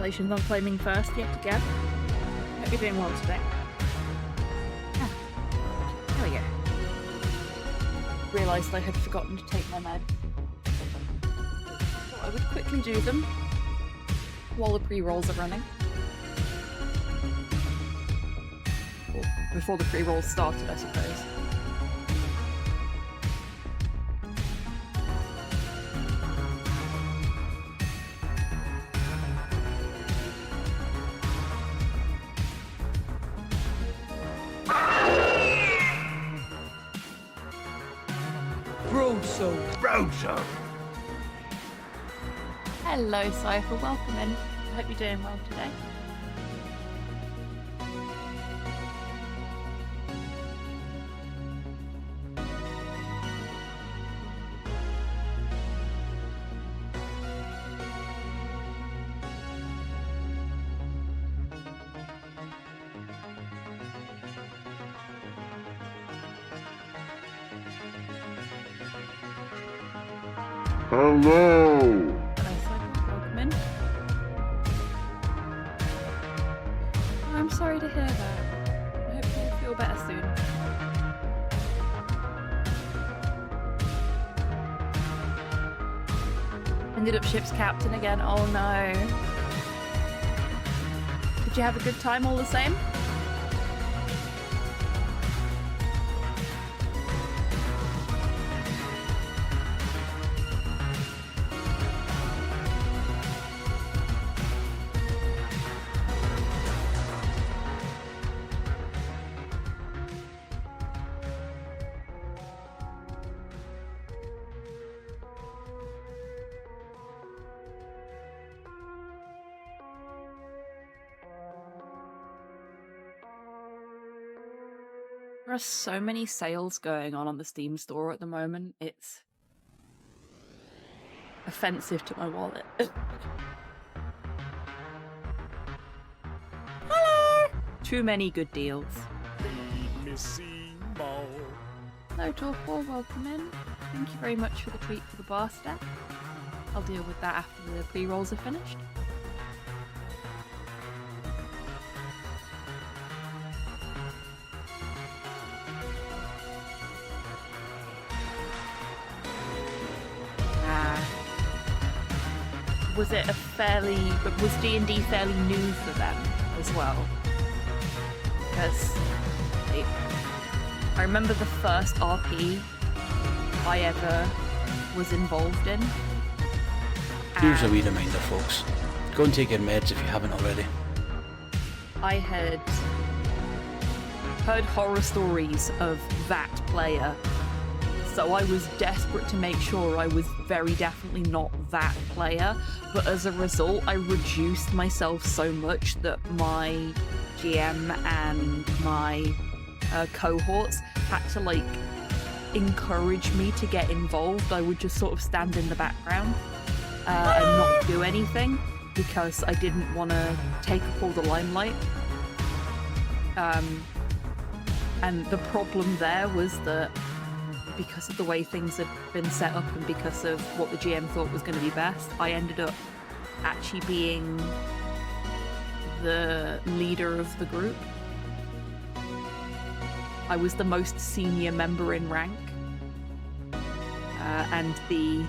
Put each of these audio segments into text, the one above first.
Congratulations on claiming first yet again. Hope you're doing well today. Ah, there we go. Realised I had forgotten to take my med. So I would quickly do them while the pre-rolls are running. Or before the pre-rolls started, I suppose. Roadshow! Hello, Cypher. Welcome in. I hope you're doing well today. Hello! Hello, Cypher. Welcome in. Oh, I'm sorry to hear that. I hope you feel better soon. Ended up ship's captain again. Oh no. Did you have a good time all the same? There are so many sales going on the Steam store at the moment. It's offensive to my wallet. Hello! Too many good deals. Hello, Torpor. Welcome in. Thank you very much for the treat for the bar stack. I'll deal with that after the pre-rolls are finished. Was it was D&D fairly new for them as well? Because I remember the first RP I ever was involved in. Here's a wee reminder, folks. Go and take your meds if you haven't already. I had heard horror stories of that player, so I was desperate to make sure I was very definitely not that player, but as a result I reduced myself so much that my GM and my cohorts had to like encourage me to get involved. I would just sort of stand in the background and not do anything because I didn't want to take up all the limelight. And the problem there was that because of the way things had been set up and because of what the GM thought was going to be best, I ended up actually being the leader of the group. I was the most senior member in rank and the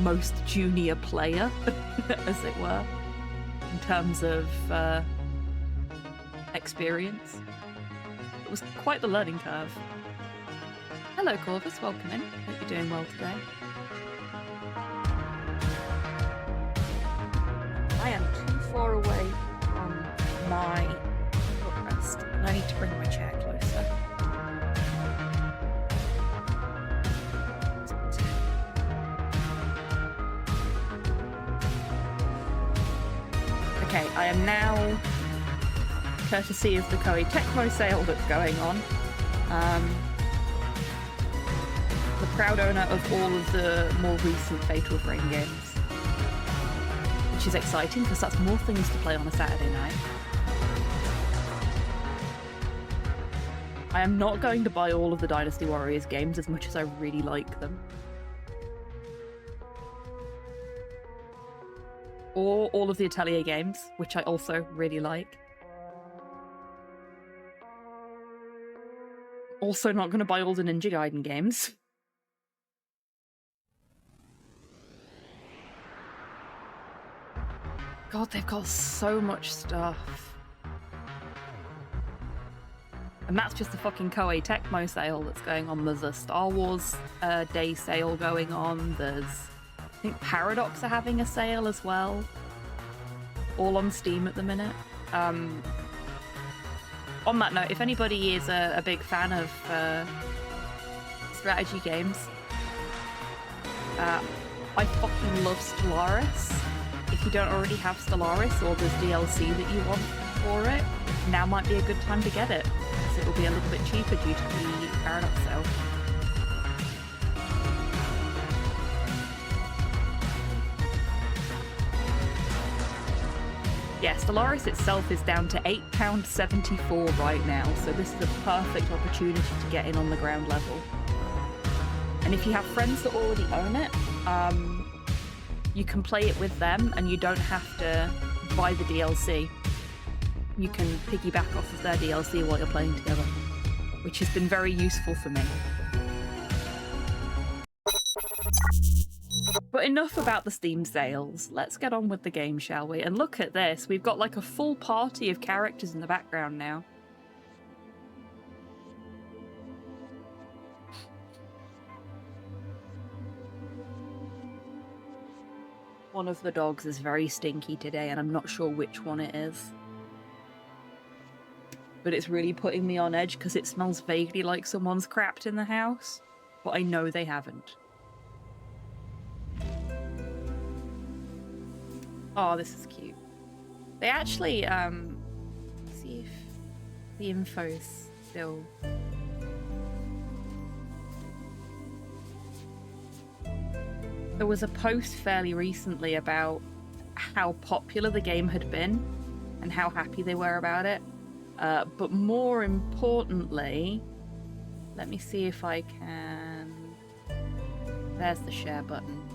most junior player, as it were, in terms of experience. It was quite the learning curve. Hello, Corvus. Welcome in. Hope you're doing well today. I am too far away from my footrest, and I need to bring my chair closer. Okay, I am now, courtesy of the Koei Tecmo sale that's going on, the proud owner of all of the more recent Fatal Frame games. Which is exciting, because that's more things to play on a Saturday night. I am not going to buy all of the Dynasty Warriors games as much as I really like them. or all of the Atelier games, which I also really like. Also not going to buy all the Ninja Gaiden games. God, they've got so much stuff. And that's just the fucking Koei Tecmo sale that's going on. There's a Star Wars Day sale going on. There's, I think Paradox are having a sale as well. All on Steam at the minute. On that note, if anybody is a big fan of strategy games, I fucking love Stellaris. If you don't already have Stellaris or there's DLC that you want for it, now might be a good time to get it, because it will be a little bit cheaper due to the Paradox sale. Yeah, Stellaris itself is down to £8.74 right now, so this is a perfect opportunity to get in on the ground level. And if you have friends that already own it, you can play it with them and you don't have to buy the DLC. You can piggyback off of their DLC while you're playing together, which has been very useful for me. But enough about the Steam sales. Let's get on with the game, shall we? And look at this. We've got like a full party of characters in the background now. One of the dogs is very stinky today, and I'm not sure which one it is. But it's really putting me on edge because it smells vaguely like someone's crapped in the house. But I know they haven't. Oh, this is cute. They actually, see if the info's still... There was a post fairly recently about how popular the game had been and how happy they were about it. But more importantly, let me see if I can... There's the share button.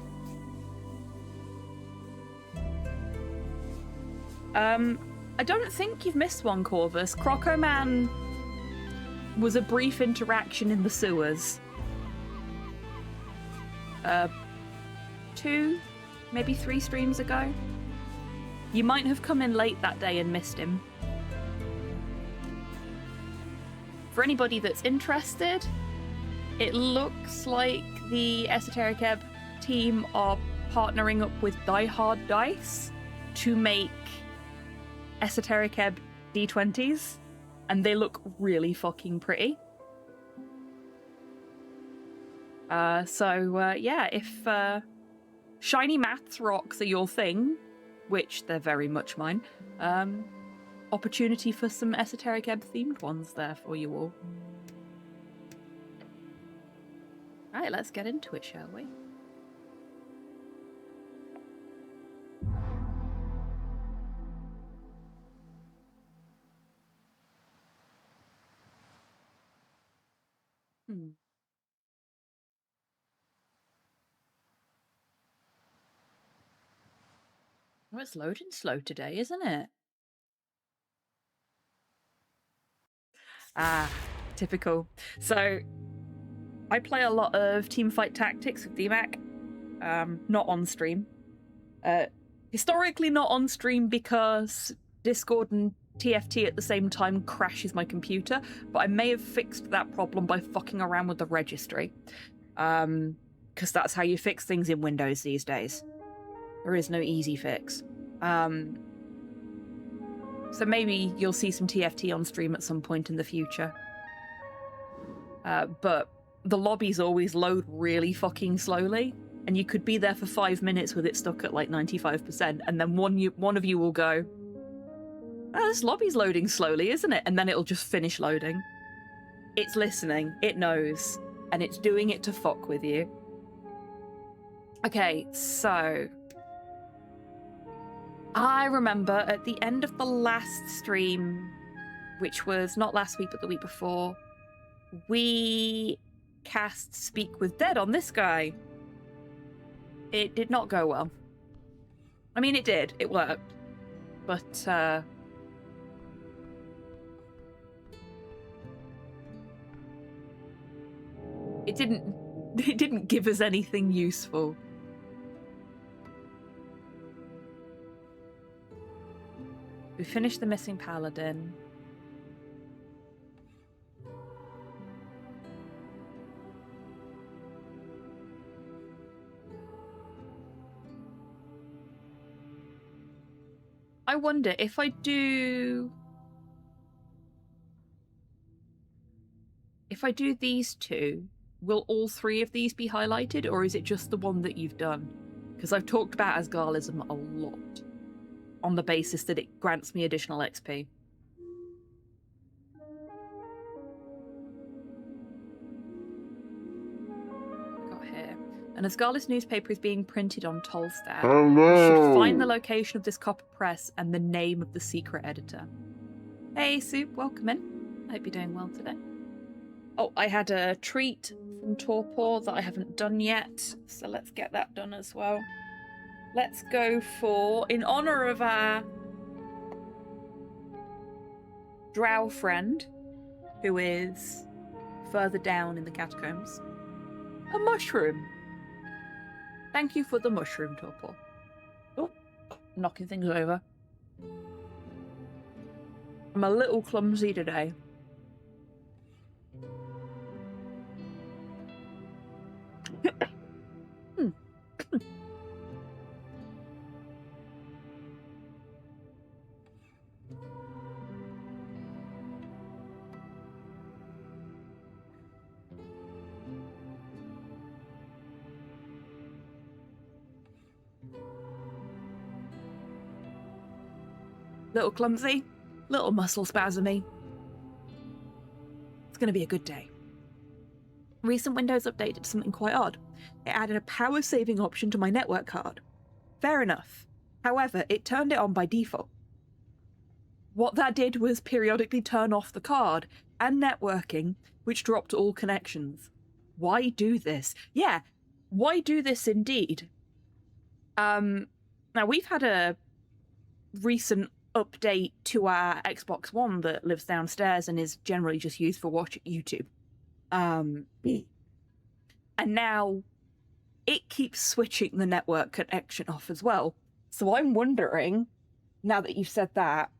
I don't think you've missed one, Corvus. Crocoman was a brief interaction in the sewers. 2, maybe 3 streams ago. You might have come in late that day and missed him. For anybody that's interested, it looks like the Esoteric Ebb team are partnering up with Die Hard Dice to make Esoteric Ebb D20s, and they look really fucking pretty. Yeah, if shiny maths rocks are your thing, which they're very much mine, opportunity for some Esoteric Ebb themed ones there for you all. Right, let's get into it, shall we? Oh, it's loading slow today, isn't it? Ah, typical. So, I play a lot of Teamfight Tactics with DMAC, not on stream. Historically not on stream because Discord and TFT at the same time crashes my computer, but I may have fixed that problem by fucking around with the registry. Because that's how you fix things in Windows these days. There is no easy fix. So maybe you'll see some TFT on stream at some point in the future. But the lobbies always load really fucking slowly, and you could be there for 5 minutes with it stuck at like 95%, and then one of you will go, "Oh, this lobby's loading slowly, isn't it?" And then it'll just finish loading. It's listening, it knows, and it's doing it to fuck with you. Okay, so... I remember at the end of the last stream, which was not last week but the week before, we cast Speak with Dead on this guy. It did not go well. I mean, it did. It worked. But, it didn't give us anything useful. We finished the missing paladin. I wonder if I do these two, will all three of these be highlighted, or is it just the one that you've done? Because I've talked about Asgalism a lot, on the basis that it grants me additional XP. Got here. An Asgalis newspaper is being printed on Tolstad. You should find the location of this copper press and the name of the secret editor. Hey, Soup, welcome in. I hope you're doing well today. Oh, I had a treat from Torpor that I haven't done yet, so let's get that done as well. Let's go for, in honor of our drow friend, who is further down in the catacombs, a mushroom. Thank you for the mushroom, Torpor. Oh, knocking things over. I'm a little clumsy today. Little clumsy, little muscle spasmy. It's going to be a good day. Recent Windows update did something quite odd. It added a power-saving option to my network card. Fair enough. However, it turned it on by default. What that did was periodically turn off the card and networking, which dropped all connections. Why do this? Yeah, why do this indeed? Now, we've had a recent update to our Xbox One that lives downstairs and is generally just used for watching YouTube. And now it keeps switching the network connection off as well. So I'm wondering, now that you've said that,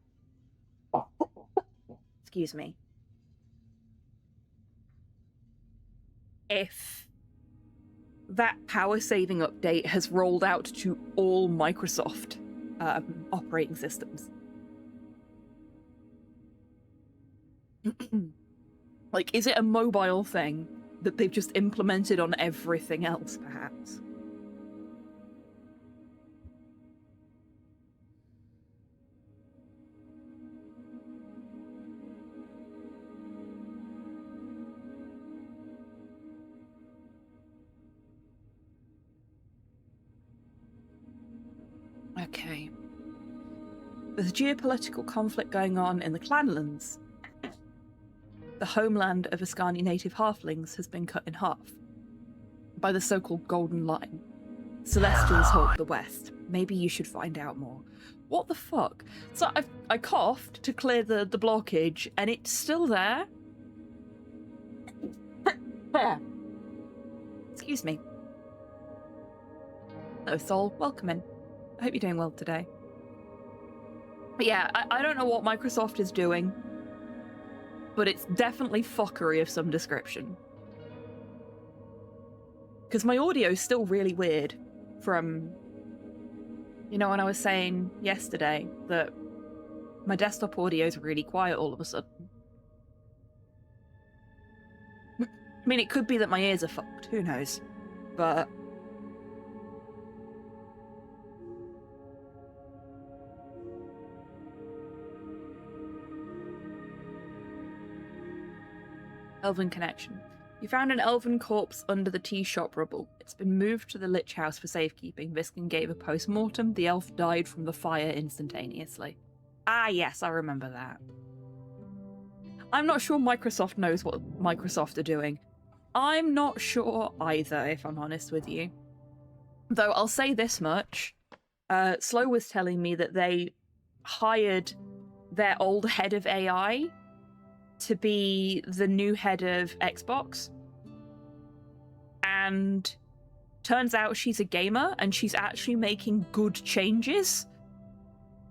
excuse me, if that power saving update has rolled out to all Microsoft operating systems. Like, is it a mobile thing that they've just implemented on everything else, perhaps? Okay. There's geopolitical conflict going on in the Clanlands. The homeland of Ascani native halflings has been cut in half by the so-called Golden Line. Celestials hold the west. Maybe you should find out more. What the fuck? So I coughed to clear the blockage, and it's still there? Excuse me. Hello, Sol. Welcome in. I hope you're doing well today. But yeah, I don't know what Microsoft is doing, but it's definitely fuckery of some description. Because my audio is still really weird from, you know, when I was saying yesterday that my desktop audio is really quiet all of a sudden. I mean, it could be that my ears are fucked, who knows? But Elven connection. You found an elven corpse under the tea shop rubble. It's been moved to the Lich House for safekeeping. Viskin gave a post-mortem. The elf died from the fire instantaneously. Ah, yes, I remember that. I'm not sure Microsoft knows what Microsoft are doing. I'm not sure either, if I'm honest with you. Though I'll say this much. Slow was telling me that they hired their old head of AI to be the new head of Xbox. And turns out she's a gamer and she's actually making good changes,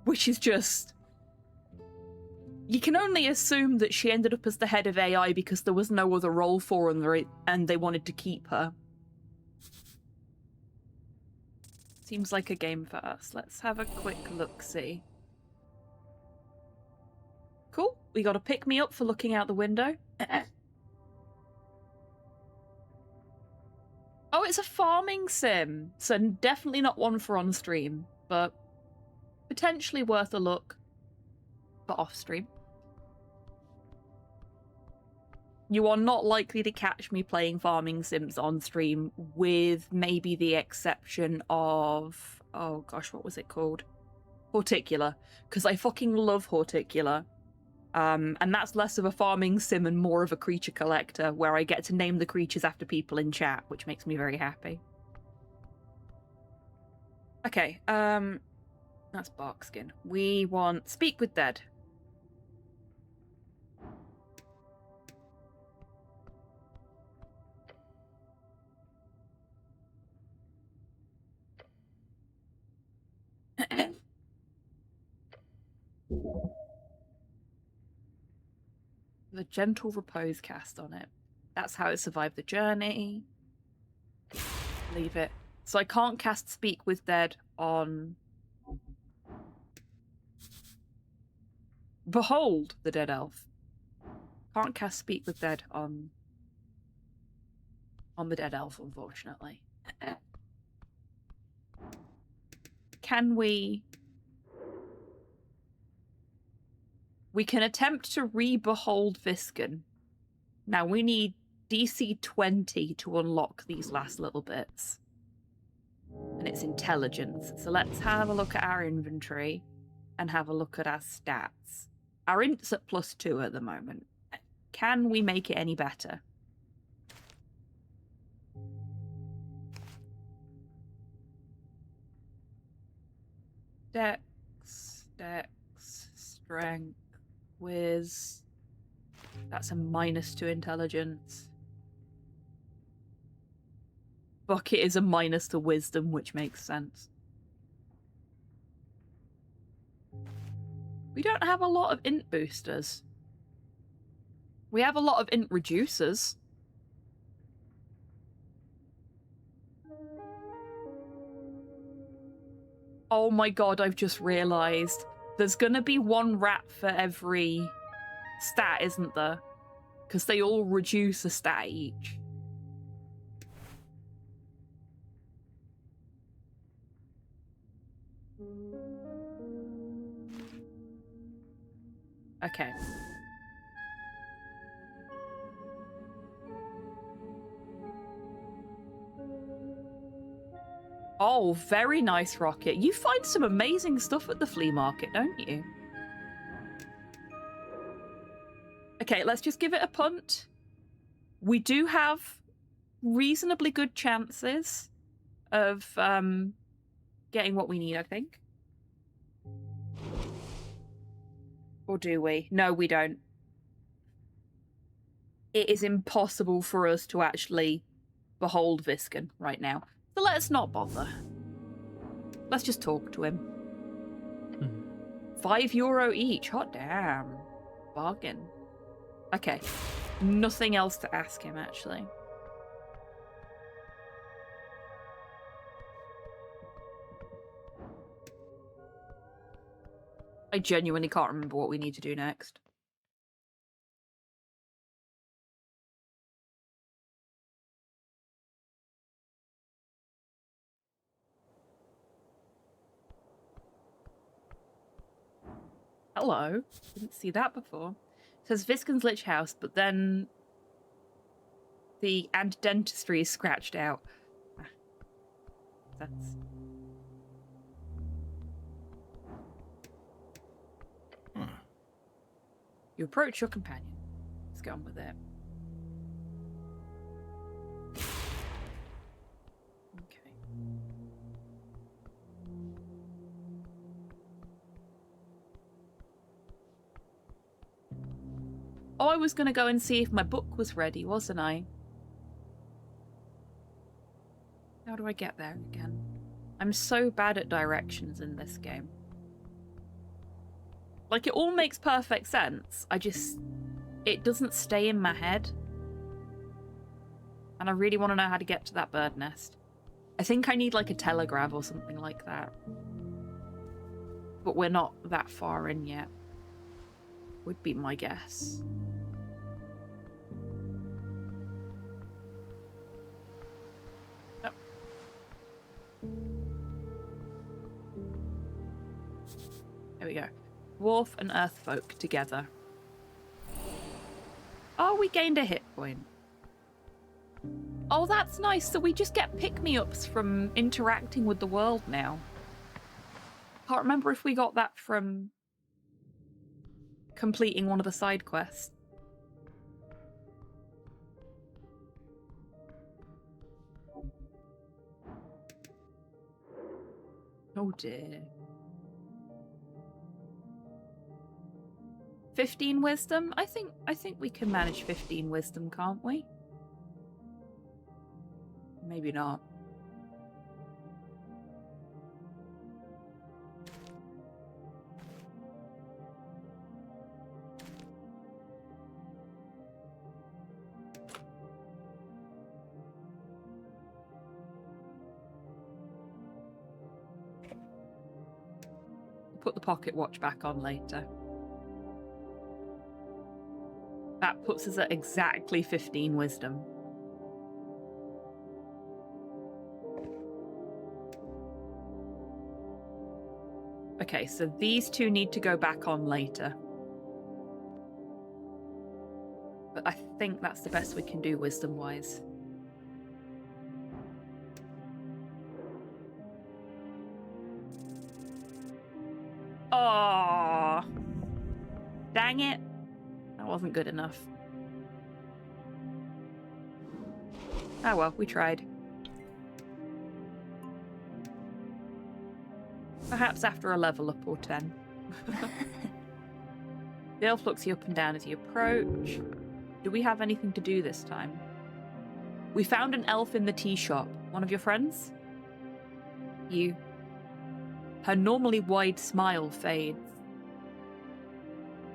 which is just... You can only assume that she ended up as the head of AI because there was no other role for her and they wanted to keep her. Seems like a game for us. Let's have a quick look-see. Cool. We got a pick-me-up for looking out the window. Oh, it's a farming sim. So definitely not one for on-stream, but potentially worth a look for off-stream. You are not likely to catch me playing farming sims on stream, with maybe the exception of... Oh gosh, what was it called? Horticular. Because I fucking love Horticular. And that's less of a farming sim and more of a creature collector, where I get to name the creatures after people in chat, which makes me very happy. Okay, that's Barkskin. We want Speak with Dead. The Gentle Repose cast on it. That's how it survived the journey. Leave it. So I can't cast Speak with Dead on... Behold the Dead Elf. Can't cast Speak with Dead on the Dead Elf, unfortunately. Can we... We can attempt to re-behold Visken. Now we need DC 20 to unlock these last little bits. And it's intelligence. So let's have a look at our inventory and have a look at our stats. Our int's at +2 at the moment. Can we make it any better? Dex, strength, whiz. That's a -2 intelligence. Bucket is a minus to wisdom, which makes sense. We don't have a lot of int boosters. We have a lot of int reducers. Oh my god, I've just realised. There's gonna be one rat for every stat, isn't there? Because they all reduce a stat each. Okay. Oh, very nice, Rocket. You find some amazing stuff at the flea market, don't you? Okay, let's just give it a punt. We do have reasonably good chances of getting what we need, I think. Or do we? No, we don't. It is impossible for us to actually behold Visken right now. So let's not bother. Let's just talk to him. €5 each. Hot damn. Bargain. Okay. Nothing else to ask him, actually. I genuinely can't remember what we need to do next. Hello. Didn't see that before. It says Visken's Lich House, but then the and dentistry is scratched out. That's... You approach your companion. Let's get on with it. Okay. Oh, I was going to go and see if my book was ready, wasn't I? How do I get there again? I'm so bad at directions in this game. Like, it all makes perfect sense. It doesn't stay in my head. And I really want to know how to get to that bird nest. I think I need, like, a telegraph or something like that. But we're not that far in yet. Would be my guess. Oh. There we go. Dwarf and Earthfolk together. Oh, we gained a hit point. Oh, that's nice. So we just get pick-me-ups from interacting with the world now. Can't remember if we got that from completing one of the side quests. Oh dear. 15 wisdom? I think we can manage 15 wisdom, can't we? Maybe not. Put the pocket watch back on later. That puts us at exactly 15 wisdom. Okay, so these two need to go back on later. But I think that's the best we can do wisdom-wise. Oh, dang it. That wasn't good enough. Oh well, we tried. Perhaps after a level up or 10. The elf looks you up and down as you approach. Do we have anything to do this time? We found an elf in the tea shop. One of your friends? You. Her normally wide smile fades.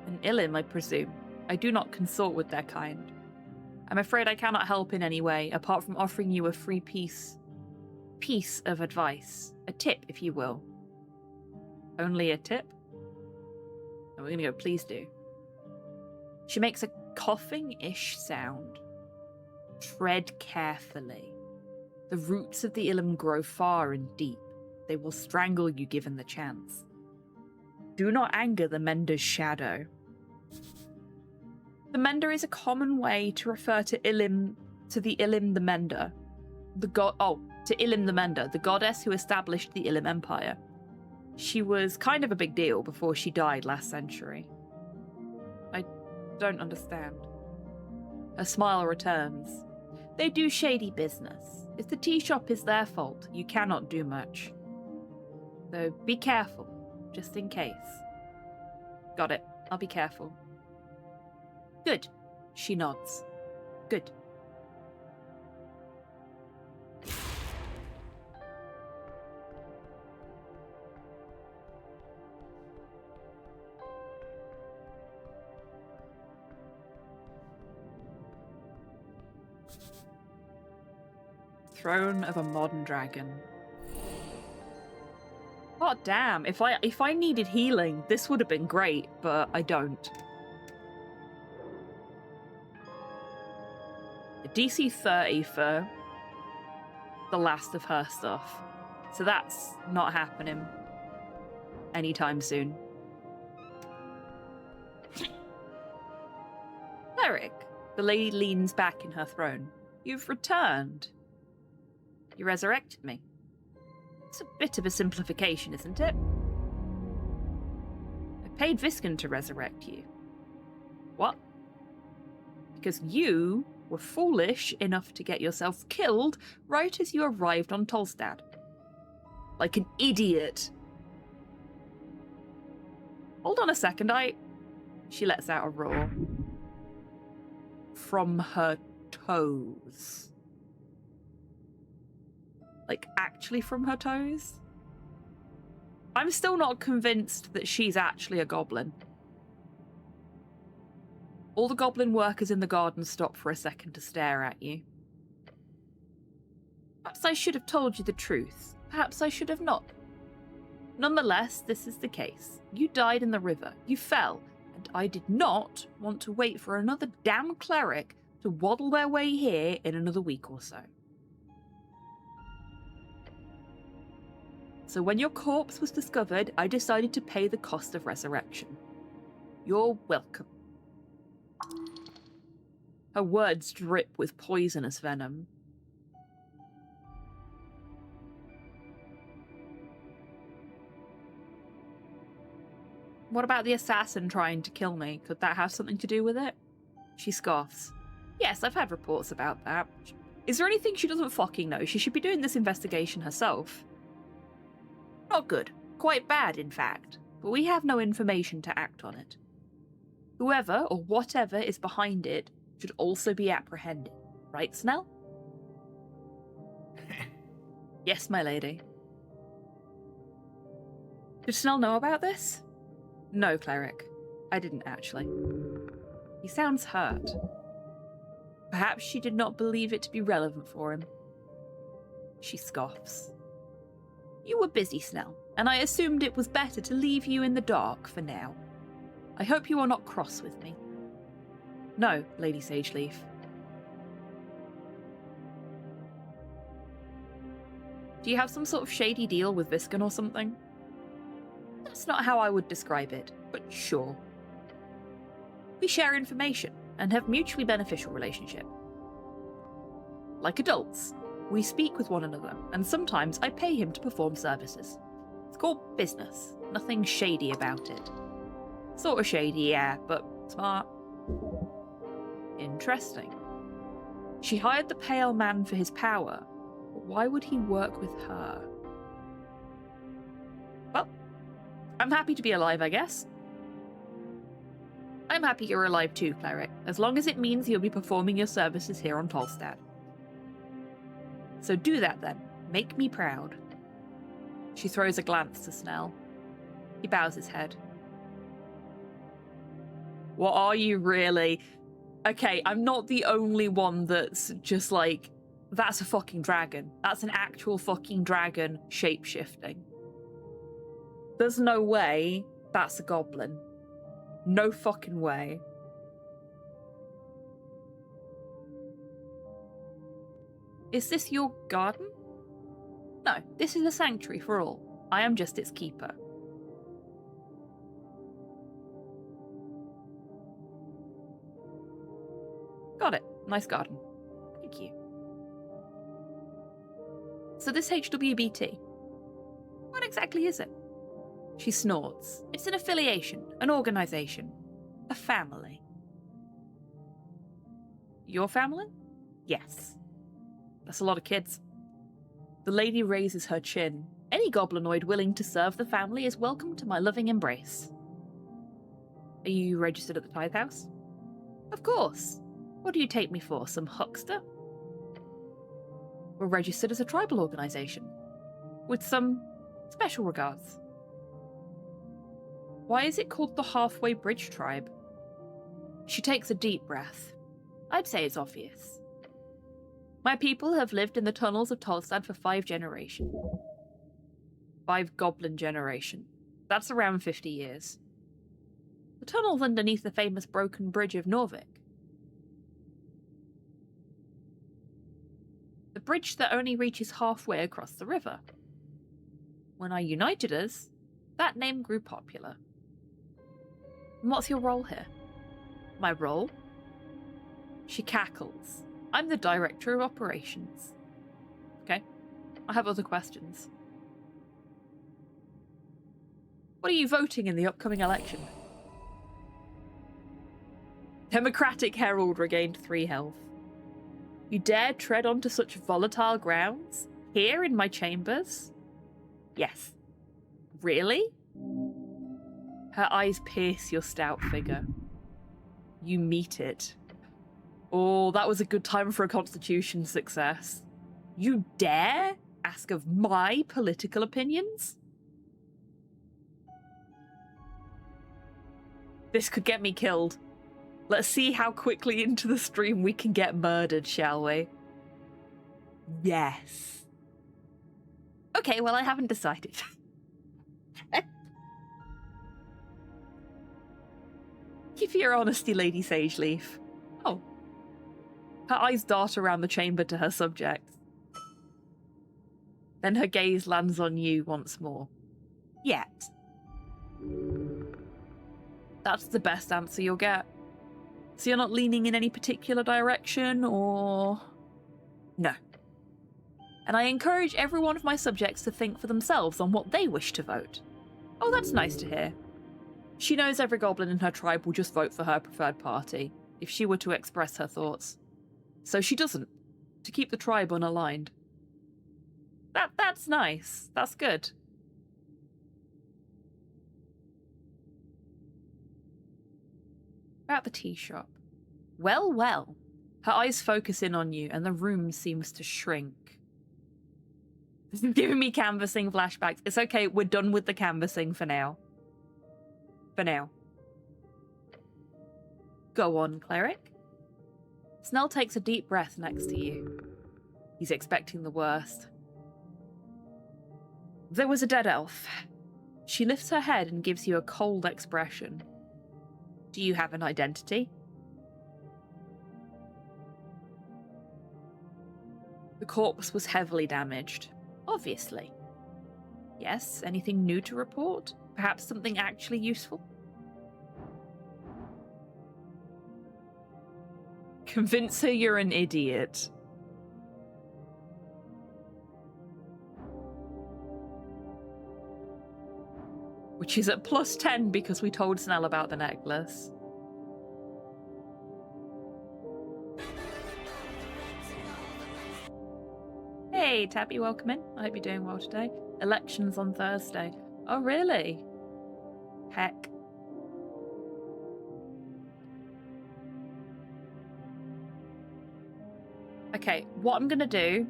An Ilim, I presume. I do not consort with their kind. I'm afraid I cannot help in any way, apart from offering you a free piece of advice. A tip, if you will. Only a tip? Oh, we're gonna go, please do. She makes a coughing-ish sound. Tread carefully. The roots of the Ilim grow far and deep. They will strangle you given the chance. Do not anger the Mender's shadow. The Mender is a common way to refer to Ilim, to the Ilim the Mender. To Ilim the Mender, the goddess who established the Ilim Empire. She was kind of a big deal before she died last century. I don't understand. Her smile returns. They do shady business. If the tea shop is their fault, you cannot do much. So be careful, just in case. Got it. I'll be careful. Good. She nods. Good. Throne of a modern dragon. Oh damn, if I needed healing, this would have been great, but I don't. A DC 30 for the last of her stuff. So that's not happening anytime soon. Cleric, the lady leans back in her throne. You've returned. You resurrected me. It's a bit of a simplification, isn't it? I paid Viscon to resurrect you. What? Because you were foolish enough to get yourself killed right as you arrived on Tolstad. Like an idiot. Hold on a second, She lets out a roar. from her toes. Like, actually from her toes? I'm still not convinced that she's actually a goblin. All the goblin workers in the garden stop for a second to stare at you. Perhaps I should have told you the truth. Perhaps I should have not. Nonetheless, this is the case. You died in the river. You fell. And I did not want to wait for another damn cleric to waddle their way here in another week or so. So when your corpse was discovered, I decided to pay the cost of resurrection. You're welcome. Her words drip with poisonous venom. What about the assassin trying to kill me? Could that have something to do with it? She scoffs. Yes, I've had reports about that. Is there anything she doesn't fucking know? She should be doing this investigation herself. Not good. Quite bad, in fact. But we have no information to act on it. Whoever or whatever is behind it should also be apprehended. Right, Snell? Yes, my lady. Did Snell know about this? No, cleric. I didn't actually. He sounds hurt. Perhaps she did not believe it to be relevant for him. She scoffs. You were busy, Snell, and I assumed it was better to leave you in the dark for now. I hope you are not cross with me. No, Lady Sageleaf. Do you have some sort of shady deal with Viscon or something? That's not how I would describe it, but sure. We share information and have mutually beneficial relationship. Like adults, we speak with one another, and sometimes I pay him to perform services. It's called business. Nothing shady about it. Sort of shady, yeah, but smart. Interesting. She hired the Pale Man for his power, but why would he work with her? Well, I'm happy to be alive, I guess. I'm happy you're alive too, cleric, as long as it means you'll be performing your services here on Tolstad. So do that then. Make me proud. She throws a glance to Snell. He bows his head. What are you really? Okay, I'm not the only one that's just like, that's a fucking dragon. That's an actual fucking dragon shape-shifting. There's no way that's a goblin. No fucking way. Is this your garden? No, this is a sanctuary for all. I am just its keeper. Got it. Nice garden. Thank you. So this HWBT, what exactly is it? She snorts. It's an affiliation, an organization, a family. Your family? Yes. That's a lot of kids. The lady raises her chin. Any goblinoid willing to serve the family is welcome to my loving embrace. Are you registered at the Tithe House? Of course. What do you take me for, some huckster? We're registered as a tribal organization, with some special regards. Why is it called the Halfway Bridge Tribe? She takes a deep breath. I'd say it's obvious. My people have lived in the tunnels of Tolstad for 5 generations. 5 goblin generation. That's around 50 years. The tunnels underneath the famous broken bridge of Norvik. The bridge that only reaches halfway across the river. When I united us, that name grew popular. And what's your role here? My role? She cackles. I'm the Director of Operations. Okay, I have other questions. What are you voting in the upcoming election? Democratic Herald regained 3 health. You dare tread onto such volatile grounds? Here in my chambers? Yes. Really? Her eyes pierce your stout figure. You meet it. Oh, that was a good time for a constitution success. You dare ask of my political opinions? This could get me killed. Let's see how quickly into the stream we can get murdered, shall we? Yes. Okay, well, I haven't decided. Keep your honesty, Lady Sageleaf. Oh. Her eyes dart around the chamber to her subject. Then her gaze lands on you once more. Yet. That's the best answer you'll get. So you're not leaning in any particular direction, or... No. And I encourage every one of my subjects to think for themselves on what they wish to vote. Oh, that's nice to hear. She knows every goblin in her tribe will just vote for her preferred party, if she were to express her thoughts. So she doesn't, to keep the tribe unaligned. That's nice. That's good. About the tea shop. Well, well. Her eyes focus in on you, and the room seems to shrink. This is giving me canvassing flashbacks. It's okay, we're done with the canvassing for now. For now. Go on, cleric. Snell takes a deep breath next to you. He's expecting the worst. There was a dead elf. She lifts her head and gives you a cold expression. Do you have an identity? The corpse was heavily damaged. Obviously. Yes, anything new to report? Perhaps something actually useful? Convince her you're an idiot. Which is at +10 because we told Snell about the necklace. Hey, Tabby, welcome in. I hope you're doing well today. Elections on Thursday. Oh, really? Heck. Okay, what I'm gonna do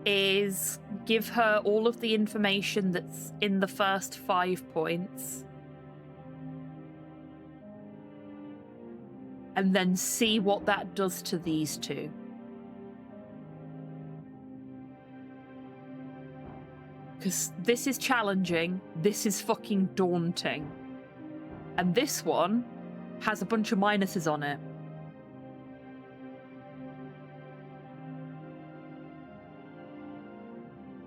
is give her all of the information that's in the first 5 points. And then see what that does to these two. Because this is challenging, this is fucking daunting. And this one has a bunch of minuses on it.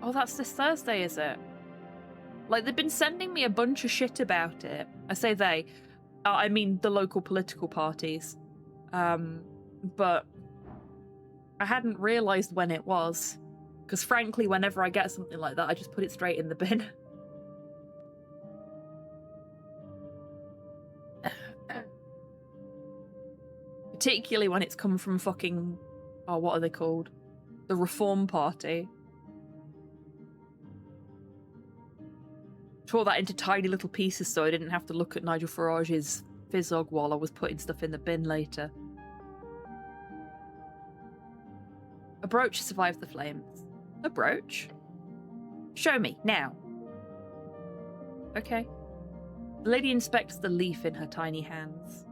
Oh, that's this Thursday, is it? Like, they've been sending me a bunch of shit about it. I say they. I mean the local political parties. But I hadn't realised when it was. Because frankly, whenever I get something like that, I just put it straight in the bin. Particularly when it's come from fucking... Oh, what are they called? The Reform Party. Tore that into tiny little pieces so I didn't have to look at Nigel Farage's Fizzog while I was putting stuff in the bin later. A brooch survived the flames. A brooch? Show me, now. Okay. The lady inspects the leaf in her tiny hands.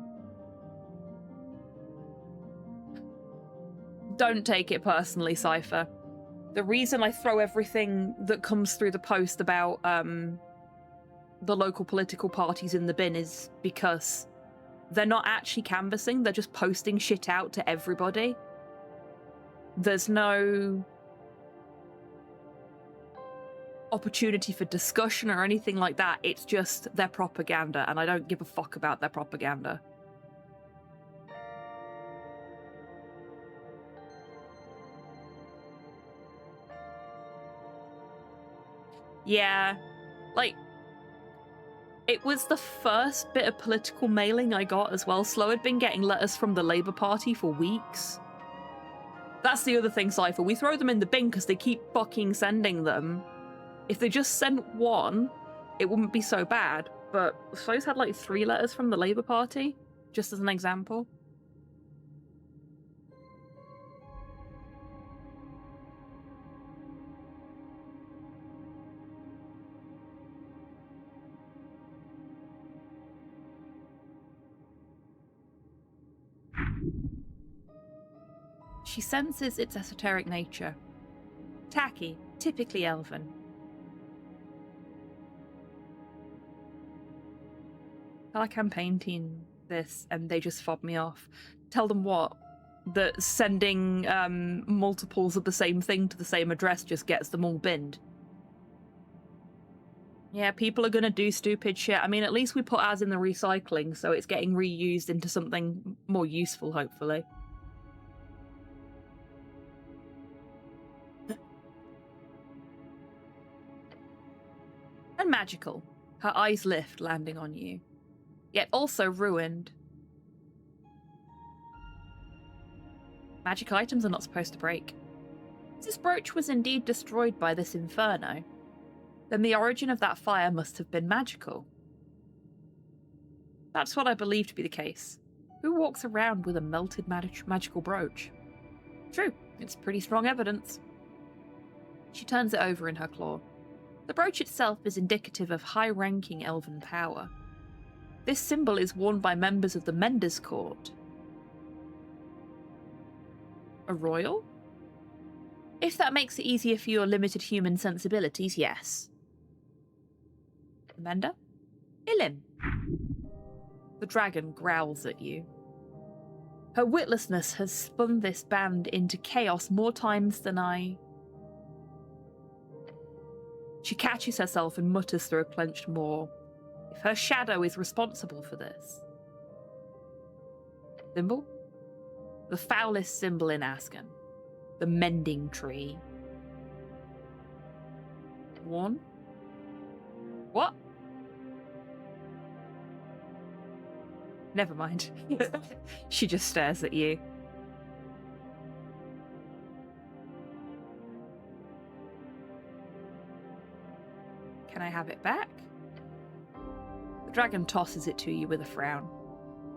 Don't take it personally, Cypher. The reason I throw everything that comes through the post about the local political parties in the bin is because they're not actually canvassing, they're just posting shit out to everybody. There's no opportunity for discussion or anything like that. It's just their propaganda, and I don't give a fuck about their propaganda. Yeah, like, it was the first bit of political mailing I got as well. Slow had been getting letters from the Labour Party for weeks. That's the other thing, Cypher. We throw them in the bin because they keep fucking sending them. If they just sent one, it wouldn't be so bad. But Slow's had like 3 letters from the Labour Party, just as an example. She senses its esoteric nature. Tacky, typically elven. I like I'm painting this and they just fob me off. Tell them what? That sending multiples of the same thing to the same address just gets them all binned. Yeah, people are gonna do stupid shit. I mean, at least we put ours in the recycling, so it's getting reused into something more useful, hopefully. And magical. Her eyes lift, landing on you. Yet also ruined. Magic items are not supposed to break. If this brooch was indeed destroyed by this inferno, then the origin of that fire must have been magical. That's what I believe to be the case. Who walks around with a melted magical brooch? True, it's pretty strong evidence. She turns it over in her claw. The brooch itself is indicative of high-ranking elven power. This symbol is worn by members of the Mender's Court. A royal? If that makes it easier for your limited human sensibilities, yes. Mender? Ilim. The dragon growls at you. Her witlessness has spun this band into chaos more times than I... She catches herself and mutters through a clenched maw. If her shadow is responsible for this. Symbol? The foulest symbol in Asken. The mending tree. One? What? Never mind. She just stares at you. Can I have it back? The dragon tosses it to you with a frown.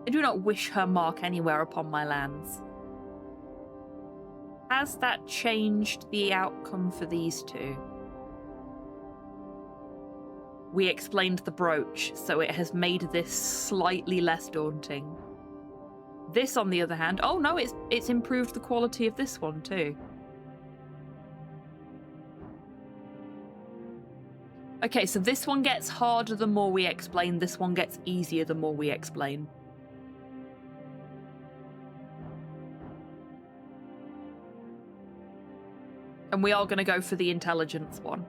I do not wish her mark anywhere upon my lands. Has that changed the outcome for these two? We explained the brooch, so it has made this slightly less daunting. This, on the other hand, oh no, it's improved the quality of this one too. Okay, so this one gets harder the more we explain, this one gets easier the more we explain. And we are going to go for the intelligence one.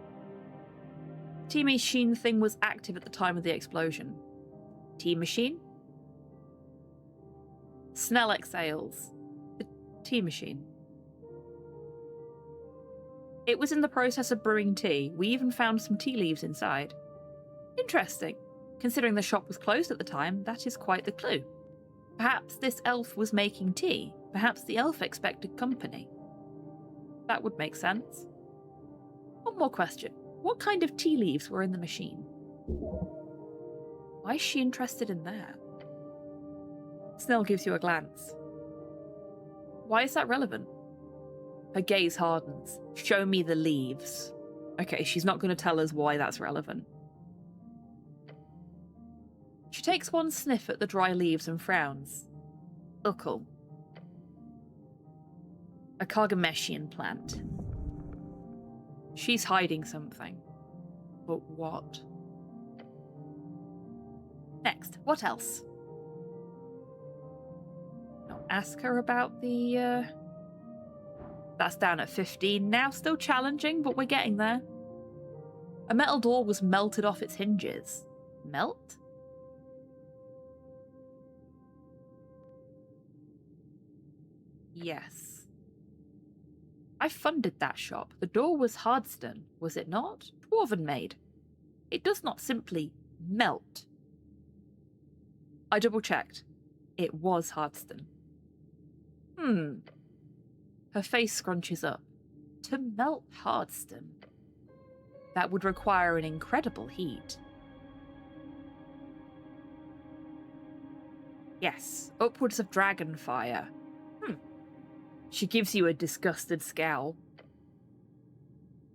T-machine thing was active at the time of the explosion. T-machine? Snell exhales. The T-machine. It was in the process of brewing tea. We even found some tea leaves inside. Interesting. Considering the shop was closed at the time, that is quite the clue. Perhaps this elf was making tea. Perhaps the elf expected company. That would make sense. One more question. What kind of tea leaves were in the machine? Why is she interested in that? Snell gives you a glance. Why is that relevant? Her gaze hardens. Show me the leaves. Okay, she's not going to tell us why that's relevant. She takes one sniff at the dry leaves and frowns. Uckle. A Cargameshian plant. She's hiding something. But what? Next, what else? I'll ask her about the, That's down at 15 now, still challenging, but we're getting there. A metal door was melted off its hinges. Melt? Yes. I funded that shop. The door was hardstone, was it not? Dwarven made. It does not simply melt. I double-checked. It was hardstone. Her face scrunches up. To melt hardstone. That would require an incredible heat. Yes, upwards of dragon fire. She gives you a disgusted scowl.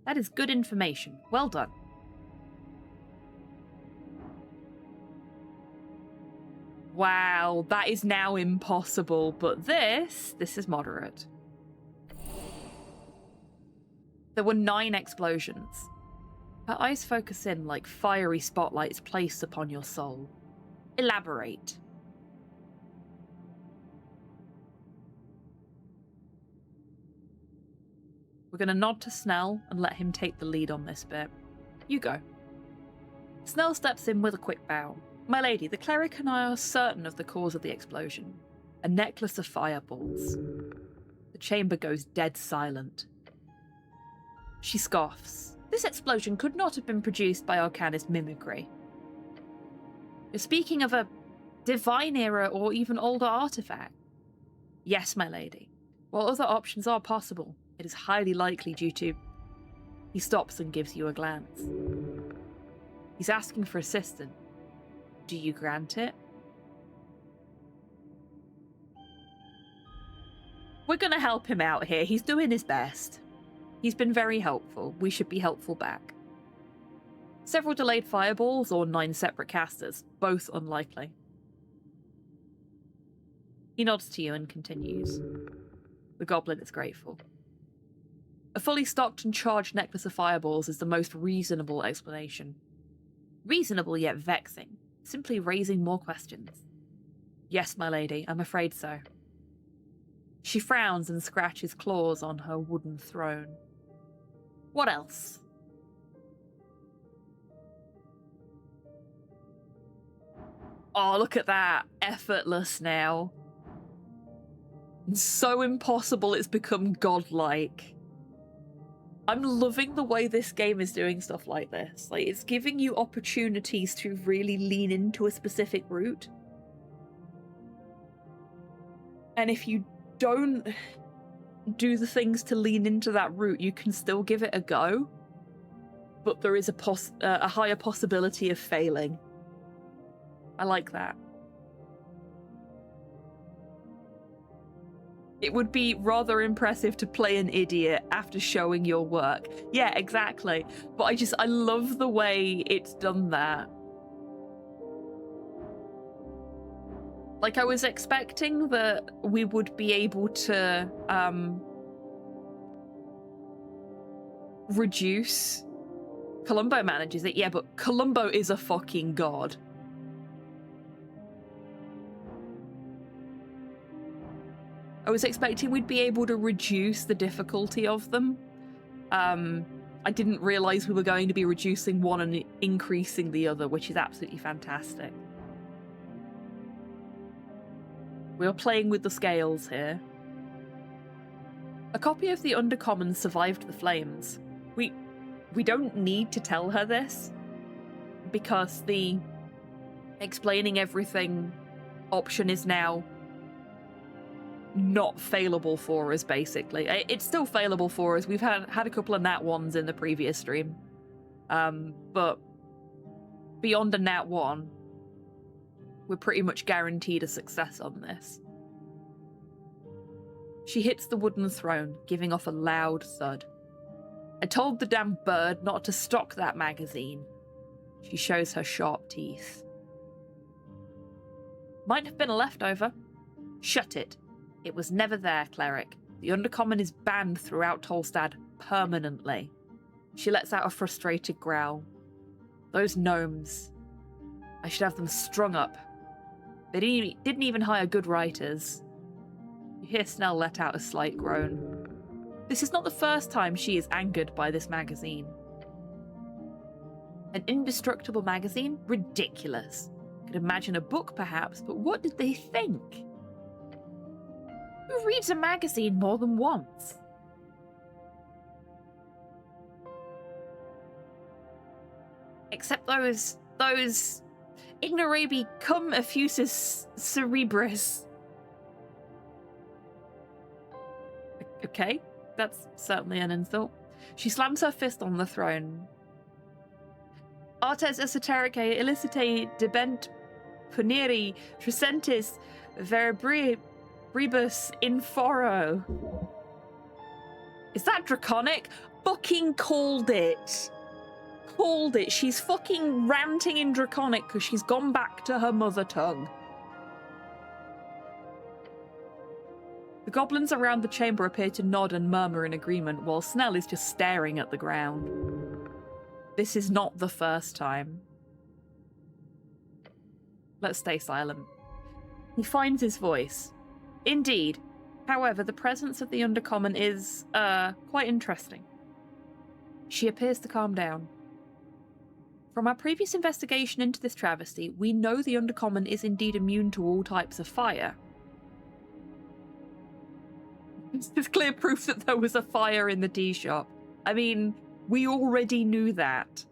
That is good information. Well done. Wow, that is now impossible, but this is moderate. There were 9 explosions. Her eyes focus in like fiery spotlights placed upon your soul. Elaborate. We're going to nod to Snell and let him take the lead on this bit. You go. Snell steps in with a quick bow. My lady, the cleric and I are certain of the cause of the explosion. A necklace of fireballs. The chamber goes dead silent. She scoffs. This explosion could not have been produced by Arcanist mimicry. You're speaking of a divine era or even older artifact. Yes, my lady. While other options are possible, it is highly likely due to... He stops and gives you a glance. He's asking for assistance. Do you grant it? We're going to help him out here. He's doing his best. He's been very helpful. We should be helpful back. Several delayed fireballs or 9 separate casters. Both unlikely. He nods to you and continues. The goblin is grateful. A fully stocked and charged necklace of fireballs is the most reasonable explanation. Reasonable yet vexing, simply raising more questions. Yes, my lady, I'm afraid so. She frowns and scratches claws on her wooden throne. What else? Oh, look at that. Effortless now. So impossible it's become godlike. I'm loving the way this game is doing stuff like this. Like, it's giving you opportunities to really lean into a specific route. And if you don't do the things to lean into that route, you can still give it a go. But there is a higher possibility of failing. I like that. It would be rather impressive to play an idiot after showing your work. Yeah, exactly. But I love the way it's done that. Like, I was expecting that we would be able to reduce... Columbo manages it, yeah, but Columbo is a fucking god. I was expecting we'd be able to reduce the difficulty of them. I didn't realise we were going to be reducing one and increasing the other, which is absolutely fantastic. We are playing with the scales here. A copy of the Undercommon survived the flames. We don't need to tell her this, because the explaining everything option is now not failable for us, basically. It's still failable for us. We've had a couple of nat ones in the previous stream. But beyond a nat one, we're pretty much guaranteed a success on this. She hits the wooden throne, giving off a loud thud. I told the damn bird not to stock that magazine. She shows her sharp teeth. Might have been a leftover. Shut it. It was never there, cleric. The Undercommon is banned throughout Tolstad permanently. She lets out a frustrated growl. Those gnomes. I should have them strung up. They didn't even hire good writers. You hear Snell let out a slight groan. This is not the first time she is angered by this magazine. An indestructible magazine? Ridiculous. Could imagine a book, perhaps, but what did they think? Who reads a magazine more than once? Except those ignorabi cum effusis cerebris. Okay, that's certainly an insult. She slams her fist on the throne. Artes esoteric illicite debent puniri tricentis verbribus inforo. Is that draconic? Fucking called it. Called it. She's fucking ranting in draconic because she's gone back to her mother tongue. The goblins around the chamber appear to nod and murmur in agreement, while Snell is just staring at the ground. This is not the first time. Let's stay silent. He finds his voice. Indeed. However, the presence of the Undercommon is, quite interesting. She appears to calm down. From our previous investigation into this travesty, we know the Undercommon is indeed immune to all types of fire. This is clear proof that there was a fire in the tea shop. I mean, we already knew that.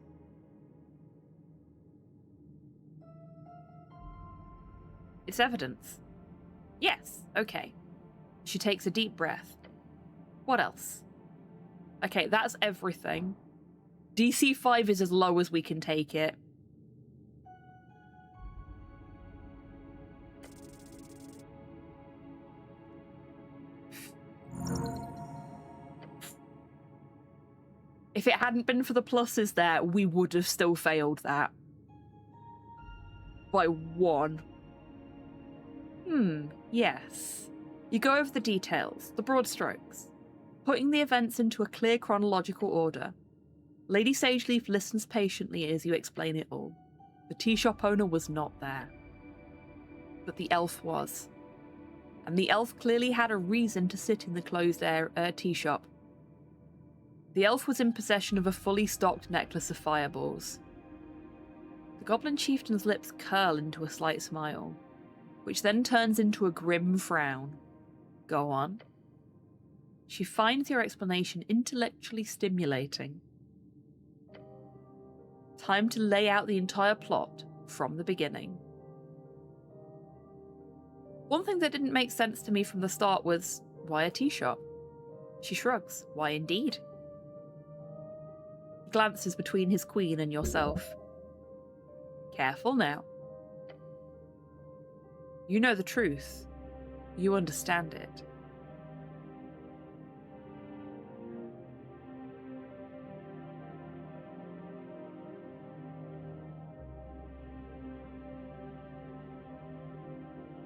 It's evidence. Yes, okay. She takes a deep breath. What else? Okay, that's everything. DC 5 is as low as we can take it. If it hadn't been for the pluses there, we would have still failed that. By 1. Yes. You go over the details, the broad strokes, putting the events into a clear chronological order. Lady Sageleaf listens patiently as you explain it all. The tea shop owner was not there. But the elf was. And the elf clearly had a reason to sit in the closed tea shop. The elf was in possession of a fully stocked necklace of fireballs. The goblin chieftain's lips curl into a slight smile, which then turns into a grim frown. Go on. She finds your explanation intellectually stimulating. Time to lay out the entire plot from the beginning. One thing that didn't make sense to me from the start was, why a tea shop? She shrugs. Why indeed? He glances between his queen and yourself. Careful now. You know the truth. You understand it.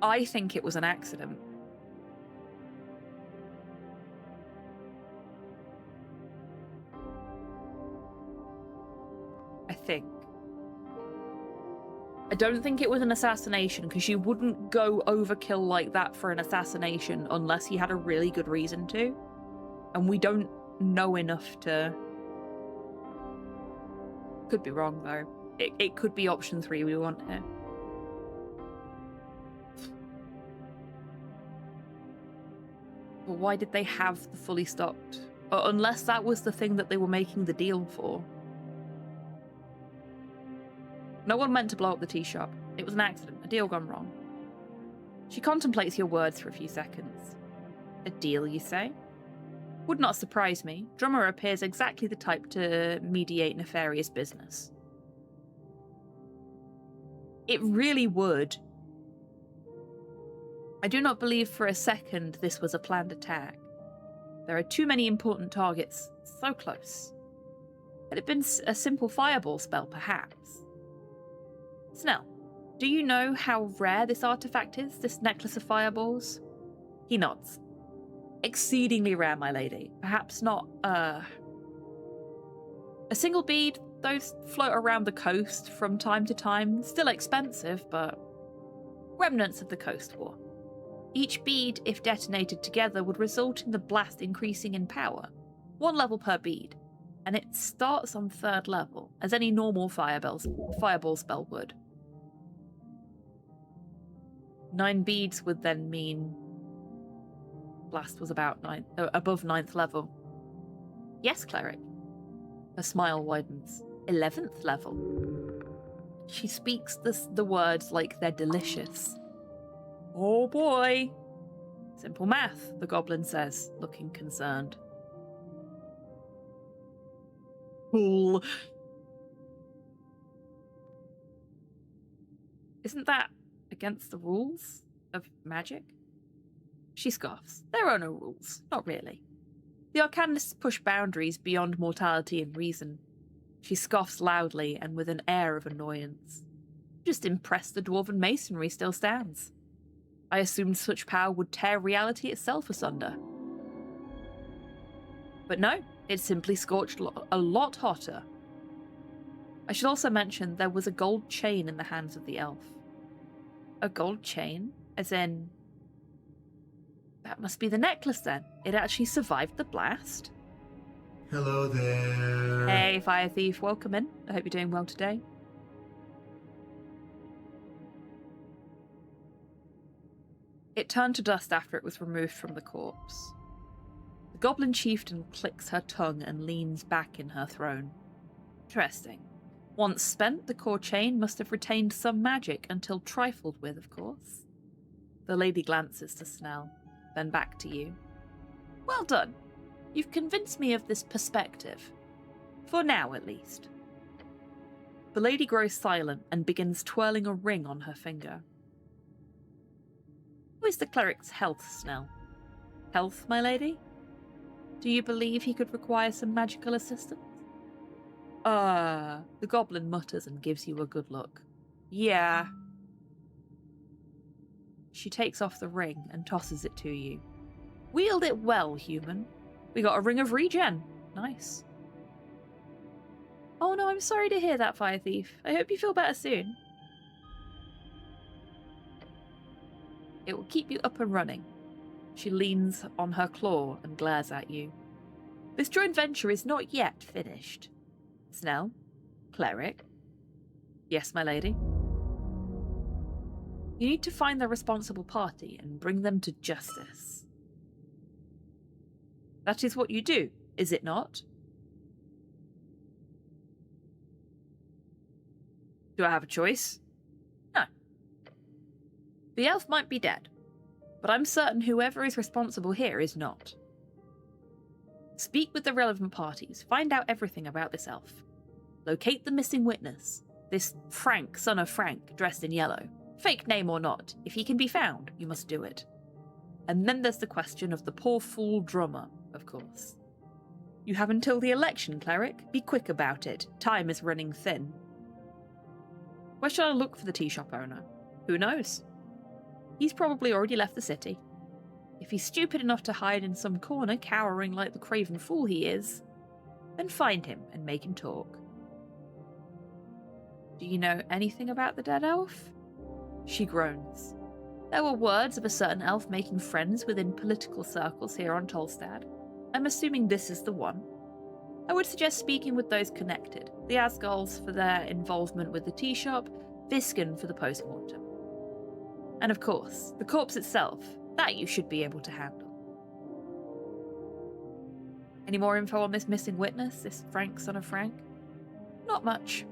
I think it was an accident. I think. I don't think it was an assassination, because you wouldn't go overkill like that for an assassination unless he had a really good reason to. And we don't know enough to... Could be wrong, though. It could be option 3 we want here. But why did they have the fully stocked? Unless that was the thing that they were making the deal for. No one meant to blow up the tea shop. It was an accident, a deal gone wrong. She contemplates your words for a few seconds. A deal, you say? Would not surprise me. Drummer appears exactly the type to mediate nefarious business. It really would. I do not believe for a second this was a planned attack. There are too many important targets so close. Had it been a simple fireball spell, perhaps? Snell, do you know how rare this artifact is, this necklace of fireballs? He nods. Exceedingly rare, my lady. Perhaps not, a single bead. Those float around the coast from time to time. Still expensive, but... remnants of the Coast War. Each bead, if detonated together, would result in the blast increasing in power. 1 level per bead. And it starts on 3rd level, as any normal fireball spell would. 9 beads would then mean... blast was about above 9th level. Yes, cleric. Her smile widens. 11th level. She speaks the words like they're delicious. Oh boy. Simple math, the goblin says, looking concerned. Cool. Isn't that against the rules of magic? She scoffs. There are no rules. Not really. The arcanists push boundaries beyond mortality and reason. She scoffs loudly and with an air of annoyance. Just impressed the dwarven masonry still stands. I assumed such power would tear reality itself asunder. But no, it simply scorched a lot hotter. I should also mention there was a gold chain in the hands of the elf. A gold chain? As in... That must be the necklace then. It actually survived the blast. Hello there. Hey, Fire Thief, welcome in. I hope you're doing well today. It turned to dust after it was removed from the corpse. The goblin chieftain clicks her tongue and leans back in her throne. Interesting. Once spent, the core chain must have retained some magic until trifled with, of course. The lady glances to Snell, then back to you. Well done. You've convinced me of this perspective. For now, at least. The lady grows silent and begins twirling a ring on her finger. How is the cleric's health, Snell? Health, my lady? Do you believe he could require some magical assistance? The goblin mutters and gives you a good look. Yeah. She takes off the ring and tosses it to you. Wield it well, human. We got a ring of regen. Nice. Oh no, I'm sorry to hear that, Fire Thief. I hope you feel better soon. It will keep you up and running. She leans on her claw and glares at you. This joint venture is not yet finished. Snell? Cleric? Yes, my lady. You need to find the responsible party and bring them to justice. That is what you do, is it not? Do I have a choice? No. The elf might be dead, but I'm certain whoever is responsible here is not. Speak with the relevant parties, find out everything about this elf. Locate the missing witness, this Frank, son of Frank, dressed in yellow. Fake name or not, if he can be found, you must do it. And then there's the question of the poor fool drummer, of course. You have until the election, cleric. Be quick about it. Time is running thin. Where shall I look for the tea shop owner? Who knows? He's probably already left the city. If he's stupid enough to hide in some corner, cowering like the craven fool he is, then find him and make him talk. Do you know anything about the dead elf? She groans. There were words of a certain elf making friends within political circles here on Tolstad. I'm assuming this is the one. I would suggest speaking with those connected. The Asgulls for their involvement with the tea shop, Visken for the post-mortem. And of course, the corpse itself, that you should be able to handle. Any more info on this missing witness, this Frank, son of Frank? Not much.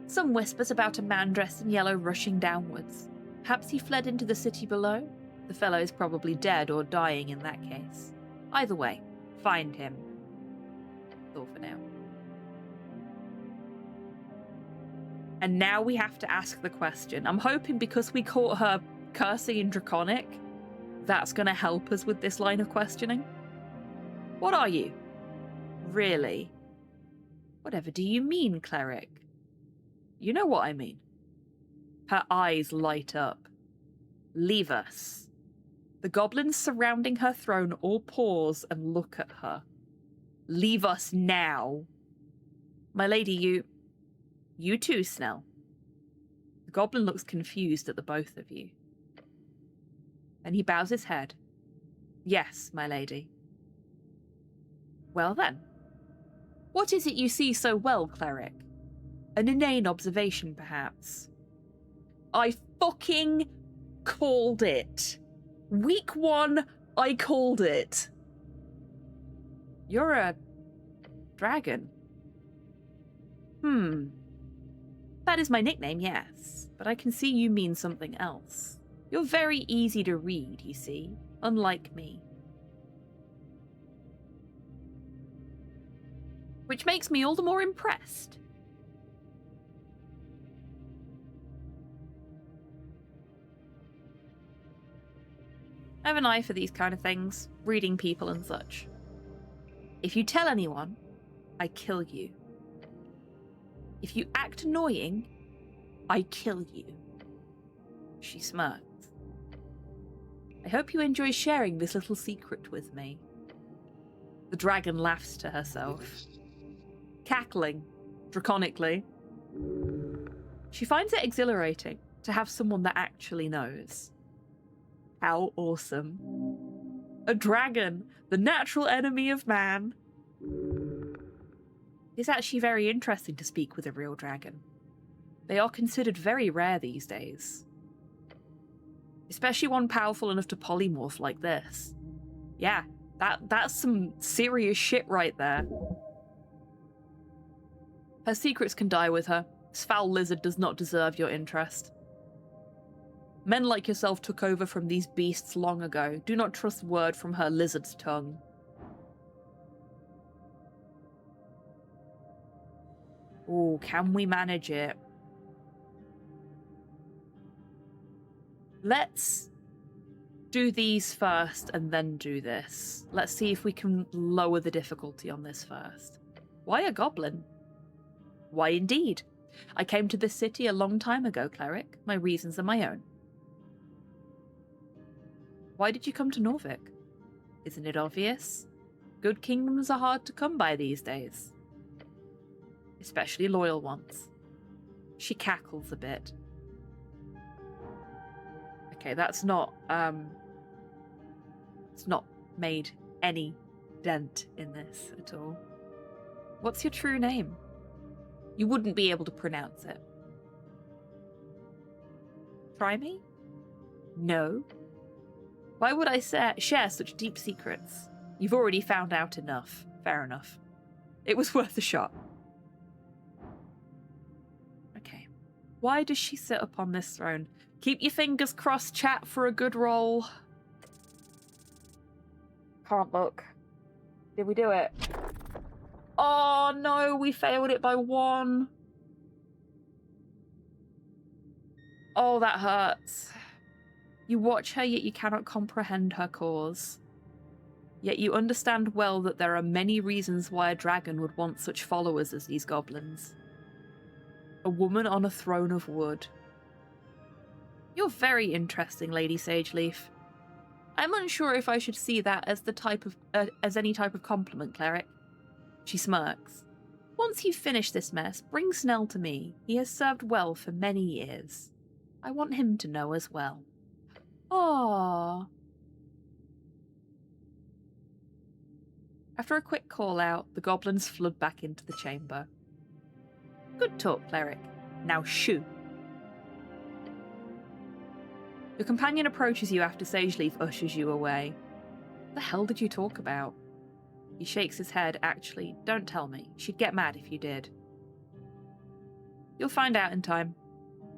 Some whispers about a man dressed in yellow rushing downwards. Perhaps he fled into the city below? The fellow is probably dead or dying in that case. Either way, find him. That's all for now. And now we have to ask the question. I'm hoping because we caught her cursing in Draconic, that's going to help us with this line of questioning. What are you? Really? Whatever do you mean, cleric? You know what I mean. Her eyes light up. Leave us. The goblins surrounding her throne all pause and look at her. Leave us now. My lady, you too, Snell. The goblin looks confused at the both of you. And he bows his head. Yes, my lady. Well then. What is it you see so well, cleric? An inane observation, perhaps. I fucking called it. Week 1, I called it. You're a dragon. That is my nickname, yes, but I can see you mean something else. You're very easy to read, you see, unlike me. Which makes me all the more impressed. I have an eye for these kind of things, reading people and such. If you tell anyone, I kill you. If you act annoying, I kill you. She smirks. I hope you enjoy sharing this little secret with me. The dragon laughs to herself, cackling draconically. She finds it exhilarating to have someone that actually knows. How awesome. A dragon, the natural enemy of man. It's actually very interesting to speak with a real dragon. They are considered very rare these days. Especially one powerful enough to polymorph like this. Yeah, that's some serious shit right there. Her secrets can die with her. This foul lizard does not deserve your interest. Men like yourself took over from these beasts long ago. Do not trust word from her lizard's tongue. Oh, can we manage it? Let's do these first and then do this. Let's see if we can lower the difficulty on this first. Why a goblin? Why indeed? I came to this city a long time ago, cleric. My reasons are my own. Why did you come to Norvik? Isn't it obvious? Good kingdoms are hard to come by these days. Especially loyal ones. She cackles a bit. Okay, that's not, it's not made any dent in this at all. What's your true name? You wouldn't be able to pronounce it. Try me? No. Why would I share such deep secrets? You've already found out enough. Fair enough. It was worth a shot. Okay. Why does she sit upon this throne? Keep your fingers crossed, chat, for a good roll. Can't look. Did we do it? Oh no, we failed it by 1. Oh, that hurts. You watch her, yet you cannot comprehend her cause. Yet you understand well that there are many reasons why a dragon would want such followers as these goblins. A woman on a throne of wood. You're very interesting, Lady Sageleaf. I'm unsure if I should see that as as any type of compliment, cleric. She smirks. Once you've finished this mess, bring Snell to me. He has served well for many years. I want him to know as well. Aww. After a quick call out, the goblins flood back into the chamber. Good talk, cleric. Now shoo. Your companion approaches you after Sageleaf ushers you away. What the hell did you talk about? He shakes his head. Actually, don't tell me. She'd get mad if you did. You'll find out in time.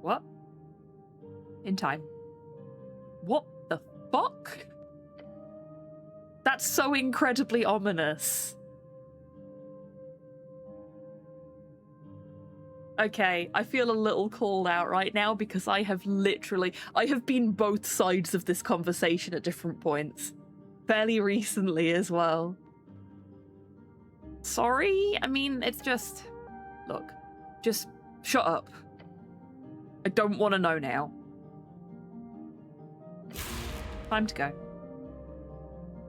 What? In time. What the fuck? That's so incredibly ominous. Okay, I feel a little called out right now because I have been both sides of this conversation at different points. Fairly recently as well. Sorry? I mean, it's just... Look, just shut up. I don't want to know now. Time to go.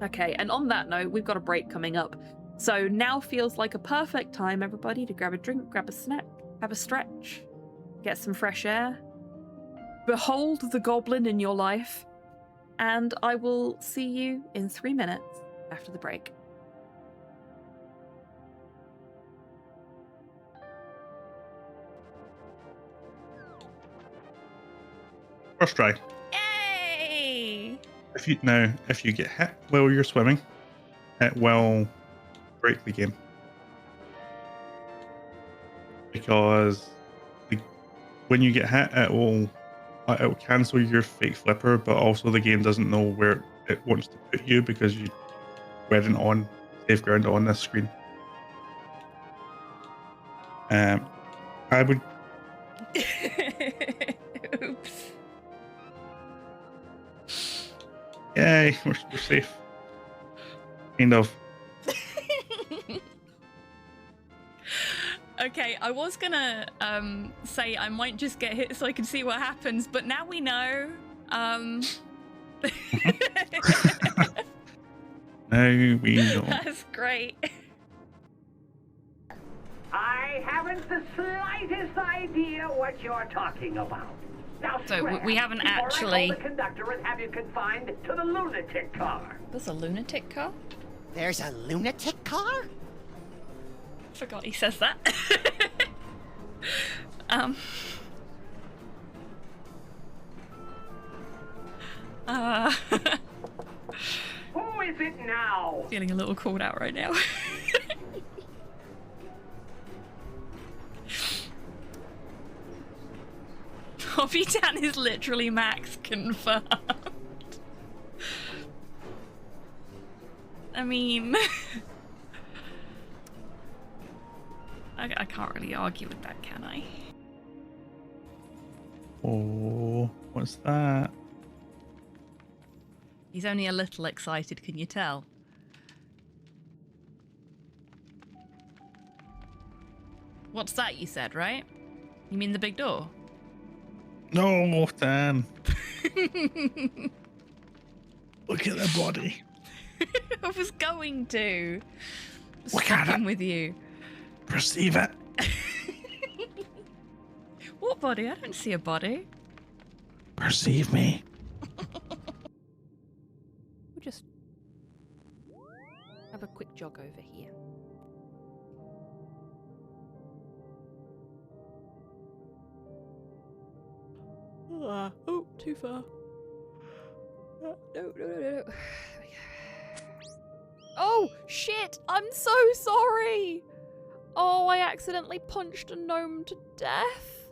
Okay, and on that note, we've got a break coming up. So now feels like a perfect time, everybody, to grab a drink, grab a snack, have a stretch, get some fresh air, behold the goblin in your life, and I will see you in 3 minutes after the break. First try. Yay! If you get hit while you're swimming, it will break the game. Because when you get hit, it'll cancel your fake flipper, but also the game doesn't know where it wants to put you because you weren't on safe ground on this screen. I would. Oops. Yay, we're safe. Kind of. Okay, I was gonna say I might just get hit so I can see what happens, but now we know. Now we know. That's great. I haven't the slightest idea what you're talking about. Now, So, scram, we haven't before actually- I call the conductor and have you confined to the lunatic car. There's a lunatic car? There's a lunatic car? Forgot he says that. Who is it now? Feeling a little called out right now. HobbyTan is literally Max confirmed. I mean, I can't really argue with that, can I? Oh, what's that? He's only a little excited, can you tell? What's that you said, right? You mean the big door? No, Dan. Look at the body. I was going to. Look at Sticking it. with you. Perceive it. What body? I don't see a body. Perceive me. We'll just have a quick jog over here. Oh, too far. No. Oh, shit! I'm so sorry! Oh, I accidentally punched a gnome to death.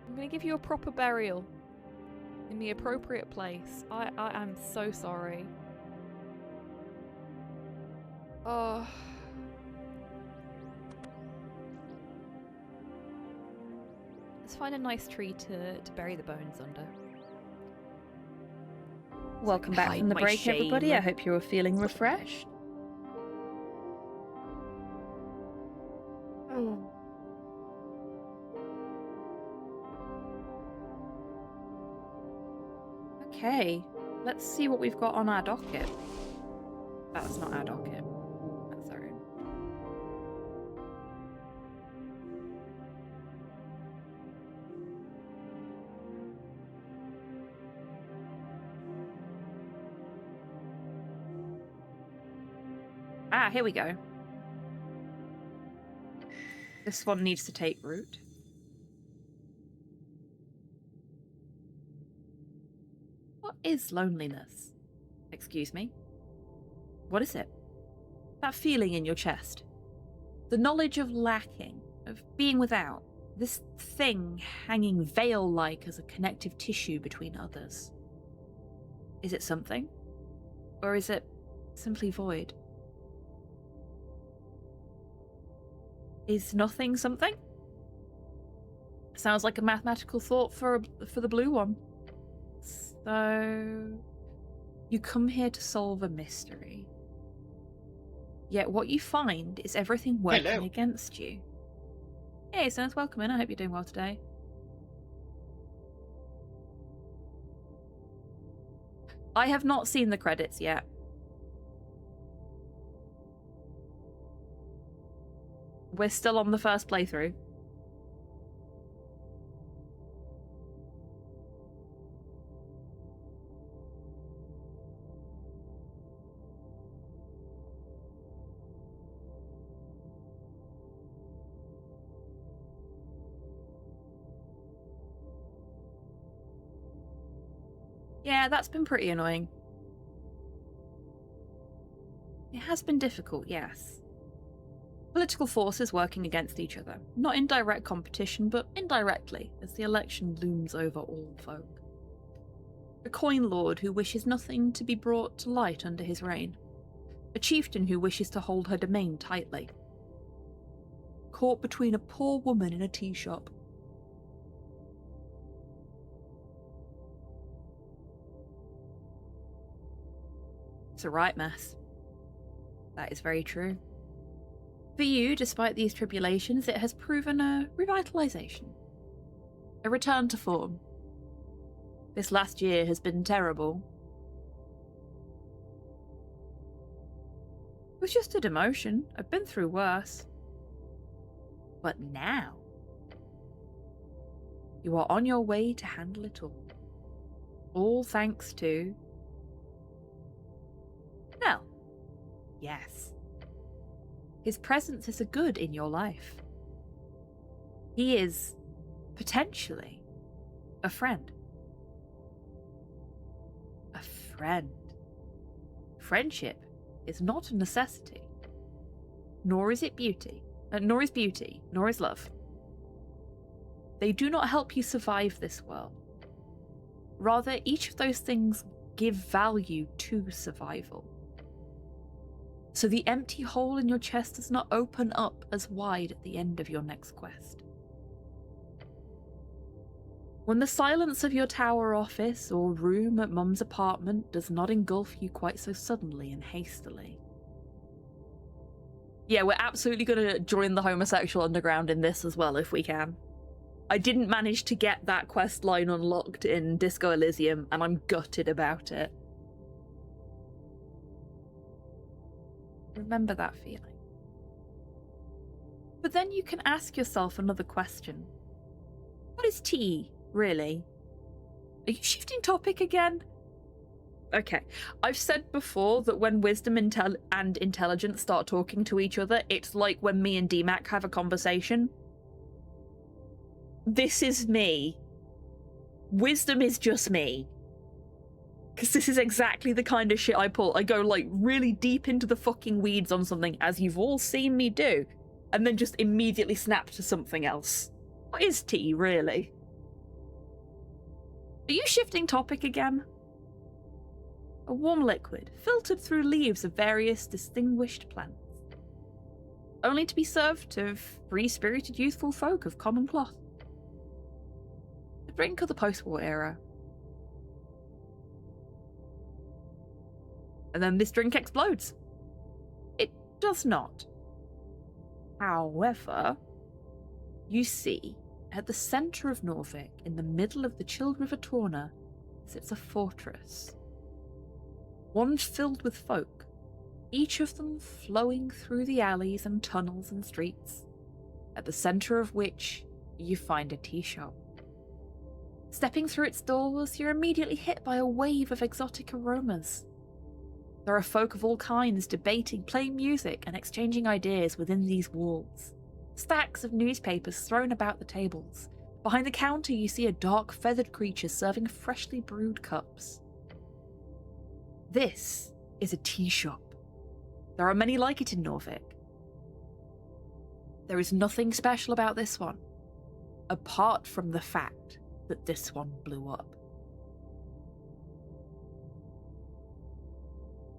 I'm gonna give you a proper burial. In the appropriate place. I am so sorry. Oh. Let's find a nice tree to bury the bones under. Welcome back hide from the my break, everybody. shame. I hope you're feeling refreshed. Oh. Okay, let's see what we've got on our docket. That's not our docket. That's our own. Ah, here we go. This one needs to take root. What is loneliness? Excuse me? What is it? That feeling in your chest. The knowledge of lacking, of being without. This thing hanging veil-like as a connective tissue between others. Is it something? Or is it simply void? Is nothing something? Sounds like a mathematical thought for the blue one. So, you come here to solve a mystery. Yet what you find is everything working Hello. against you. Hey, Sense, welcome in. I hope you're doing well today. I have not seen the credits yet. We're still on the first playthrough. Yeah, that's been pretty annoying. It has been difficult, yes. Political forces working against each other, not in direct competition, but indirectly, as the election looms over all folk. A coin lord who wishes nothing to be brought to light under his reign. A chieftain who wishes to hold her domain tightly. Caught between a poor woman in a tea shop. It's a right mess. That is very true. For you, despite these tribulations, it has proven a revitalization. A return to form. This last year has been terrible. It was just a demotion. I've been through worse. But now, you are on your way to handle it all. All thanks to... Well, yes. His presence is a good in your life. He is, potentially, a friend. A friend. Friendship is not a necessity. Nor is beauty, nor is love. They do not help you survive this world. Rather, each of those things give value to survival. So the empty hole in your chest does not open up as wide at the end of your next quest. When the silence of your tower office or room at Mum's apartment does not engulf you quite so suddenly and hastily. Yeah, we're absolutely going to join the homosexual underground in this as well if we can. I didn't manage to get that quest line unlocked in Disco Elysium, and I'm gutted about it. Remember that feeling. But then you can ask yourself another question. What is tea, really? Are you shifting topic again? Okay, I've said before that when wisdom and intelligence start talking to each other, it's like when me and DMAC have a conversation. This is me. Wisdom is just me. Because this is exactly the kind of shit I pull. I go, like, really deep into the fucking weeds on something, as you've all seen me do, and then just immediately snap to something else. What is tea, really? Are you shifting topic again? A warm liquid, filtered through leaves of various distinguished plants. Only to be served to free-spirited youthful folk of common cloth. A drink of the post-war era. And then this drink explodes. It does not. However, you see, at the centre of Norvik, in the middle of the chilled River Torna, sits a fortress. One filled with folk, each of them flowing through the alleys and tunnels and streets, at the centre of which you find a tea shop. Stepping through its doors, you're immediately hit by a wave of exotic aromas. There are folk of all kinds debating, playing music, and exchanging ideas within these walls. Stacks of newspapers thrown about the tables. Behind the counter you see a dark feathered creature serving freshly brewed cups. This is a tea shop. There are many like it in Norvik. There is nothing special about this one, apart from the fact that this one blew up.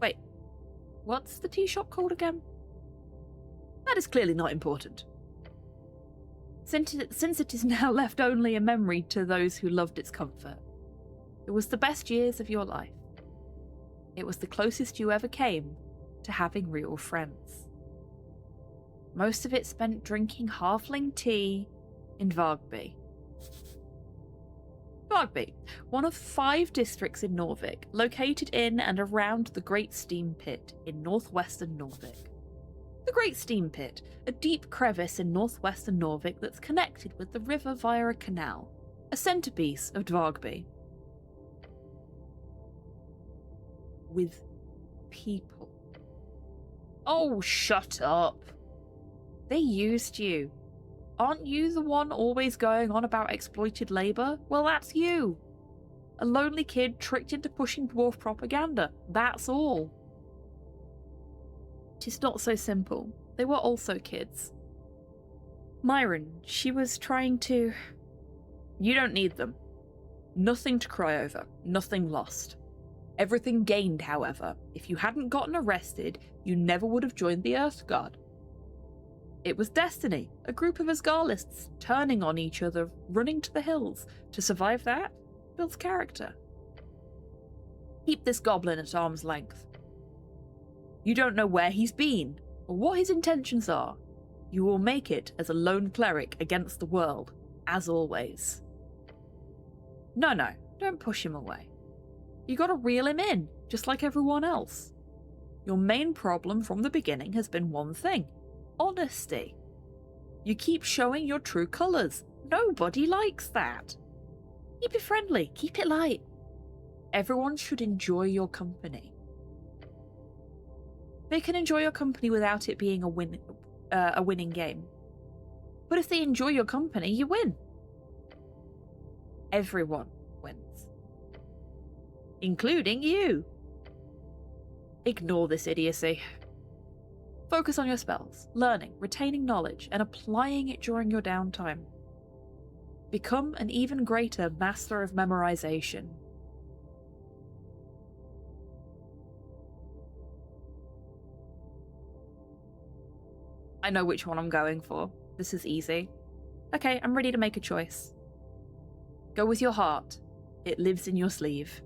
Wait, what's the tea shop called again? That is clearly not important. Since it is now left only a memory to those who loved its comfort. It was the best years of your life. It was the closest you ever came to having real friends. Most of it spent drinking halfling tea in Vargby. Vargby, one of 5 districts in Norvik, located in and around the Great Steam Pit in northwestern Norvik. The Great Steam Pit, a deep crevice in northwestern Norvik that's connected with the river via a canal, a centrepiece of Dvargby. With people. Oh, shut up. They used you. Aren't you the one always going on about exploited labour? Well, that's you. A lonely kid tricked into pushing dwarf propaganda. That's all. It's not so simple. They were also kids. Myron, she was trying to... You don't need them. Nothing to cry over. Nothing lost. Everything gained, however. If you hadn't gotten arrested, you never would have joined the Earth Guard. It was destiny, a group of Asgarlists turning on each other, running to the hills. To survive that builds character. Keep this goblin at arm's length. You don't know where he's been, or what his intentions are. You will make it as a lone cleric against the world, as always. No, Don't push him away. You gotta reel him in, just like everyone else. Your main problem from the beginning has been one thing: honesty. You keep showing your true colours. Nobody likes that. Keep it friendly, keep it light. Everyone should enjoy your company. They can enjoy your company without it being a winning game. But if they enjoy your company, you win. Everyone wins. Including you. Ignore this idiocy. Focus on your spells, learning, retaining knowledge, and applying it during your downtime. Become an even greater master of memorization. I know which one I'm going for. This is easy. Okay, I'm ready to make a choice. Go with your heart. It lives in your sleeve.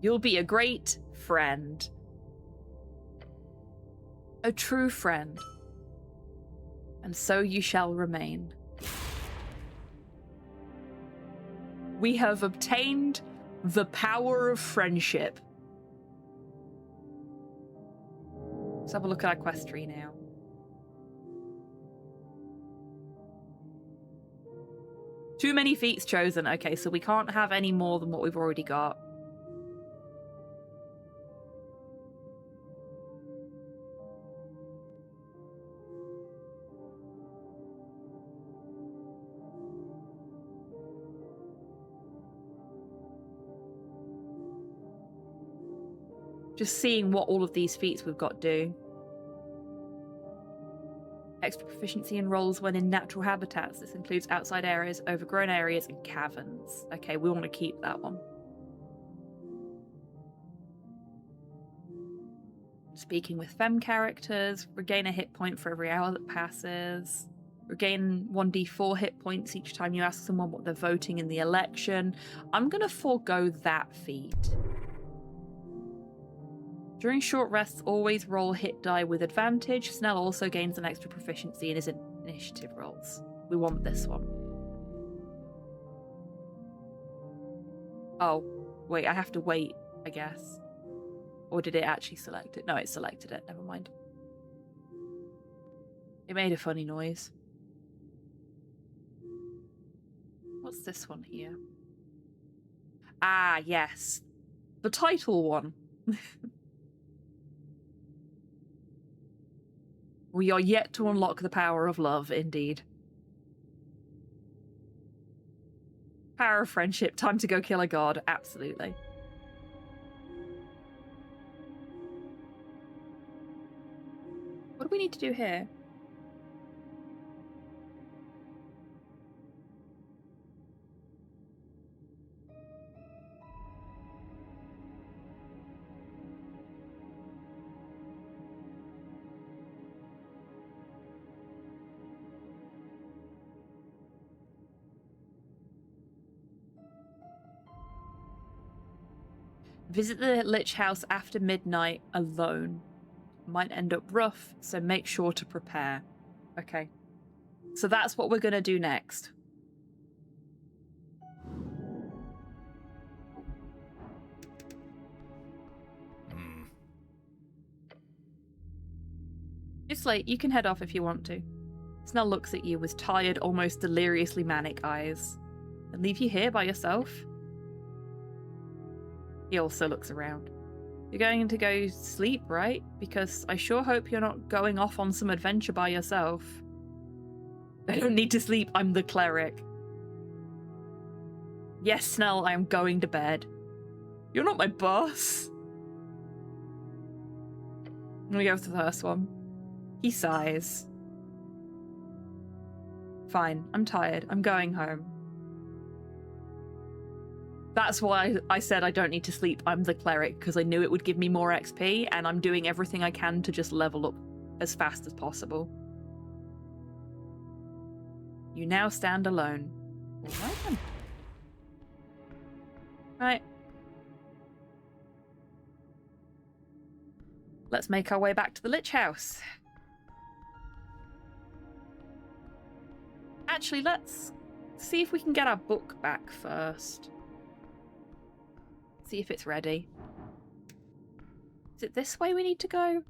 You'll be a great friend. A true friend. And so you shall remain. We have obtained the power of friendship. Let's have a look at our quest tree now. Too many feats chosen. Okay, so we can't have any more than what we've already got. Just seeing what all of these feats we've got do. Extra proficiency in rolls when in natural habitats. This includes outside areas, overgrown areas, and caverns. Okay, we want to keep that one. Speaking with femme characters. Regain a hit point for every hour that passes. Regain 1d4 hit points each time you ask someone what they're voting in the election. I'm going to forego that feat. During short rests, always roll hit die with advantage. Snell also gains an extra proficiency in his initiative rolls. We want this one. Oh, wait, I have to wait, I guess. Or did it actually select it? No, it selected it. Never mind. It made a funny noise. What's this one here? Ah, yes. The title one. We are yet to unlock the power of love, indeed. Power of friendship. Time to go kill a god. Absolutely. What do we need to do here? Visit the Lich House after midnight alone. Might end up rough, so make sure to prepare. Okay. So that's what we're going to do next. It's late. You can head off if you want to. Snell looks at you with tired, almost deliriously manic eyes. And leave you here by yourself? He also looks around. You're going to go sleep, right? Because I sure hope you're not going off on some adventure by yourself. I don't need to sleep, I'm the cleric. Yes, Snell, I am going to bed. You're not my boss. I'm gonna go with the first one. He sighs. Fine, I'm tired. I'm going home. That's why I said I don't need to sleep. I'm the cleric, because I knew it would give me more XP, and I'm doing everything I can to just level up as fast as possible. You now stand alone. Alright then. Right. Let's make our way back to the Lich House. Actually, let's see if we can get our book back first. See if it's ready. Is it this way we need to go?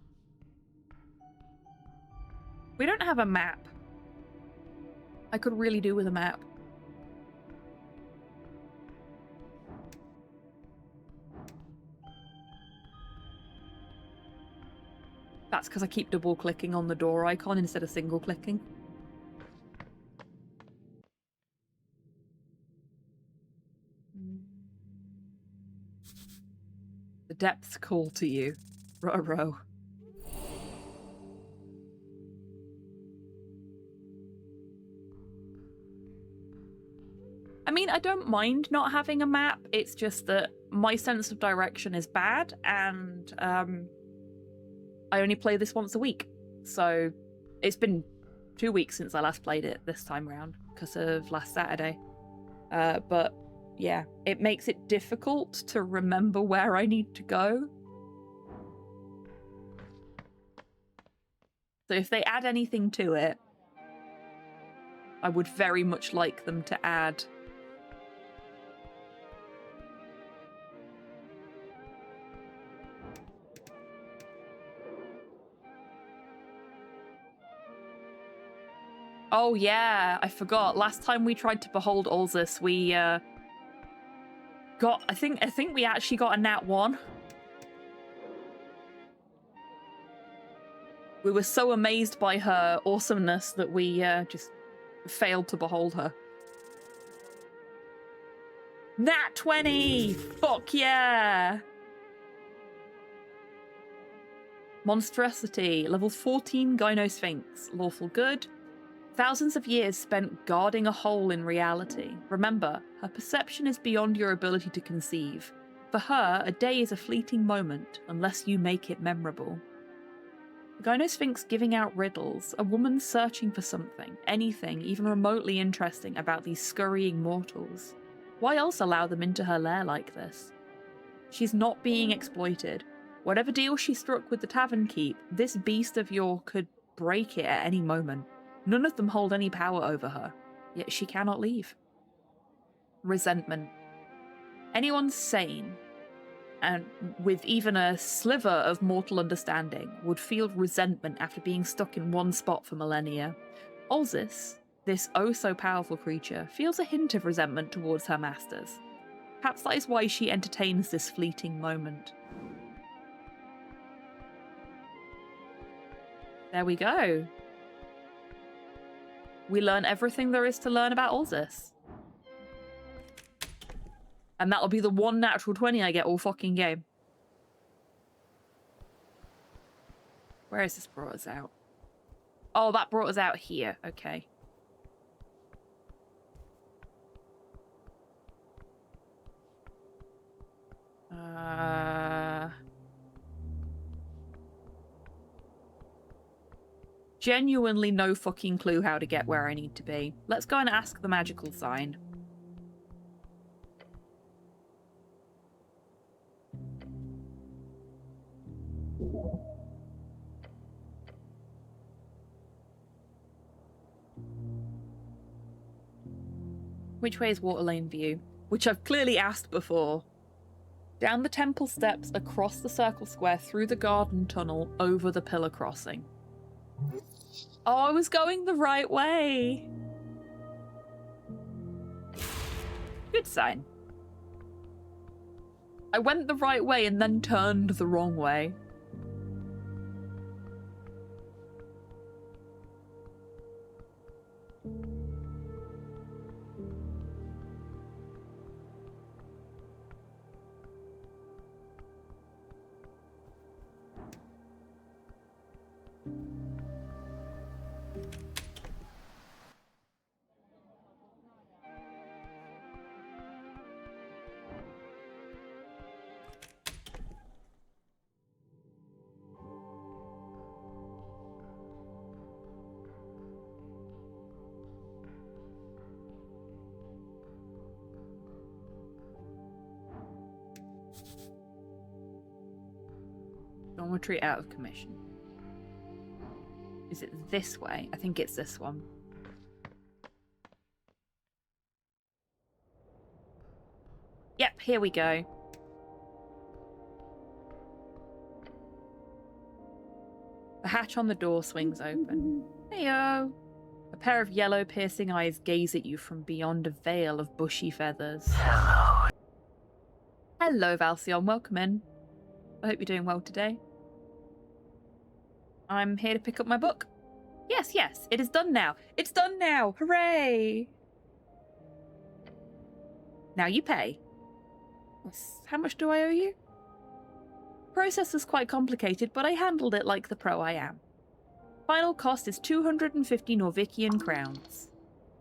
We don't have a map. I could really do with a map. That's because I keep double clicking on the door icon instead of single clicking. The depths call to you. Ruh-roh. I mean, I don't mind not having a map. It's just that my sense of direction is bad, and I only play this once a week. So it's been 2 weeks since I last played it this time around because of last Saturday. But yeah, it makes it difficult to remember where I need to go. So if they add anything to it, I would very much like them to add Oh yeah, I forgot. Last time we tried to behold Ulzus, we got I think we actually got a nat 1. We were so amazed by her awesomeness that we just failed to behold her. Nat 20! Fuck yeah! Monstrosity, level 14 Gynosphinx, lawful good. Thousands of years spent guarding a hole in reality. Remember, her perception is beyond your ability to conceive. For her, a day is a fleeting moment, unless you make it memorable. The Gynosphinx giving out riddles, a woman searching for something, anything, even remotely interesting about these scurrying mortals. Why else allow them into her lair like this? She's not being exploited. Whatever deal she struck with the tavern keep, this beast of yore could break it at any moment. None of them hold any power over her, yet she cannot leave. Resentment. Anyone sane, and with even a sliver of mortal understanding, would feel resentment after being stuck in one spot for millennia. Ulzus, this oh-so-powerful creature, feels a hint of resentment towards her masters. Perhaps that is why she entertains this fleeting moment. There we go. We learn everything there is to learn about Ulzus. And that'll be the one natural 20 I get all fucking game. Where has this brought us out? Oh, that brought us out here. Okay. Genuinely no fucking clue how to get where I need to be. Let's go and ask the magical sign. Which way is Waterlane View? Which I've clearly asked before. Down the temple steps, across the circle square, through the garden tunnel, over the pillar crossing. Oh, I was going the right way. Good sign. I went the right way and then turned the wrong way. Dormitory out of commission. Is it this way? I think it's this one. Yep, here we go. The hatch on the door swings open. Heyo! A pair of yellow piercing eyes gaze at you from beyond a veil of bushy feathers. Hello. Hello, Valcion. Welcome in. I hope you're doing well today. I'm here to pick up my book. Yes, yes, it is done now. It's done now! Hooray! Now you pay. How much do I owe you? Process was quite complicated, but I handled it like the pro I am. Final cost is 250 Norvikian crowns.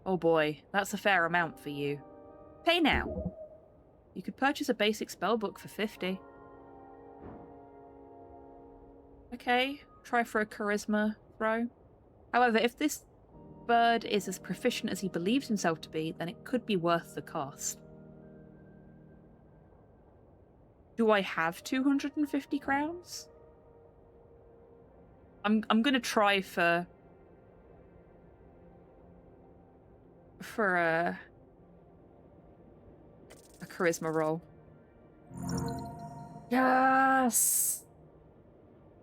Oh boy, that's a fair amount for you. Pay now. You could purchase a basic spellbook for 50. Okay, try for a charisma throw. However, if this bird is as proficient as he believes himself to be, then it could be worth the cost. Do I have 250 crowns? I'm gonna try for a charisma roll. Yes!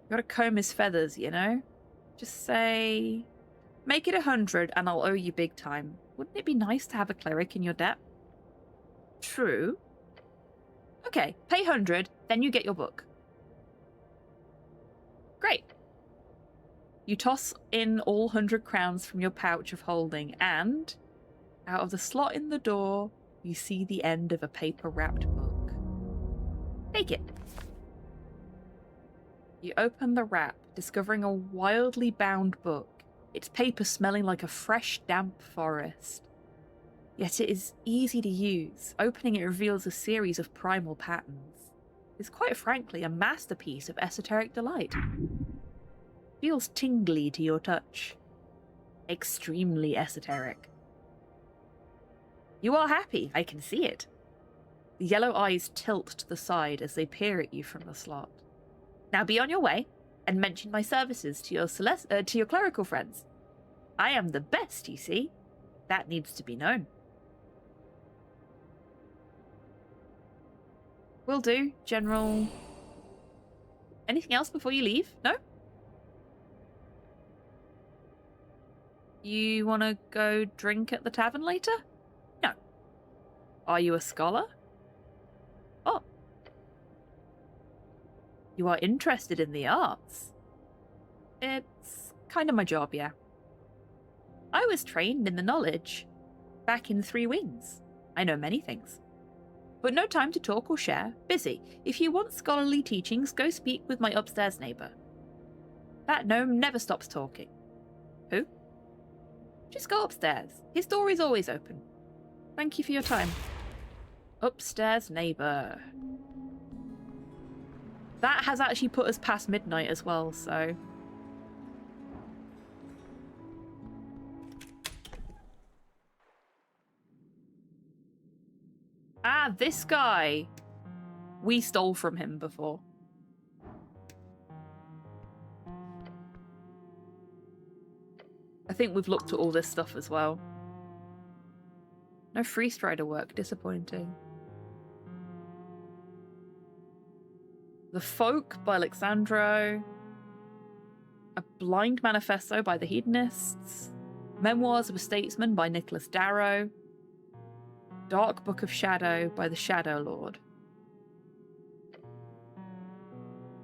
Gotta comb his feathers, you know? Just say, make it 100 and I'll owe you big time. Wouldn't it be nice to have a cleric in your debt? True. Okay, pay 100, then you get your book. Great. You toss in all 100 crowns from your pouch of holding, and out of the slot in the door, you see the end of a paper-wrapped book. Take it. You open the wrap, discovering a wildly bound book, its paper smelling like a fresh, damp forest. Yet it is easy to use. Opening it reveals a series of primal patterns. It's quite frankly a masterpiece of esoteric delight. Feels tingly to your touch. Extremely esoteric. You are happy, I can see it. The yellow eyes tilt to the side as they peer at you from the slot. Now be on your way, and mention my services to your clerical friends. I am the best, you see. That needs to be known. Will do, General. Anything else before you leave? No? You want to go drink at the tavern later? No. Are you a scholar? Oh. You are interested in the arts? It's kind of my job, yeah. I was trained in the knowledge back in 3 Wings. I know many things. But no time to talk or share. Busy. If you want scholarly teachings, go speak with my upstairs neighbour. That gnome never stops talking. Who? Just go upstairs. His door is always open. Thank you for your time. Upstairs neighbour. That has actually put us past midnight as well, so... Ah, this guy. We stole from him before. I think we've looked at all this stuff as well. No free strider work, disappointing. The Folk by Alexandro. A Blind Manifesto by the Hedonists. Memoirs of a Statesman by Nicholas Darrow. Dark Book of Shadow by the Shadow Lord.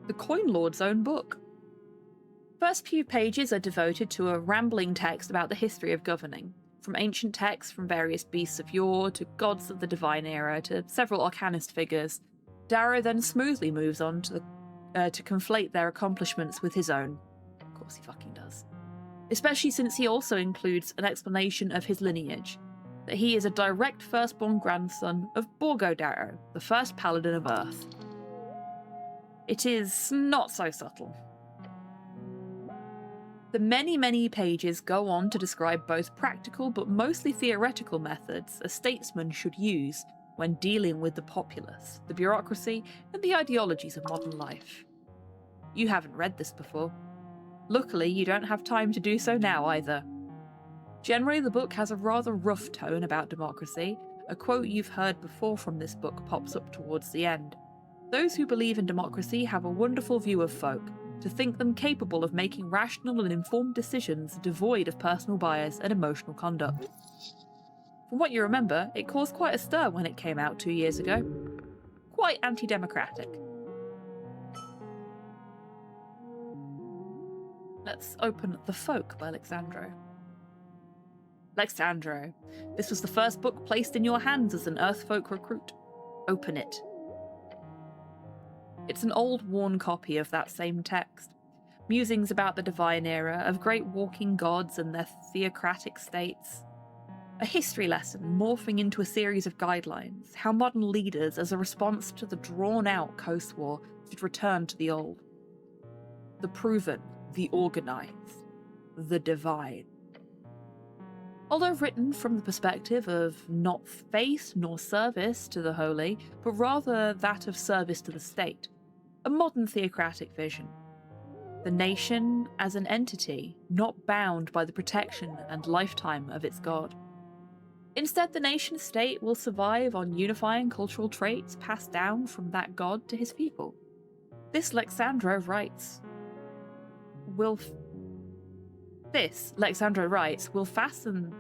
The Coin Lord's own book. First few pages are devoted to a rambling text about the history of governing, from ancient texts from various beasts of yore to gods of the divine era to several arcanist figures. Darrow then smoothly moves on to conflate their accomplishments with his own. Of course he fucking does. Especially since he also includes an explanation of his lineage, that he is a direct firstborn grandson of Borgo Darrow, the first paladin of Earth. It is not so subtle. The many pages go on to describe both practical but mostly theoretical methods a statesman should use when dealing with the populace, the bureaucracy, and the ideologies of modern life. You haven't read this before. Luckily, you don't have time to do so now either. Generally, the book has a rather rough tone about democracy, a quote you've heard before from this book pops up towards the end. Those who believe in democracy have a wonderful view of folk, to think them capable of making rational and informed decisions devoid of personal bias and emotional conduct. From what you remember, it caused quite a stir when it came out 2 years ago. Quite anti-democratic. Let's open The Folk by Alexandro. Alexandro, this was the first book placed in your hands as an Earthfolk recruit. Open it. It's an old, worn copy of that same text. Musings about the divine era, of great walking gods and their theocratic states. A history lesson morphing into a series of guidelines, how modern leaders, as a response to the drawn-out Coast War, should return to the old. The proven, the organised, the divine. Although written from the perspective of not faith nor service to the holy, but rather that of service to the state, a modern theocratic vision. The nation as an entity, not bound by the protection and lifetime of its god. Instead, the nation-state will survive on unifying cultural traits passed down from that god to his people. This, Lexandro writes, will fasten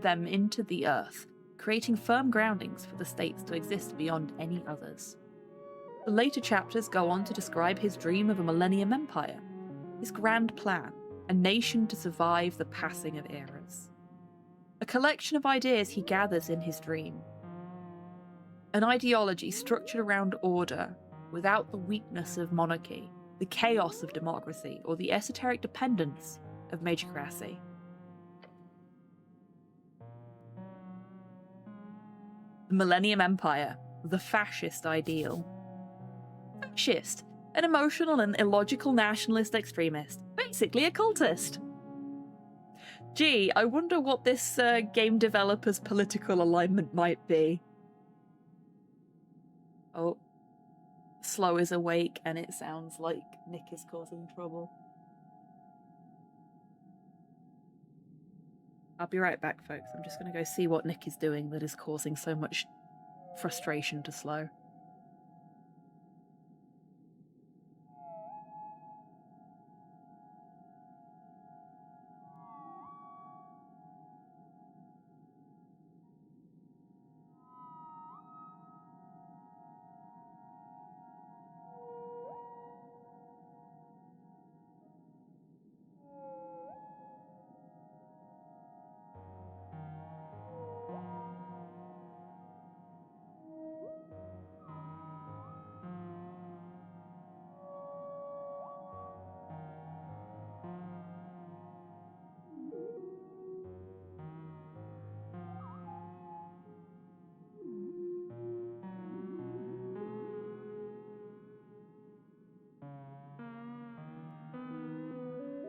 them into the earth, creating firm groundings for the states to exist beyond any others. The later chapters go on to describe his dream of a millennium empire, his grand plan, a nation to survive the passing of eras. A collection of ideas he gathers in his dream. An ideology structured around order, without the weakness of monarchy, the chaos of democracy, or the esoteric dependence of magicracy. The Millennium Empire, the fascist ideal. Fascist, an emotional and illogical nationalist extremist, basically a cultist. Gee, I wonder what this game developer's political alignment might be. Oh, Slow is awake and it sounds like Nick is causing trouble. I'll be right back, folks. I'm just going to go see what Nick is doing that is causing so much frustration to Slow.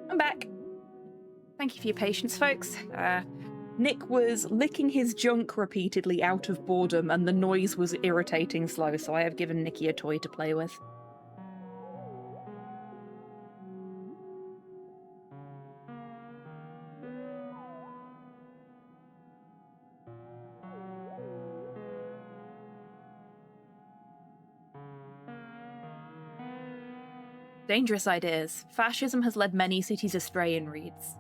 I'm back. Thank you for your patience, folks. Nick was licking his junk repeatedly out of boredom, and the noise was irritating Slow, so I have given Nicky a toy to play with. Dangerous ideas. Fascism has led many cities astray in reads.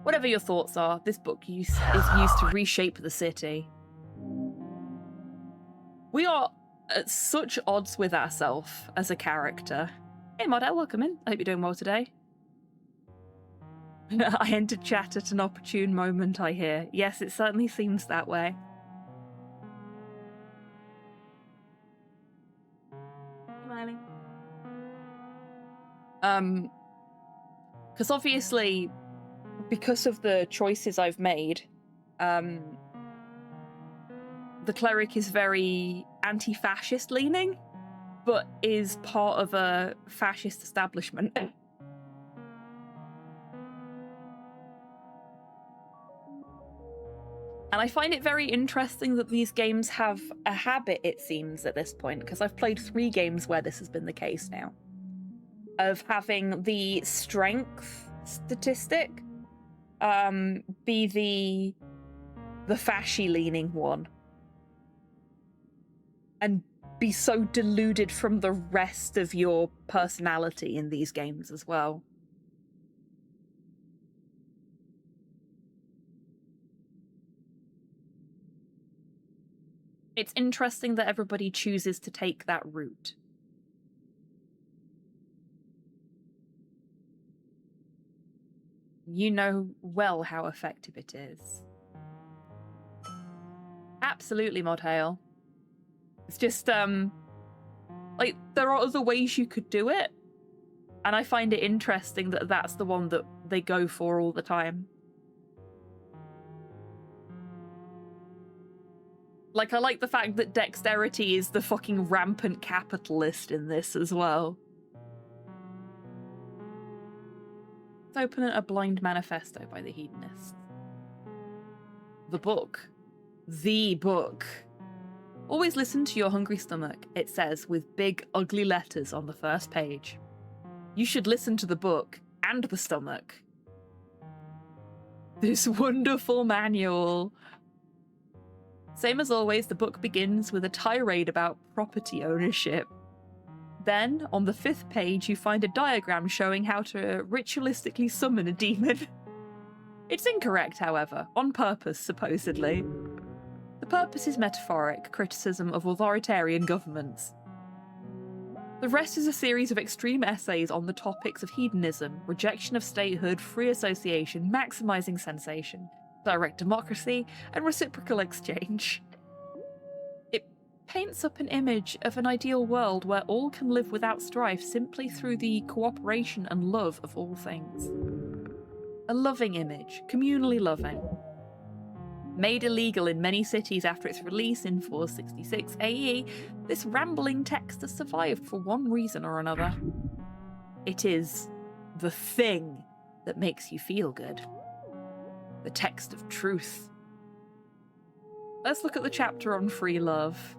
Whatever your thoughts are, this book is used to reshape the city. We are at such odds with ourselves as a character. Hey Model, welcome in. I hope you're doing well today. I entered chat at an opportune moment, I hear. Yes, it certainly seems that way. Smiling. Because obviously, because of the choices I've made, the cleric is very anti-fascist leaning, but is part of a fascist establishment. And I find it very interesting that these games have a habit, it seems, at this point, because I've played 3 games where this has been the case now, of having the strength statistic be the fashy leaning one, and be so deluded from the rest of your personality in these games as well. It's interesting that everybody chooses to take that route. You know well how effective it is. Absolutely, Modhail. It's just, like, there are other ways you could do it, and I find it interesting that that's the one that they go for all the time. Like, I like the fact that dexterity is the fucking rampant capitalist in this as well. Let's open a blind manifesto by the hedonists. The book. The book. Always listen to your hungry stomach, it says with big, ugly letters on the first page. You should listen to the book and the stomach. This wonderful manual. Same as always, the book begins with a tirade about property ownership. Then, on the 5th page, you find a diagram showing how to ritualistically summon a demon. It's incorrect, however, on purpose, supposedly. The purpose is metaphoric criticism of authoritarian governments. The rest is a series of extreme essays on the topics of hedonism, rejection of statehood, free association, maximizing sensation, direct democracy, and reciprocal exchange. It paints up an image of an ideal world where all can live without strife simply through the cooperation and love of all things. A loving image, communally loving. Made illegal in many cities after its release in 466 AE, this rambling text has survived for one reason or another. It is the thing that makes you feel good. The text of truth. Let's look at the chapter on free love.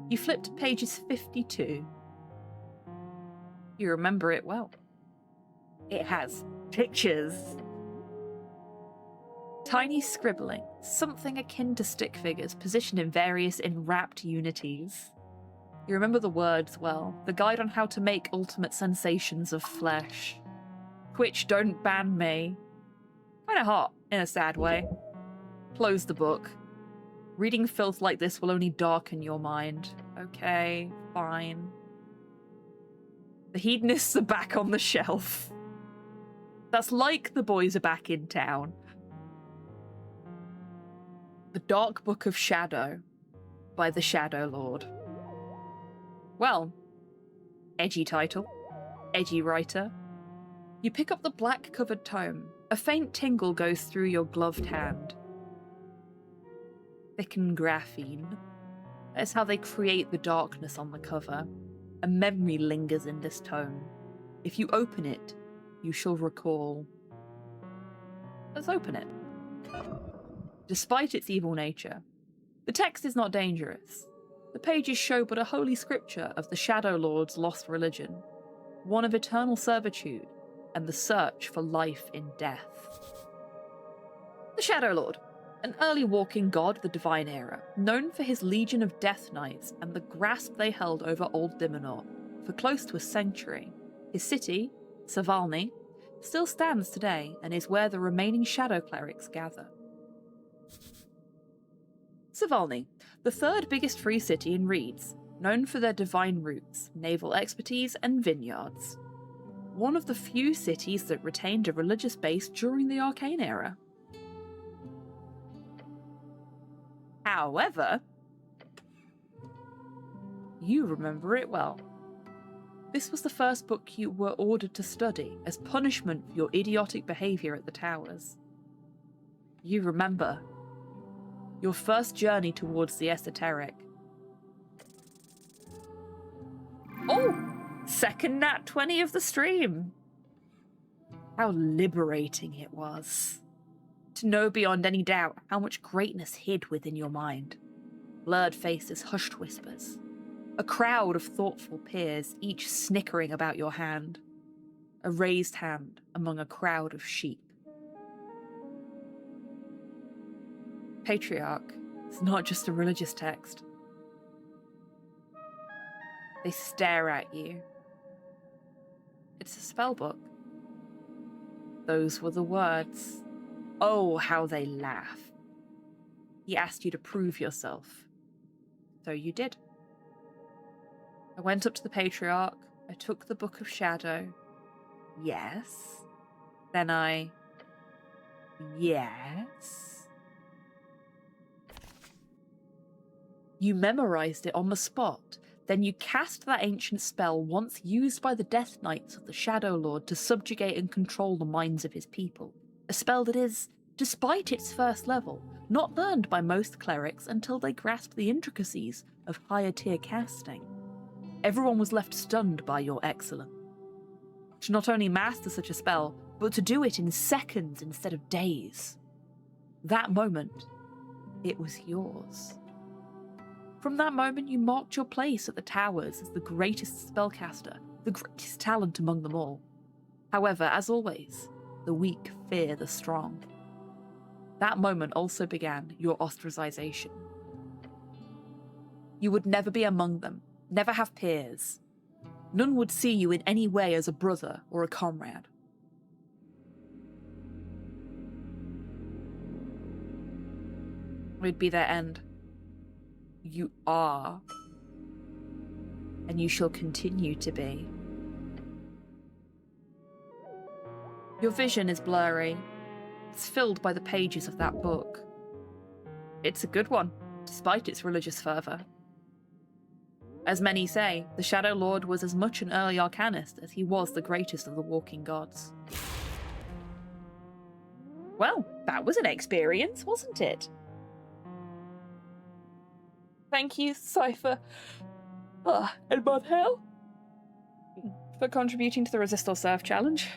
You flip to pages 52. You remember it well. It has pictures. Tiny scribbling, something akin to stick figures positioned in various enwrapped unities. You remember the words well, the guide on how to make ultimate sensations of flesh. Twitch, don't ban me. Kinda hot, in a sad way. Close the book. Reading filth like this will only darken your mind. Okay, fine. The hedonists are back on the shelf. That's like the boys are back in town. The Dark Book of Shadow by the Shadow Lord. Well, edgy title, edgy writer. You pick up the black-covered tome. A faint tingle goes through your gloved hand. Thickened graphene. That's how they create the darkness on the cover. A memory lingers in this tome. If you open it, you shall recall. Let's open it. Despite its evil nature, the text is not dangerous. The pages show but a holy scripture of the Shadow Lord's lost religion, one of eternal servitude and the search for life in death. The Shadow Lord, an early walking god of the Divine Era, known for his legion of Death Knights and the grasp they held over Old Dimenor for close to a century. His city, Savalny, still stands today and is where the remaining Shadow Clerics gather. Savalny, the third biggest free city in Reeds, known for their divine roots, naval expertise, and vineyards. One of the few cities that retained a religious base during the Arcane Era. However, you remember it well. This was the first book you were ordered to study as punishment for your idiotic behaviour at the towers. You remember your first journey towards the Esoteric. Oh! Second nat 20 of the stream! How liberating it was. To know beyond any doubt how much greatness hid within your mind. Blurred faces, hushed whispers. A crowd of thoughtful peers, each snickering about your hand. A raised hand among a crowd of sheep. Patriarch is not just a religious text. They stare at you. It's a spell book. Those were the words. Oh, how they laugh. He asked you to prove yourself. So you did. I went up to the Patriarch. I took the Book of Shadow. Yes. Then I... Yes. You memorized it on the spot. Then you cast that ancient spell once used by the Death Knights of the Shadow Lord to subjugate and control the minds of his people. A spell that is, despite its first level, not learned by most clerics until they grasp the intricacies of higher tier casting. Everyone was left stunned by your excellence. To not only master such a spell, but to do it in seconds instead of days. That moment, it was yours. From that moment, you marked your place at the towers as the greatest spellcaster, the greatest talent among them all. However, as always, the weak fear the strong. That moment also began your ostracization. You would never be among them, never have peers. None would see you in any way as a brother or a comrade. It would be their end. You are, and you shall continue to be. Your vision is blurry. It's filled by the pages of that book. It's a good one, despite its religious fervour. As many say, the Shadow Lord was as much an early arcanist as he was the greatest of the walking gods. Well, that was an experience, wasn't it? Thank you, Cypher and Bodhell, for contributing to the Resist or Serve challenge.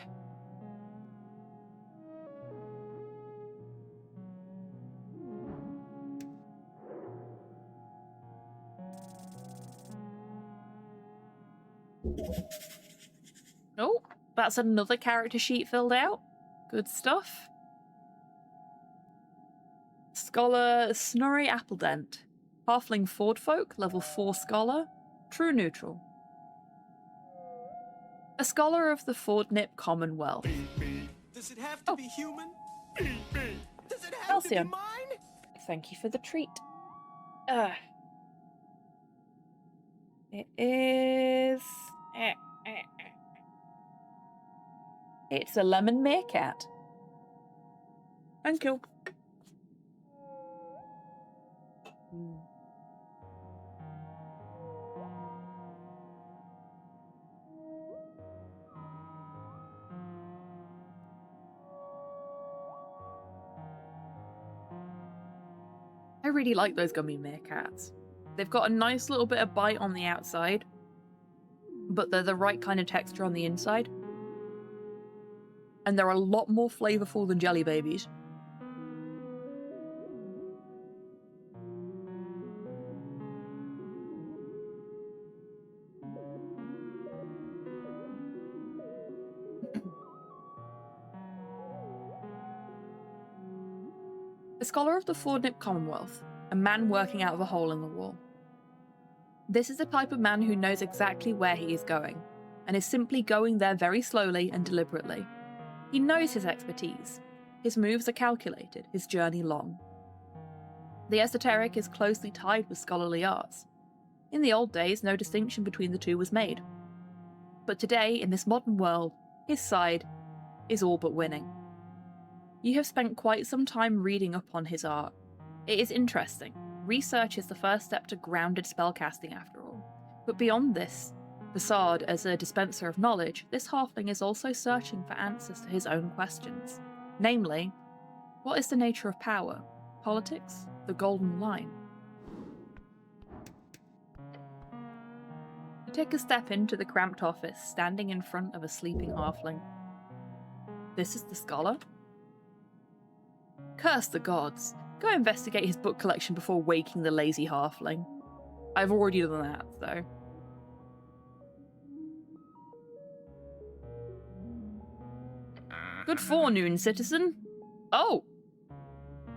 Oh, that's another character sheet filled out. Good stuff. Scholar Snurry Appledent. Halfling Fordfolk, level 4 scholar. True neutral. A scholar of the Fordnip Commonwealth. Does it have to be human? Does it have Halcyon. to be mine? Thank you for the treat. It is... It's a lemon meerkat. Thank you. I really like those gummy meerkats. They've got a nice little bit of bite on the outside, but they're the right kind of texture on the inside. And they're a lot more flavourful than jelly babies. A scholar of the Fordnip Commonwealth, a man working out of a hole in the wall. This is the type of man who knows exactly where he is going, and is simply going there very slowly and deliberately. He knows his expertise. His moves are calculated, his journey long. The Esoteric is closely tied with scholarly arts. In the old days, no distinction between the two was made. But today, in this modern world, his side is all but winning. You have spent quite some time reading up on his art. It is interesting. Research is the first step to grounded spellcasting after all. But beyond this facade as a dispenser of knowledge, this halfling is also searching for answers to his own questions. Namely, what is the nature of power? Politics? The golden line? You take a step into the cramped office, standing in front of a sleeping halfling. This is the scholar? Curse the gods. Go investigate his book collection before waking the lazy halfling. I've already done that, though. Good forenoon, citizen. Oh!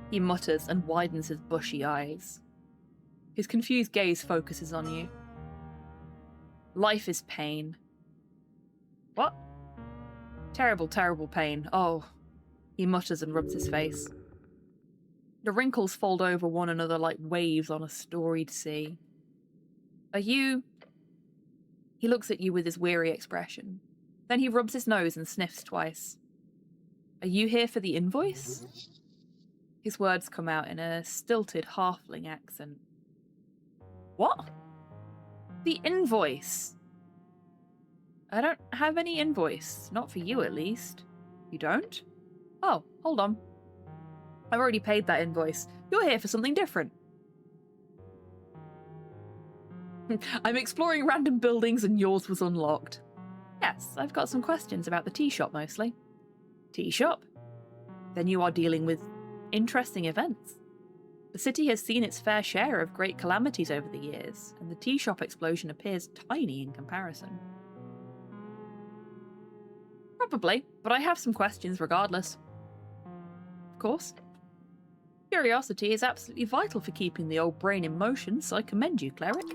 He mutters and widens his bushy eyes. His confused gaze focuses on you. Life is pain. What? Terrible, terrible pain. Oh, he mutters and rubs his face. The wrinkles fold over one another like waves on a storied sea. Are you... He looks at you with his weary expression. Then he rubs his nose and sniffs twice. Are you here for the invoice? His words come out in a stilted halfling accent. What? The invoice? I don't have any invoice. Not for you, at least. You don't? Oh, hold on. I've already paid that invoice. You're here for something different. I'm exploring random buildings and yours was unlocked. Yes, I've got some questions about the tea shop mostly. Tea shop? Then you are dealing with interesting events. The city has seen its fair share of great calamities over the years, and the tea shop explosion appears tiny in comparison. Probably, but I have some questions regardless. Of course. Curiosity is absolutely vital for keeping the old brain in motion, so I commend you, cleric.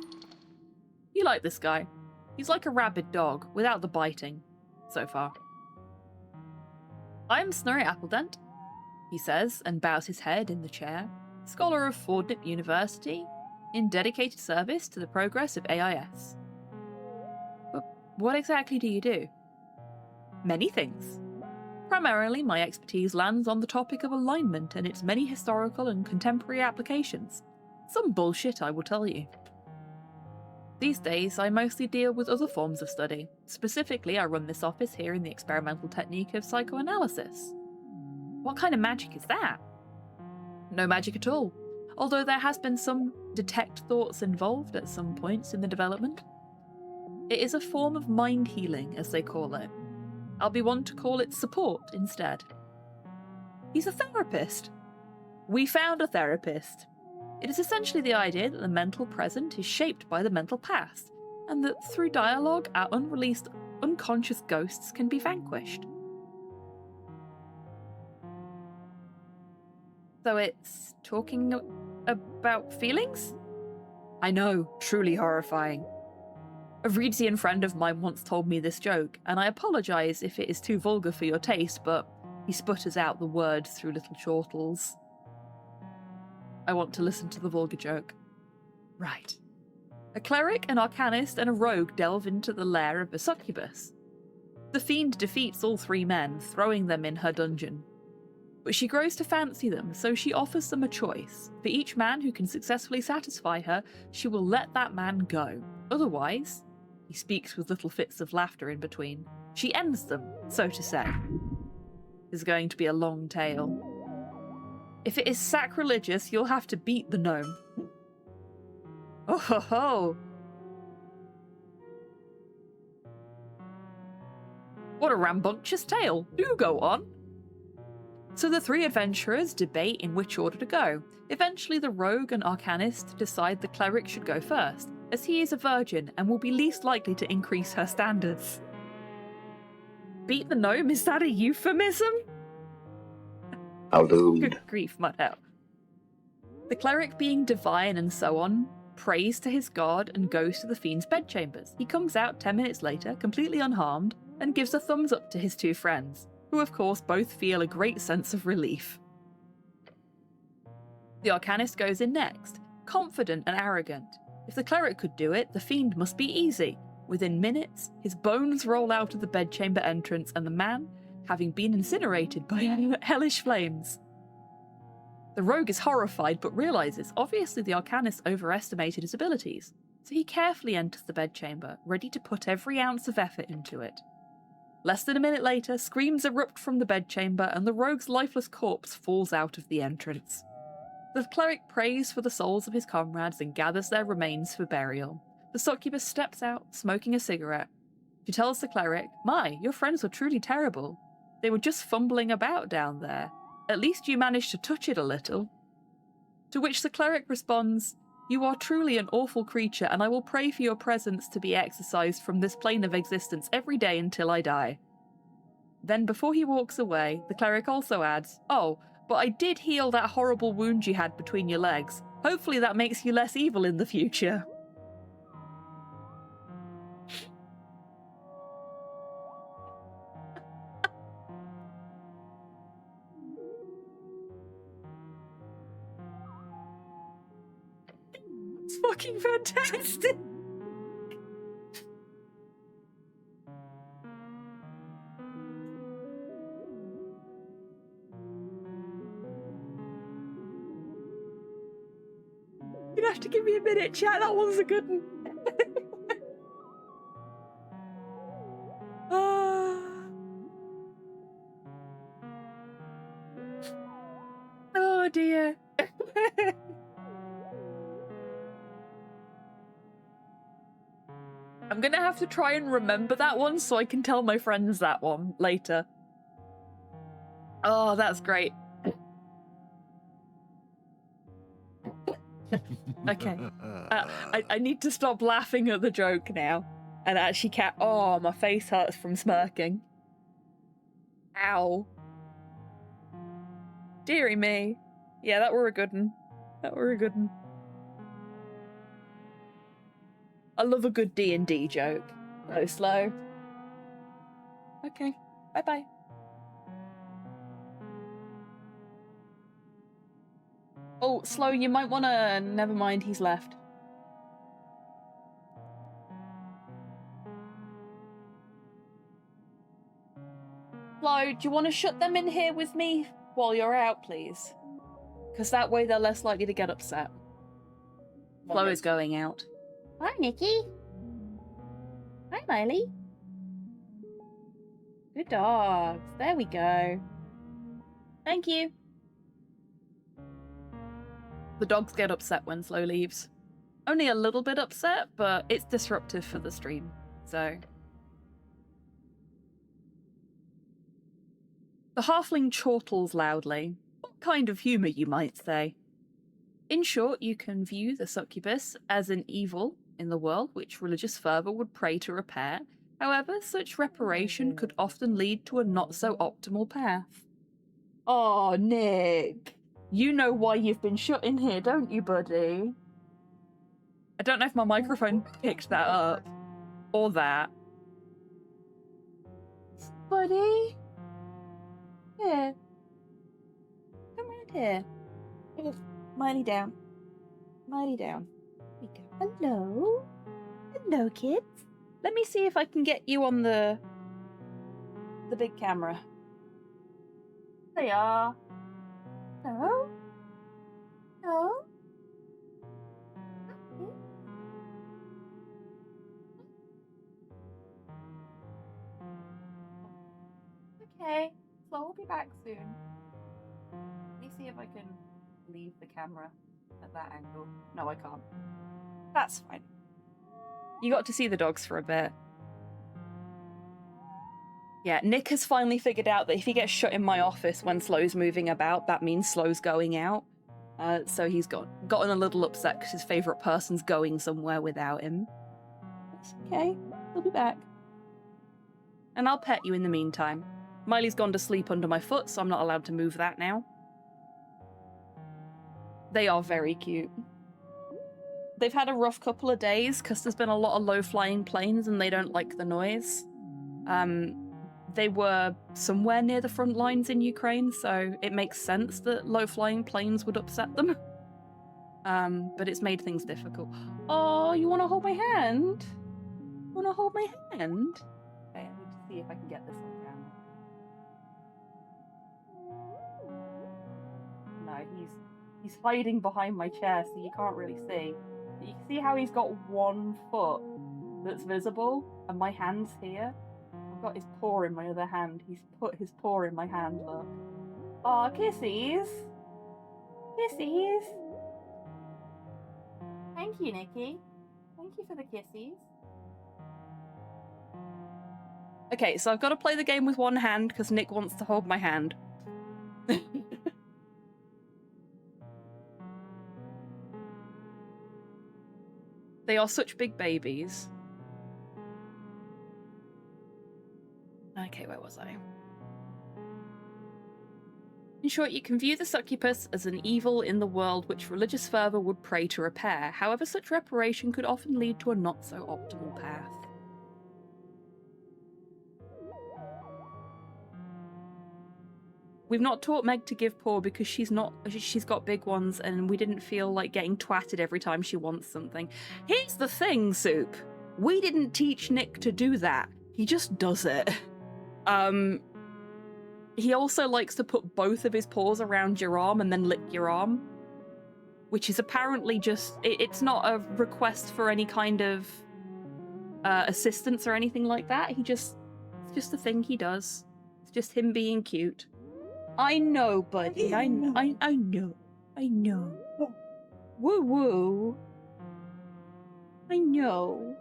You like this guy. He's like a rabid dog, without the biting. So far. I'm Snorri Appledent, he says, and bows his head in the chair. Scholar of Fordnip University, in dedicated service to the progress of AIS. But what exactly do you do? Many things. Primarily, my expertise lands on the topic of alignment and its many historical and contemporary applications. Some bullshit, I will tell you. These days, I mostly deal with other forms of study. Specifically, I run this office here in the experimental technique of psychoanalysis. What kind of magic is that? No magic at all, although there has been some detect thoughts involved at some points in the development. It is a form of mind healing, as they call it. I'll be one to call it support instead. He's a therapist. We found a therapist. It is essentially the idea that the mental present is shaped by the mental past, and that through dialogue, our unreleased, unconscious ghosts can be vanquished. So it's talking about feelings? I know, truly horrifying. A Viridian friend of mine once told me this joke, and I apologise if it is too vulgar for your taste, but he sputters out the words through little chortles. I want to listen to the vulgar joke. Right. A cleric, an arcanist, and a rogue delve into the lair of a succubus. The fiend defeats all three men, throwing them in her dungeon. But she grows to fancy them, so she offers them a choice. For each man who can successfully satisfy her, she will let that man go. Otherwise, he speaks with little fits of laughter in between, she ends them, so to say. There's going to be a long tale. If it is sacrilegious, you'll have to beat the gnome. Oh ho ho! What a rambunctious tale! Do go on! So the three adventurers debate in which order to go. Eventually the rogue and arcanist decide the cleric should go first, as he is a virgin and will be least likely to increase her standards. Beat the gnome? Is that a euphemism? I'll do. Good grief, Mudhell. The cleric, being divine and so on, prays to his god and goes to the fiend's bedchambers. He comes out 10 minutes later, completely unharmed, and gives a thumbs up to his two friends, who of course both feel a great sense of relief. The arcanist goes in next, confident and arrogant. If the cleric could do it, the fiend must be easy. Within minutes, his bones roll out of the bedchamber entrance and the man, having been incinerated by hellish flames. The rogue is horrified but realises obviously the arcanist overestimated his abilities, so he carefully enters the bedchamber, ready to put every ounce of effort into it. Less than a minute later, screams erupt from the bedchamber and the rogue's lifeless corpse falls out of the entrance. The cleric prays for the souls of his comrades and gathers their remains for burial. The succubus steps out, smoking a cigarette. She tells the cleric, "My, your friends were truly terrible. They were just fumbling about down there. At least you managed to touch it a little." To which the cleric responds, "You are truly an awful creature, and I will pray for your presence to be exorcised from this plane of existence every day until I die." Then before he walks away, the cleric also adds, "Oh, but I did heal that horrible wound you had between your legs. Hopefully that makes you less evil in the future." That's fucking fantastic. You'd have to give me a minute, chat. That one's a good one. Oh dear. I'm gonna have to try and remember that one so I can tell my friends that one later. Oh, that's great. Okay. I need to stop laughing at the joke now. And actually oh, my face hurts from smirking. Ow. Deary me. Yeah, that were a good one. That were a good one. I love a good D&D joke. So slow. Okay. Bye-bye. Oh, Slow, you might wanna... Never mind, he's left. Slow, do you want to shut them in here with me while you're out, please? Because that way they're less likely to get upset. Slow is going out. Hi, Nikki. Hi, Miley. Good dogs. There we go. Thank you. The dogs get upset when Slow leaves. Only a little bit upset, but it's disruptive for the stream, so... The halfling chortles loudly. What kind of humour, you might say? In short, you can view the succubus as an evil in the world which religious fervour would pray to repair. However, such reparation could often lead to a not-so-optimal path. Oh, Nick. You know why you've been shut in here, don't you, buddy? I don't know if my microphone picked that up. Or that. Buddy? Here. Come round here. Oh, Miley down. Miley down. Here we go. Hello? Hello, kids. Let me see if I can get you on the big camera. There you are. Hello? Hello? Okay, so I'll be back soon. Let me see if I can leave the camera at that angle. No, I can't. That's fine. You got to see the dogs for a bit. Yeah, Nick has finally figured out that if he gets shut in my office when Slow's moving about, that means Slow's going out. So he's gotten a little upset because his favourite person's going somewhere without him. That's okay. He'll be back. And I'll pet you in the meantime. Miley's gone to sleep under my foot, so I'm not allowed to move that now. They are very cute. They've had a rough couple of days because there's been a lot of low-flying planes and they don't like the noise. They were somewhere near the front lines in Ukraine, so it makes sense that low-flying planes would upset them. But it's made things difficult. Oh, you want to hold my hand? Want to hold my hand? Okay, I need to see if I can get this on camera. No, he's hiding behind my chair, so you can't really see. But you can see how he's got one foot that's visible, and my hand's here. I've got his paw in my other hand. He's put his paw in my hand, look. Aw, kissies! Kissies! Thank you, Nikki. Thank you for the kissies. Okay, so I've got to play the game with one hand because Nick wants to hold my hand. They are such big babies. Okay, where was I? In short, you can view the succubus as an evil in the world which religious fervour would pray to repair. However, such reparation could often lead to a not-so-optimal path. We've not taught Meg to give paw because she's got big ones and we didn't feel like getting twatted every time she wants something. Here's the thing, Soup. We didn't teach Nick to do that. He just does it. He also likes to put both of his paws around your arm and then lick your arm, which is apparently just... It's not a request for any kind of assistance or anything like that. It's just a thing he does. It's just him being cute. I know, buddy. I know. Woo woo. I know.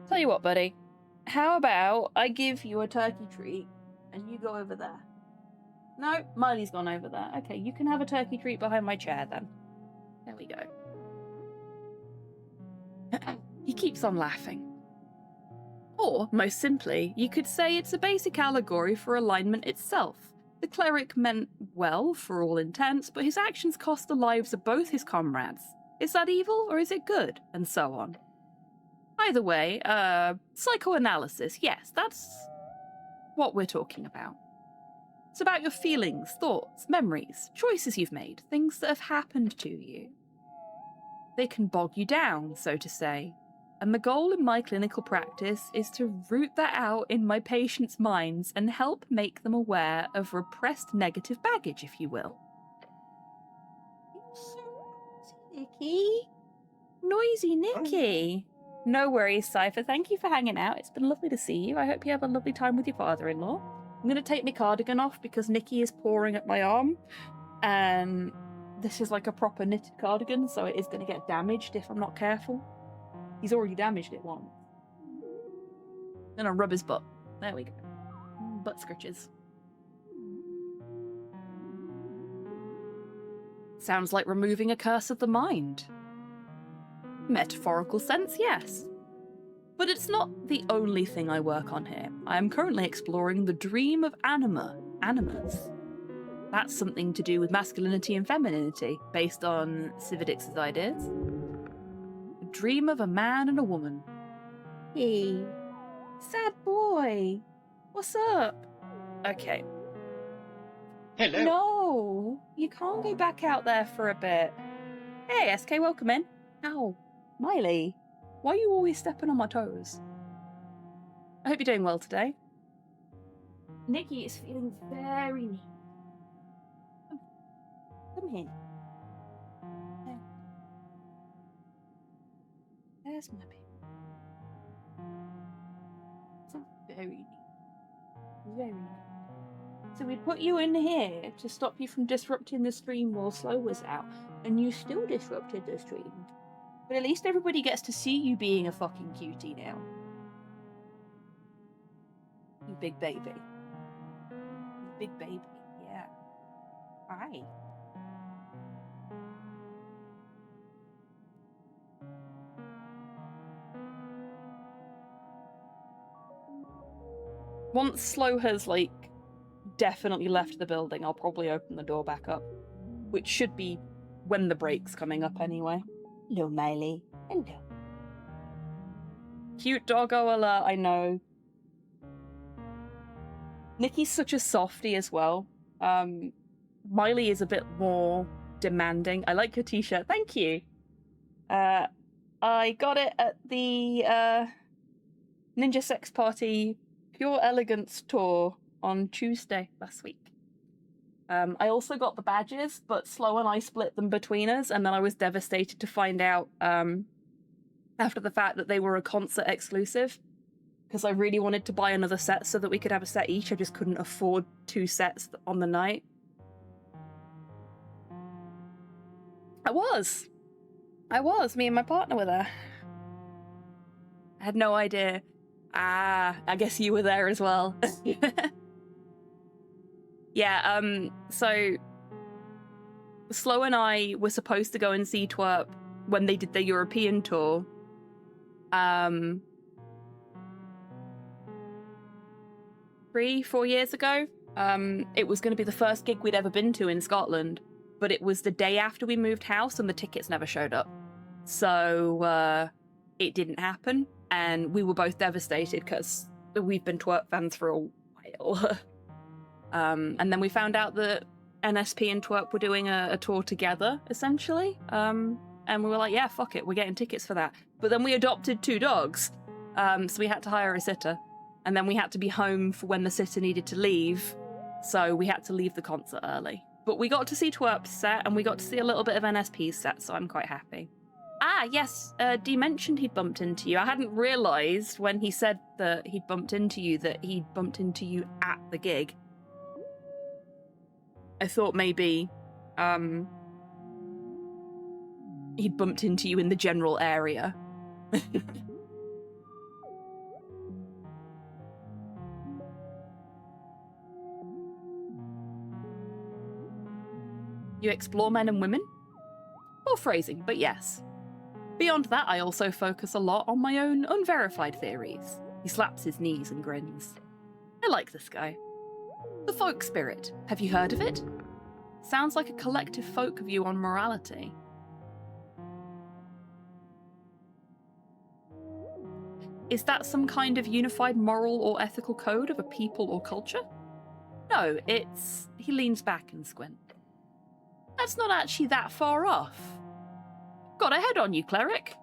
Tell you what, buddy. How about I give you a turkey treat and you go over there? No, Miley's gone over there. Okay, you can have a turkey treat behind my chair then. There we go. He keeps on laughing. Or, most simply, you could say it's a basic allegory for alignment itself. The cleric meant well, for all intents, but his actions cost the lives of both his comrades. Is that evil, or is it good? And so on. Either way, psychoanalysis, yes, that's what we're talking about. It's about your feelings, thoughts, memories, choices you've made, things that have happened to you. They can bog you down, so to say. And the goal in my clinical practice is to root that out in my patients' minds and help make them aware of repressed negative baggage, if you will. Nicky? Noisy Nicky. No worries, Cypher. Thank you for hanging out. It's been lovely to see you. I hope you have a lovely time with your father-in-law. I'm going to take my cardigan off because Nicky is pawing at my arm. And this is like a proper knitted cardigan, so it is going to get damaged if I'm not careful. He's already damaged it once. Then I'll rub his butt. There we go. Butt scratches. Sounds like removing a curse of the mind. Metaphorical sense, yes. But it's not the only thing I work on here. I am currently exploring the dream of animus. That's something to do with masculinity and femininity, based on Cividix's ideas. A dream of a man and a woman. Hey, sad boy. What's up? Okay. Hello. No, you can't go back out there for a bit. Hey, SK, welcome in. Ow, Miley, why are you always stepping on my toes? I hope you're doing well today. Nicky is feeling very neat. Come here. There's my baby. It's very neat. Very neat. So we put you in here to stop you from disrupting the stream while Slow was out, and you still disrupted the stream. But at least everybody gets to see you being a fucking cutie now. You big baby. You big baby, yeah. Hi. Once Slow has, like, definitely left the building, I'll probably open the door back up. Which should be when the break's coming up anyway. Hello, Miley. Hello. Cute doggo alert, I know. Nicky's such a softie as well. Miley is a bit more demanding. I like your t-shirt, thank you. I got it at the Ninja Sex Party Pure Elegance tour on Tuesday last week. I also got the badges, but Slow and I split them between us, and then I was devastated to find out after the fact that they were a concert exclusive, because I really wanted to buy another set so that we could have a set each. I just couldn't afford 2 sets on the night. I was. Me and my partner were there. I had no idea. Ah, I guess you were there as well. Yeah, so Slow and I were supposed to go and see Twerp when they did their European tour. 3-4 years ago. It was going to be the first gig we'd ever been to in Scotland, but it was the day after we moved house and the tickets never showed up. So it didn't happen, and we were both devastated because we've been Twerp fans for a while. kill her. And then we found out that NSP and Twerp were doing a tour together, essentially. And we were like, yeah, fuck it, we're getting tickets for that. But then we adopted 2 dogs, so we had to hire a sitter. And then we had to be home for when the sitter needed to leave, so we had to leave the concert early. But we got to see Twerp's set, and we got to see a little bit of NSP's set, so I'm quite happy. Ah, yes, Dee mentioned he'd bumped into you. I hadn't realised when he said that he'd bumped into you that he'd bumped into you at the gig. I thought maybe he'd bumped into you in the general area. You explore men and women? Poor phrasing, but yes. Beyond that, I also focus a lot on my own unverified theories. He slaps his knees and grins. I like this guy. The folk spirit. Have you heard of it? Sounds like a collective folk view on morality. Is that some kind of unified moral or ethical code of a people or culture? No, it's... He leans back and squints. That's not actually that far off. Got a head on you, cleric.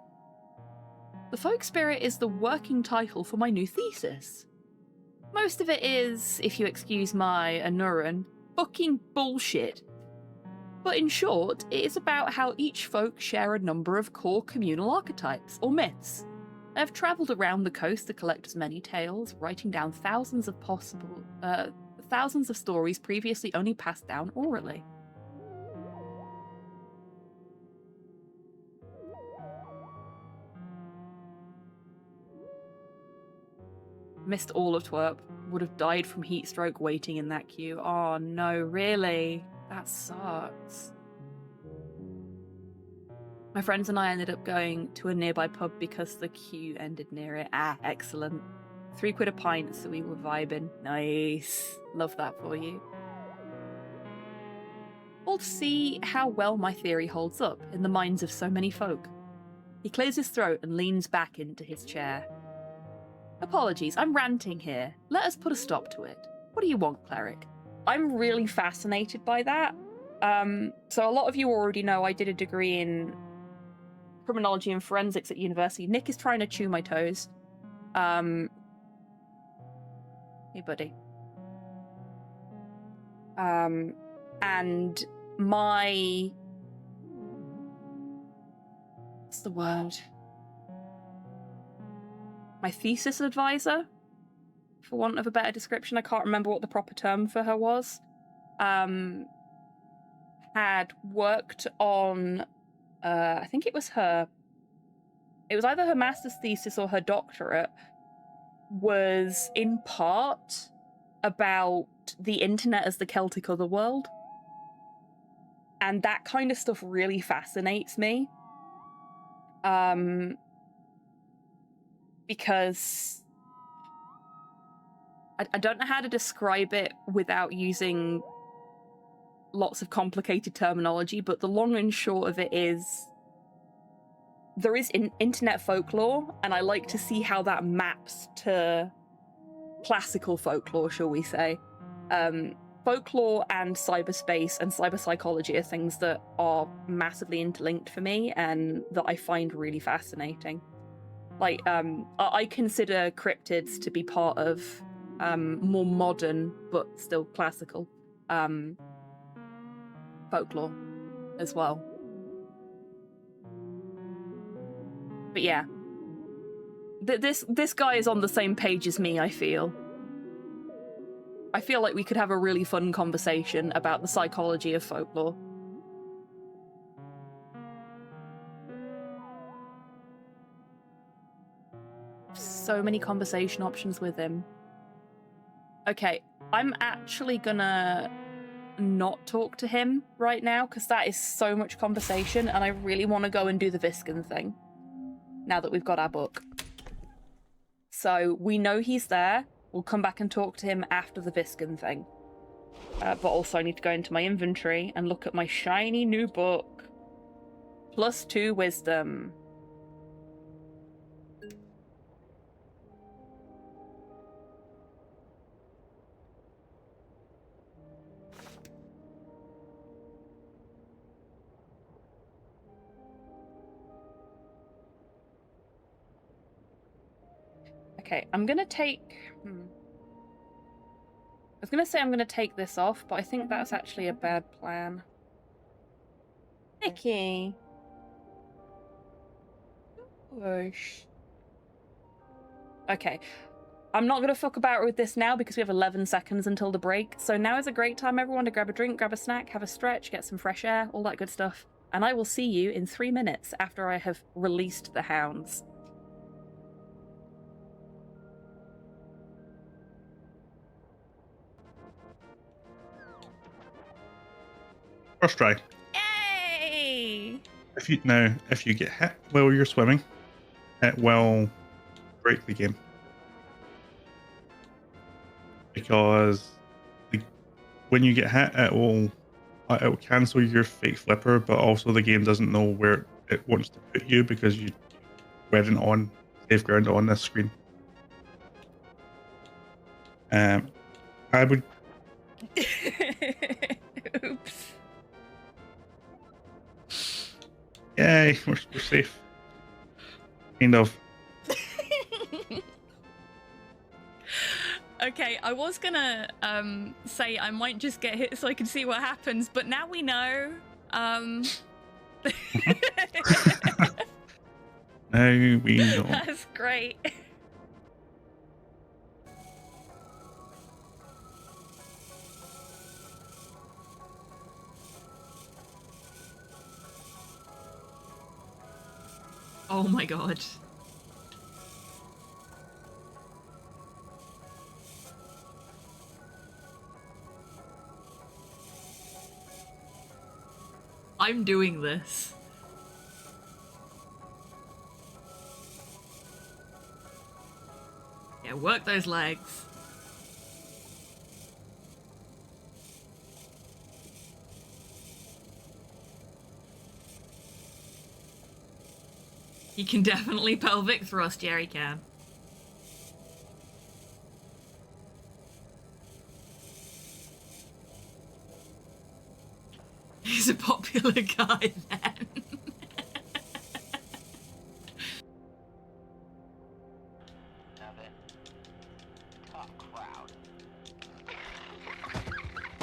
The folk spirit is the working title for my new thesis. Most of it is, if you excuse my Anuran, fucking bullshit. But in short, it is about how each folk share a number of core communal archetypes, or myths. I have travelled around the coast to collect as many tales, writing down thousands of stories previously only passed down orally. Missed all of Twerp. Would have died from heat stroke waiting in that queue. Oh no, really? That sucks. My friends and I ended up going to a nearby pub because the queue ended near it. Ah, excellent. £3 a pint, so we were vibing. Nice. Love that for you. We'll see how well my theory holds up in the minds of so many folk. He clears his throat and leans back into his chair. Apologies, I'm ranting here. Let us put a stop to it. What do you want, cleric? I'm really fascinated by that. So a lot of you already know I did a degree in criminology and forensics at university. Nick is trying to chew my toes. Hey, buddy. And my... What's the word? My thesis advisor, for want of a better description, I can't remember what the proper term for her was, had worked on, I think it was either her master's thesis or her doctorate, was in part about the internet as the Celtic otherworld. And that kind of stuff really fascinates me. Because I don't know how to describe it without using lots of complicated terminology, but the long and short of it is there is internet folklore, and I like to see how that maps to classical folklore, shall we say. Folklore and cyberspace and cyber psychology are things that are massively interlinked for me and that I find really fascinating. Like, I consider cryptids to be part of more modern, but still classical, folklore as well. But yeah, this guy is on the same page as me, I feel. I feel like we could have a really fun conversation about the psychology of folklore. So many conversation options with him. Okay, I'm actually gonna not talk to him right now because that is so much conversation and I really want to go and do the Viscon thing now that we've got our book. So we know he's there. We'll come back and talk to him after the Viscon thing. But also I need to go into my inventory and look at my shiny new book. +2 wisdom. Okay, I'm gonna take... I was gonna say I'm gonna take this off, but I think that's actually a bad plan. Nikki. Whoosh. Okay. I'm not going to fuck about with this now because we have 11 seconds until the break. So now is a great time, everyone, to grab a drink, grab a snack, have a stretch, get some fresh air, all that good stuff. And I will see you in 3 minutes after I have released the hounds. First try. Yay! If you get hit while you're swimming, it will break the game. Because when you get hit, it'll cancel your fake flipper, but also the game doesn't know where it wants to put you because you weren't on safe ground on this screen. I would. Oops. Yay, we're safe. Kind of. Okay, I was gonna say I might just get hit so I can see what happens, but now we know. Now we know. That's great. Oh my god. I'm doing this. Yeah, work those legs. You can definitely pelvic thrust, Jerry can. He's a popular guy then.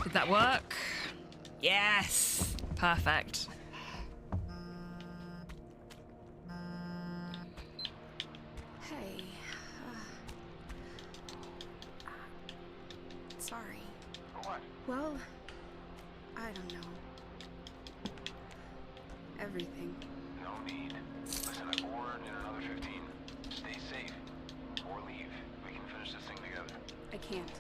Did that work? Yes! Perfect. Hey. Sorry. For what? Well, I don't know. Everything. No need. Listen, I'm bored in another 15. Stay safe. Or leave. We can finish this thing together. I can't.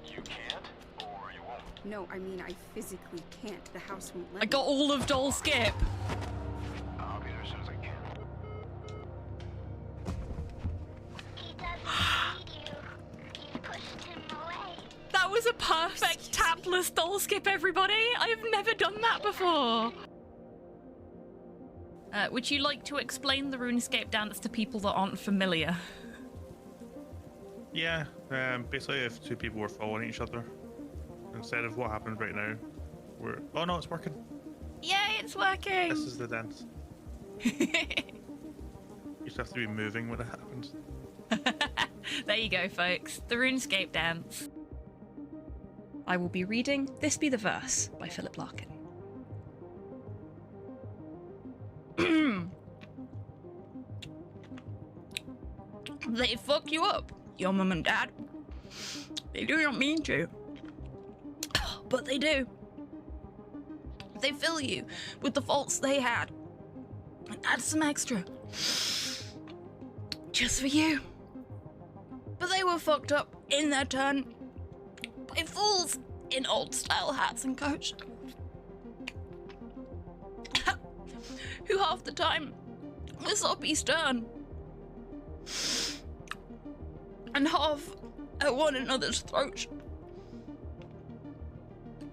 You can't? Or you won't? No, I mean, I physically can't. The house won't let I got all of Doll Skip. I'll be there as soon as I can. That was a perfect tapless Doll Skip, everybody. I've never done that before. Would you like to explain the RuneScape dance to people that aren't familiar? Yeah, basically if two people were following each other, instead of what happens right now, oh no, it's working. Yay, it's working! This is the dance. You just have to be moving when it happens. There you go, folks. The RuneScape dance. I will be reading This Be the Verse by Philip Larkin. They fuck you up, your mum and dad. They do not mean to, but they do. They fill you with the faults they had and add some extra just for you. But they were fucked up in their turn by fools in old style hats and coats who half the time were soppy stern and half at one another's throats.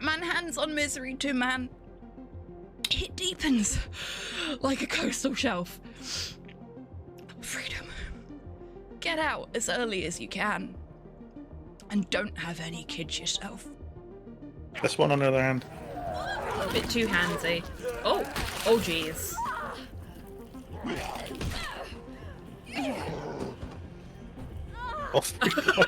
Man hands on misery to man. It deepens like a coastal shelf. Freedom. Get out as early as you can. And don't have any kids yourself. This one, on the other hand. A bit too handsy. Oh jeez. Oh my god.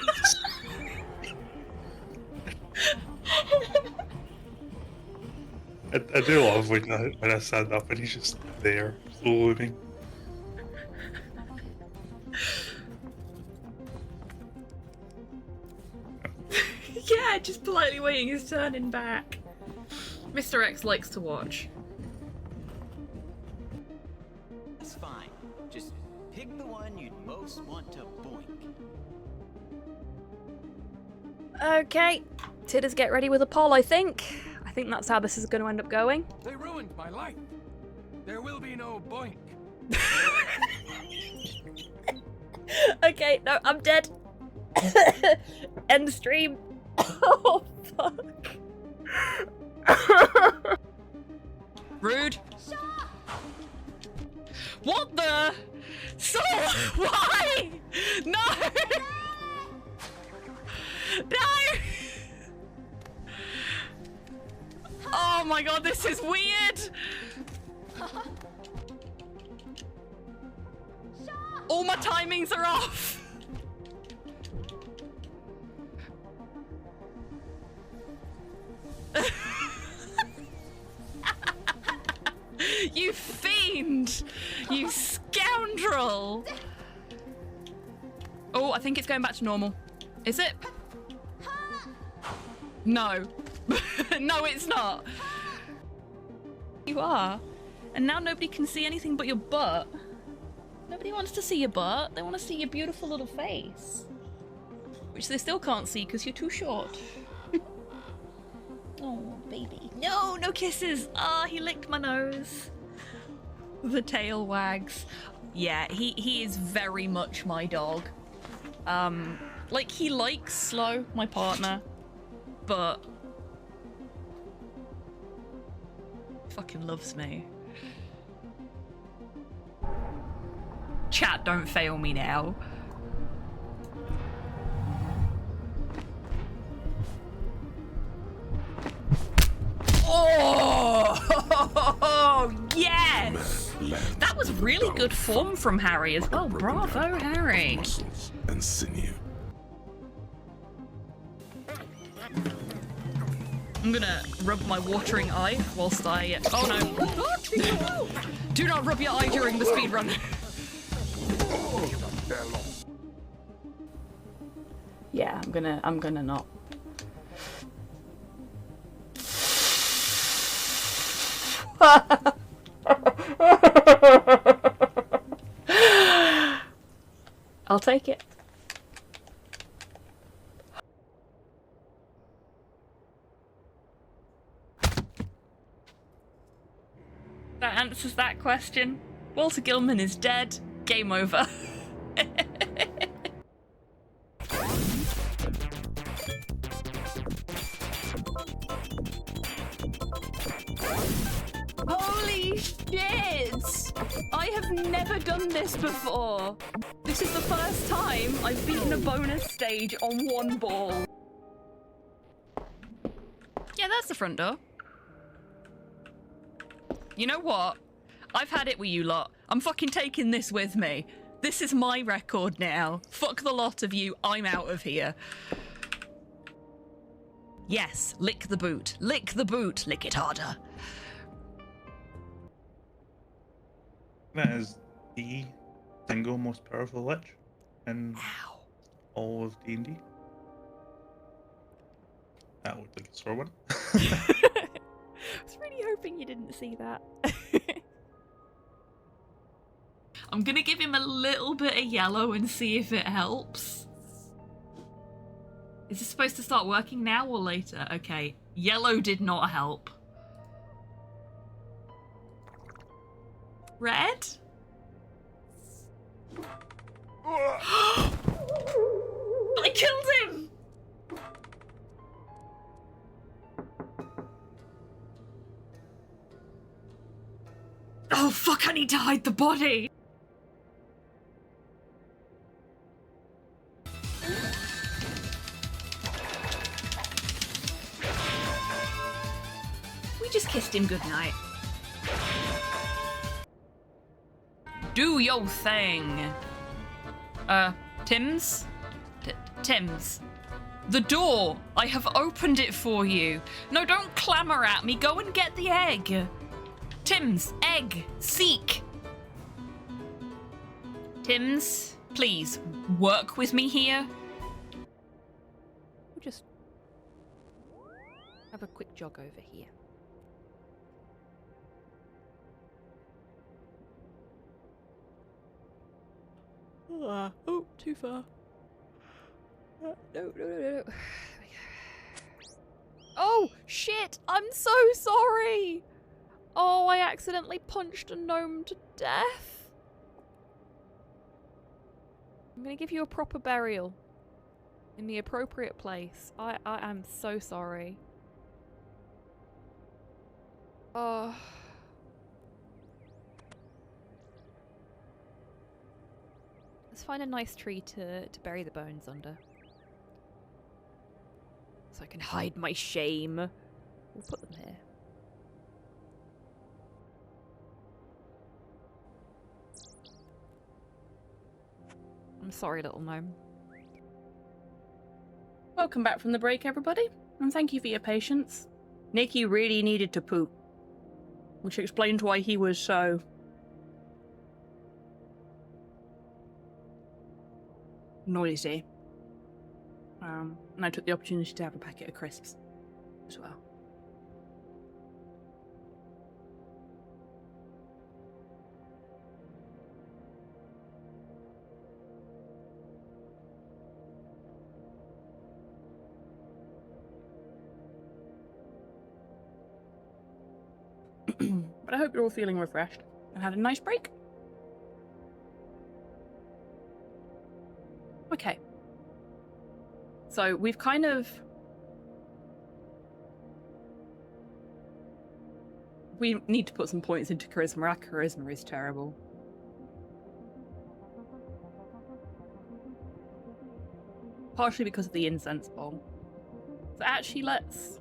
I do love when I stand up and he's just there, looming. Yeah, just politely waiting his turn in back. Mr. X likes to watch. That's fine. Just pick the one you'd most want to boink. Okay, Tidders, get ready with a poll, I think. I think that's how this is going to end up going. They ruined my life. There will be no boink. Okay, no, I'm dead. End the stream. Oh, fuck. Rude. What the? So, why? No! No! Oh my god, this is weird! All my timings are off! You fiend! You scoundrel! Oh, I think it's going back to normal. Is it? No. No, it's not. You are. And now nobody can see anything but your butt. Nobody wants to see your butt. They want to see your beautiful little face. Which they still can't see because you're too short. Oh, baby. No, no kisses. Ah, he licked my nose. The tail wags. Yeah, he is very much my dog. Like, he likes Slow, my partner, but fucking loves me. Chat, don't fail me now. Oh, yes! That was really good form from Harry as well. Bravo, Harry. Muscles and sinew. I'm gonna rub my watering eye whilst I... Oh no. Do not rub your eye during the speedrun. Yeah, I'm gonna not. I'll take it. That answers that question. Walter Gilman is dead. Game over. Holy shit! I have never done this before. This is the first time I've beaten a bonus stage on one ball. Yeah, that's the front door. You know what? I've had it with you lot. I'm fucking taking this with me. This is my record now. Fuck the lot of you. I'm out of here. Yes, lick the boot. Lick the boot. Lick it harder. That is the single most powerful lich in all of D&D. That looked like a sore one. I was really hoping you didn't see that. I'm gonna give him a little bit of yellow and see if it helps. Is this supposed to start working now or later? Okay, yellow did not help. Red? I killed him! Oh fuck, I need to hide the body! We just kissed him goodnight. Do your thing. Tim's? Tims. The door! I have opened it for you. No, don't clamour at me. Go and get the egg. Tims, egg, seek. Tims, please, work with me here. We'll just have a quick jog over here. Oh, too far. No. Oh, shit! I'm so sorry! Oh, I accidentally punched a gnome to death. I'm gonna give you a proper burial. In the appropriate place. I am so sorry. Oh. Let's find a nice tree to bury the bones under. So I can hide my shame. We'll put them here. I'm sorry, little gnome. Welcome back from the break, everybody, and thank you for your patience. Nicky really needed to poop, which explains why he was so noisy. And I took the opportunity to have a packet of crisps as well. But I hope you're all feeling refreshed and had a nice break. Okay. So we've kind of... We need to put some points into charisma. Our charisma is terrible. Partially because of the incense bowl. So actually, let's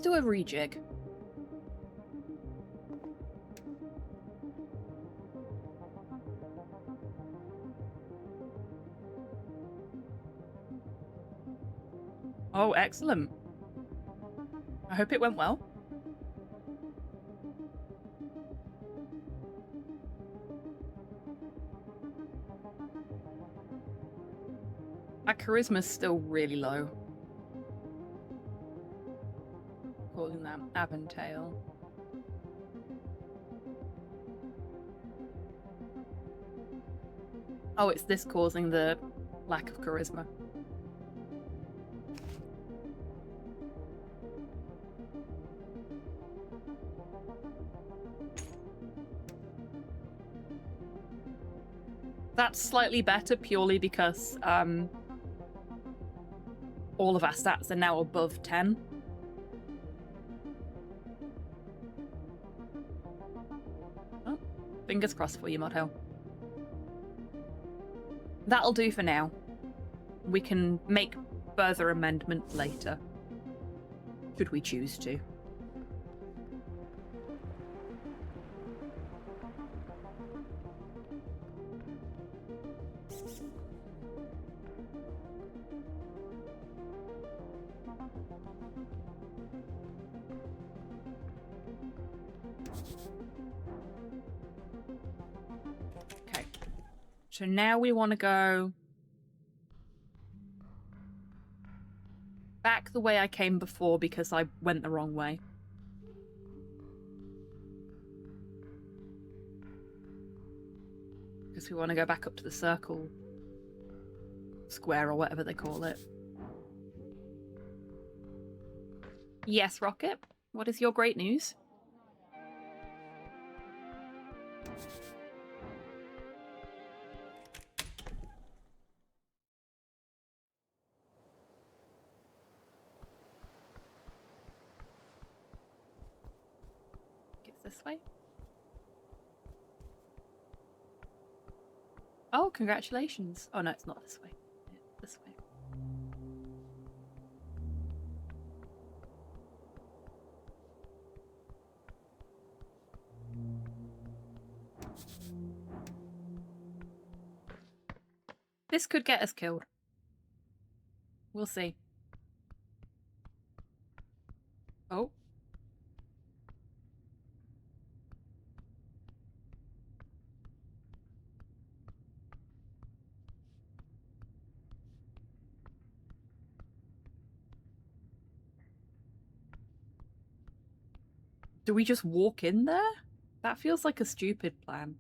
do a rejig. Oh, excellent. I hope it went well. Our charisma's still really low. Calling that Aventail. Oh, it's this causing the lack of charisma. That's slightly better purely because all of our stats are now above 10. Oh, fingers crossed for you, Modho. That'll do for now. We can make further amendments later, should we choose to. Okay, so now we want to go back the way I came before because I went the wrong way. Because we want to go back up to the circle square or whatever they call it. Yes, Rocket? What is your great news? It's this way. Oh, congratulations. Oh no, it's not this way. It's this way. This could get us killed. We'll see. Oh. Do we just walk in there? That feels like a stupid plan.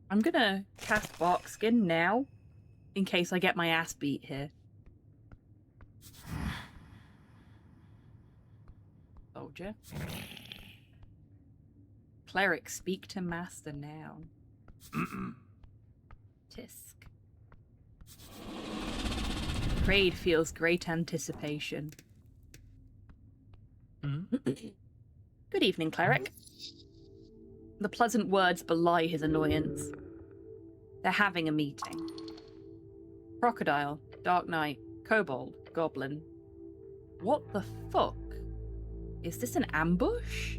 I'm gonna cast Bark Skin now, in case I get my ass beat here. Soldier. Cleric, speak to master now. Tisk. Kraid feels great anticipation. Good evening, Cleric. The pleasant words belie his annoyance. They're having a meeting. Crocodile, Dark Knight, Kobold, Goblin. What the fuck? Is this an ambush?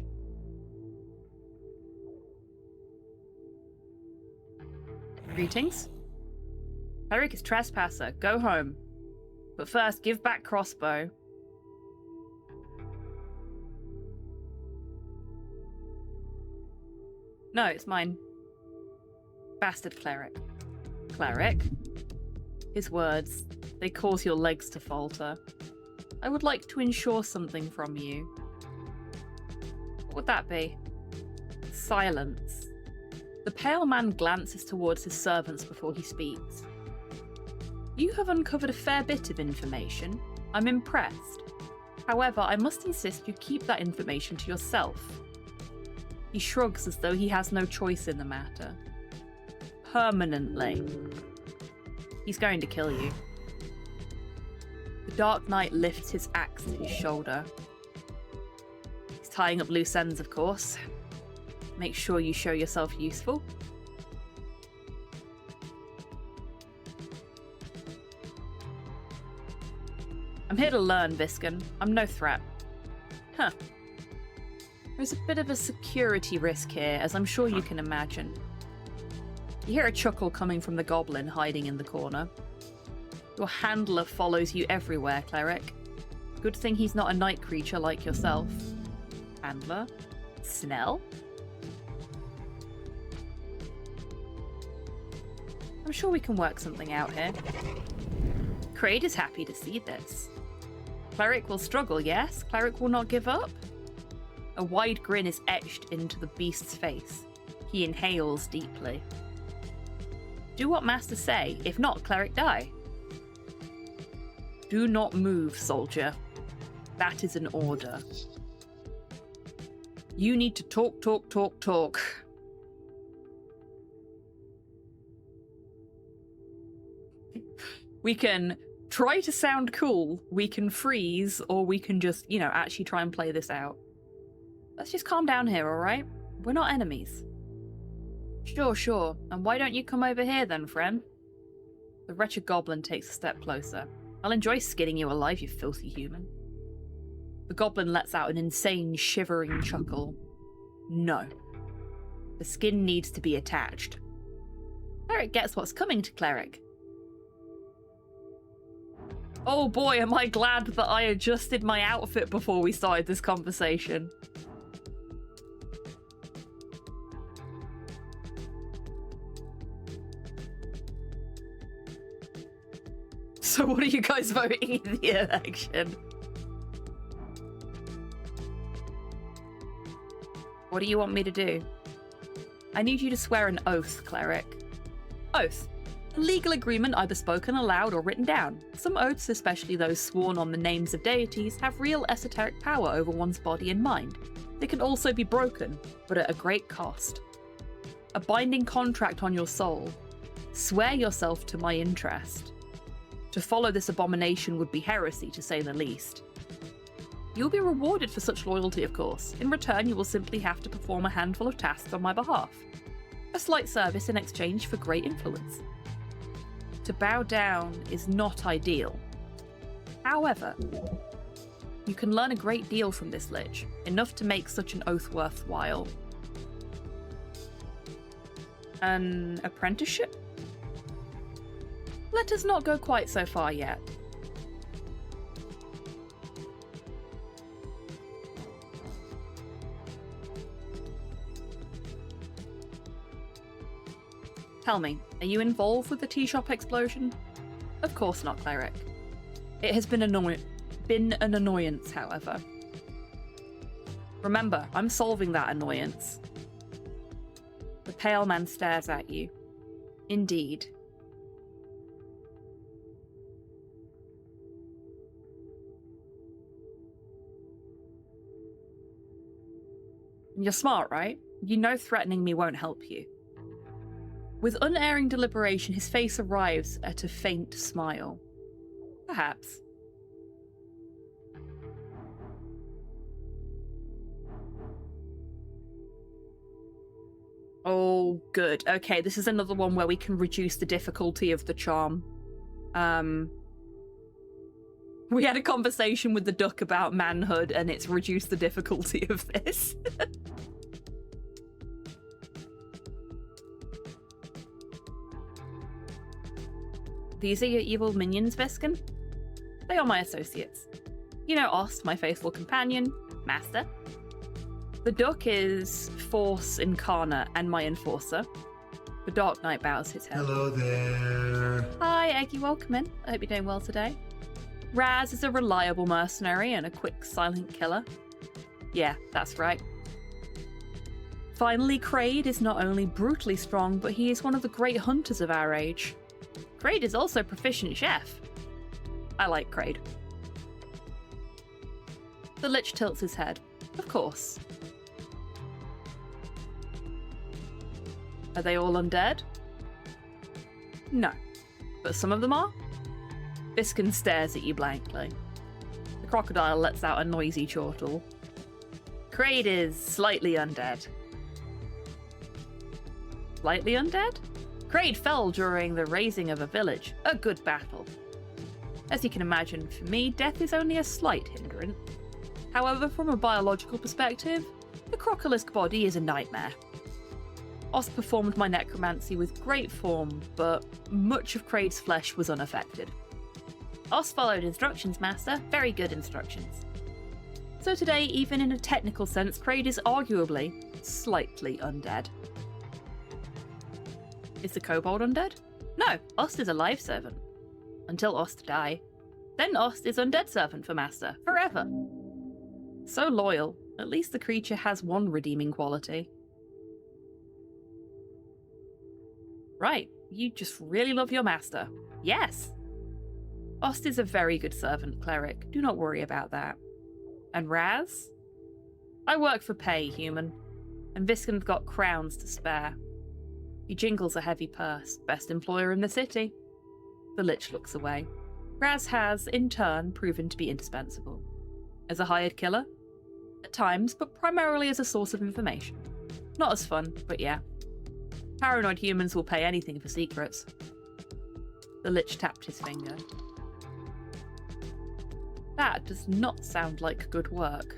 Greetings. Cleric is trespasser. Go home. But first, give back crossbow. No, it's mine. Bastard cleric. Cleric? His words, they cause your legs to falter. I would like to ensure something from you. What would that be? Silence. The pale man glances towards his servants before he speaks. You have uncovered a fair bit of information. I'm impressed. However, I must insist you keep that information to yourself. He shrugs as though he has no choice in the matter. Permanently. He's going to kill you. The Dark Knight lifts his axe to his shoulder. He's tying up loose ends, of course. Make sure you show yourself useful. I'm here to learn, Viscon. I'm no threat. Huh. There's a bit of a security risk here, as I'm sure you can imagine. You hear a chuckle coming from the goblin hiding in the corner. Your handler follows you everywhere, Cleric. Good thing he's not a night creature like yourself. Handler? Snell? I'm sure we can work something out here. Kraid is happy to see this. Cleric will struggle, yes? Cleric will not give up? A wide grin is etched into the beast's face. He inhales deeply. Do what masters say. If not, Cleric die. Do not move, soldier. That is an order. You need to talk, talk, talk, talk. We can try to sound cool, we can freeze, or we can just, actually try and play this out. Let's just calm down here, alright? We're not enemies. Sure. And why don't you come over here then, friend? The wretched goblin takes a step closer. I'll enjoy skinning you alive, you filthy human. The goblin lets out an insane, shivering chuckle. No. The skin needs to be attached. Cleric gets what's coming to Cleric. Oh boy, am I glad that I adjusted my outfit before we started this conversation. So what are you guys voting in the election? What do you want me to do? I need you to swear an oath, Cleric. Oath. A legal agreement either spoken aloud or written down. Some oaths, especially those sworn on the names of deities, have real esoteric power over one's body and mind. They can also be broken, but at a great cost. A binding contract on your soul. Swear yourself to my interest. To follow this abomination would be heresy, to say the least. You'll be rewarded for such loyalty, of course. In return, you will simply have to perform a handful of tasks on my behalf. A slight service in exchange for great influence. To bow down is not ideal. However, You can learn a great deal from this lich, enough to make such an oath worthwhile. An apprenticeship? Let us not go quite so far yet. Tell me, are you involved with the tea shop explosion? Of course not, cleric. It has been an annoyance, however. Remember, I'm solving that annoyance. The pale man stares at you. Indeed. You're smart, right? You know threatening me won't help you. With unerring deliberation, his face arrives at a faint smile. Perhaps. Oh, good. Okay, this is another one where we can reduce the difficulty of the charm. We had a conversation with the duck about manhood, and it's reduced the difficulty of this. These are your evil minions, Viscon? They are my associates. You know Ost, my faithful companion, master. The duck is Force Incarnate and my enforcer. The Dark Knight bows his head. Hello there. Hi, Eggy, welcome in. I hope you're doing well today. Raz is a reliable mercenary and a quick, silent killer. Yeah, that's right. Finally, Kraid is not only brutally strong, but he is one of the great hunters of our age. Kraid is also a proficient chef. I like Kraid. The Lich tilts his head. Of course. Are they all undead? No. But some of them are? Viscon stares at you blankly. The crocodile lets out a noisy chortle. Kraid is slightly undead. Slightly undead? Kraid fell during the razing of a village. A good battle. As you can imagine, for me, death is only a slight hindrance. However, from a biological perspective, the crocolisk body is a nightmare. Ost performed my necromancy with great form, but much of Kraid's flesh was unaffected. Ost followed instructions, master. Very good instructions. So today, even in a technical sense, Kraid is arguably slightly undead. Is the kobold undead? No, Ost is a live servant. Until Ost die. Then Ost is undead servant for master, forever. So loyal, at least the creature has one redeeming quality. Right, you just really love your master. Yes! Ost is a very good servant, cleric. Do not worry about that. And Raz? I work for pay, human. And Viscon's got crowns to spare. He jingles a heavy purse. Best employer in the city. The Lich looks away. Raz has, in turn, proven to be indispensable. As a hired killer? At times, but primarily as a source of information. Not as fun, but yeah. Paranoid humans will pay anything for secrets. The Lich tapped his finger. That does not sound like good work.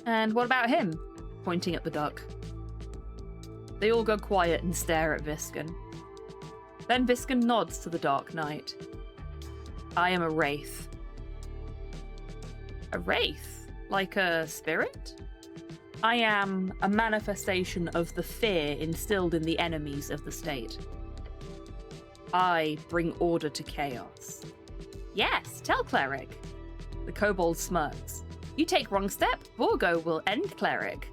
And what about him? Pointing at the duck. They all go quiet and stare at Viscon. Then Viscon nods to the Dark Knight. I am a wraith. A wraith? Like a spirit? I am a manifestation of the fear instilled in the enemies of the state. I bring order to chaos. Yes, tell cleric. The kobold smirks. You take wrong step, Borgo will end cleric.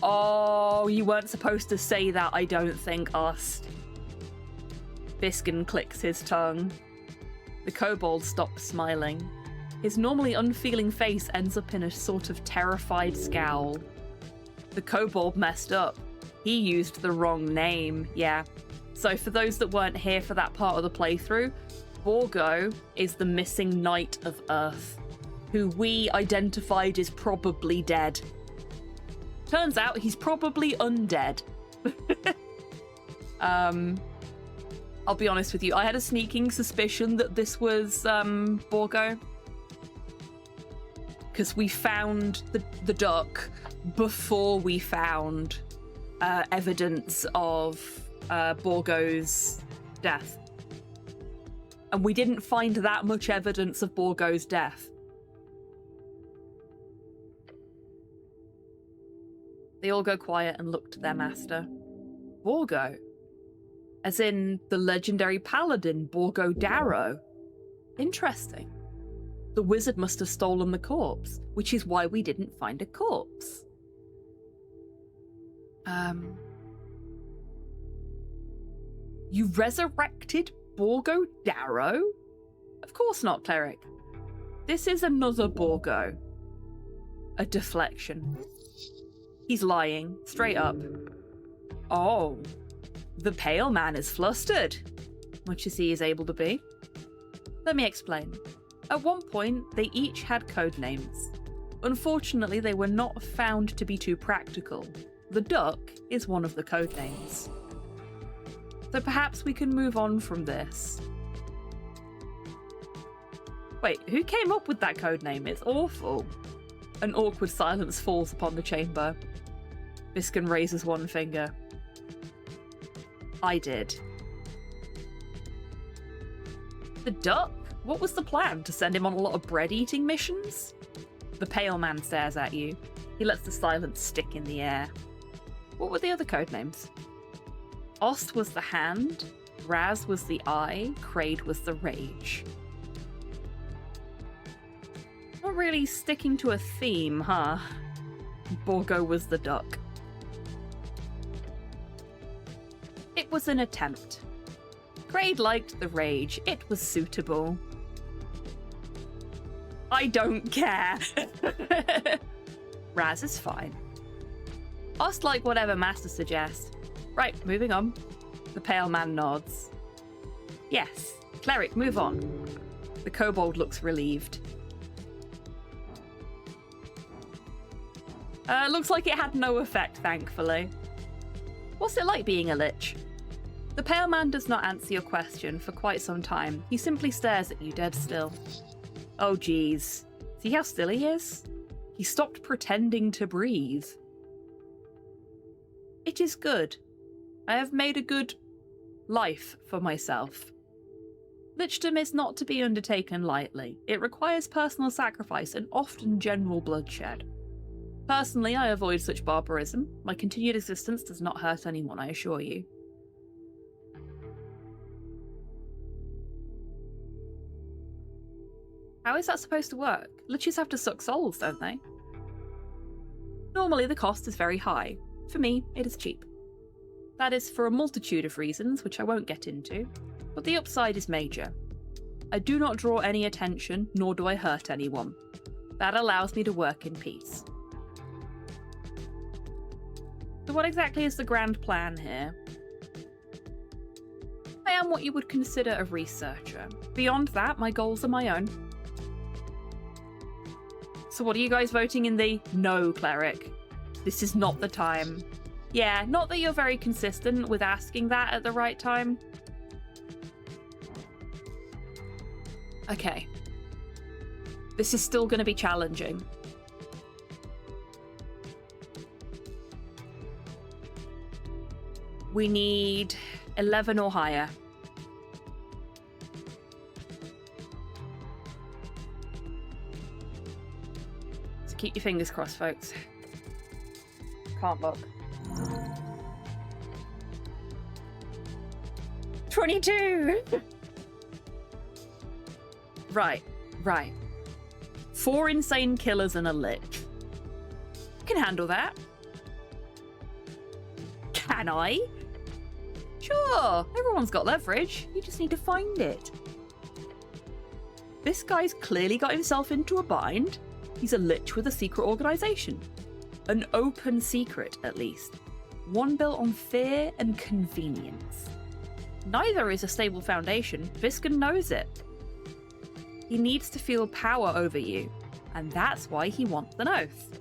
Oh, you weren't supposed to say that, I don't think, Ost. Viscon clicks his tongue. The kobold stops smiling. His normally unfeeling face ends up in a sort of terrified scowl. The kobold messed up. He used the wrong name, yeah. So for those that weren't here for that part of the playthrough, Borgo is the missing knight of Earth, who we identified is probably dead. Turns out he's probably undead. I'll be honest with you, I had a sneaking suspicion that this was Borgo. because we found the duck before we found evidence of Borgo's death. And we didn't find that much evidence of Borgo's death. They all go quiet and look to their master. Borgo? As in the legendary paladin Borgo Darrow? Interesting. The wizard must have stolen the corpse, which is why we didn't find a corpse. You resurrected Borgo Darrow? Of course not, cleric. This is another Borgo. A deflection. He's lying, straight up. Oh, the pale man is flustered, much as he is able to be. Let me explain. At one point, they each had code names. Unfortunately, they were not found to be too practical. The duck is one of the code names. So perhaps we can move on from this. Wait, who came up with that code name? It's awful. An awkward silence falls upon the chamber. Viscon raises one finger. I did. The duck? What was the plan? To send him on a lot of bread-eating missions? The pale man stares at you. He lets the silence stick in the air. What were the other code names? Ost was the hand, Raz was the eye, Kraid was the rage. Not really sticking to a theme, huh? Borgo was the duck. It was an attempt. Kraid liked the rage. It was suitable. I don't care. Raz is fine. Ost like whatever Master suggests. Right, moving on. The pale man nods. Yes, cleric, move on. The kobold looks relieved. Looks like it had no effect, thankfully. What's it like being a lich? The pale man does not answer your question for quite some time. He simply stares at you dead still. Oh geez. See how still he is? He stopped pretending to breathe. It is good. I have made a good life for myself. Lichdom is not to be undertaken lightly. It requires personal sacrifice and often general bloodshed. Personally, I avoid such barbarism. My continued existence does not hurt anyone, I assure you. How is that supposed to work? Liches have to suck souls, don't they? Normally, the cost is very high. For me, it is cheap. That is for a multitude of reasons, which I won't get into, but the upside is major. I do not draw any attention, nor do I hurt anyone. That allows me to work in peace. So what exactly is the grand plan here? I am what you would consider a researcher. Beyond that, my goals are my own. So what are you guys voting in the no, cleric? This is not the time. Yeah, not that you're very consistent with asking that at the right time. Okay. This is still going to be challenging. We need 11 or higher. So keep your fingers crossed, folks. Can't look. 22! Right. 4 insane killers and a lich. Can handle that. Can I? Sure, everyone's got leverage. You just need to find it. This guy's clearly got himself into a bind. He's a lich with a secret organisation. An open secret, at least. One built on fear and convenience. Neither is a stable foundation. Viscon knows it. He needs to feel power over you, and that's why he wants an oath.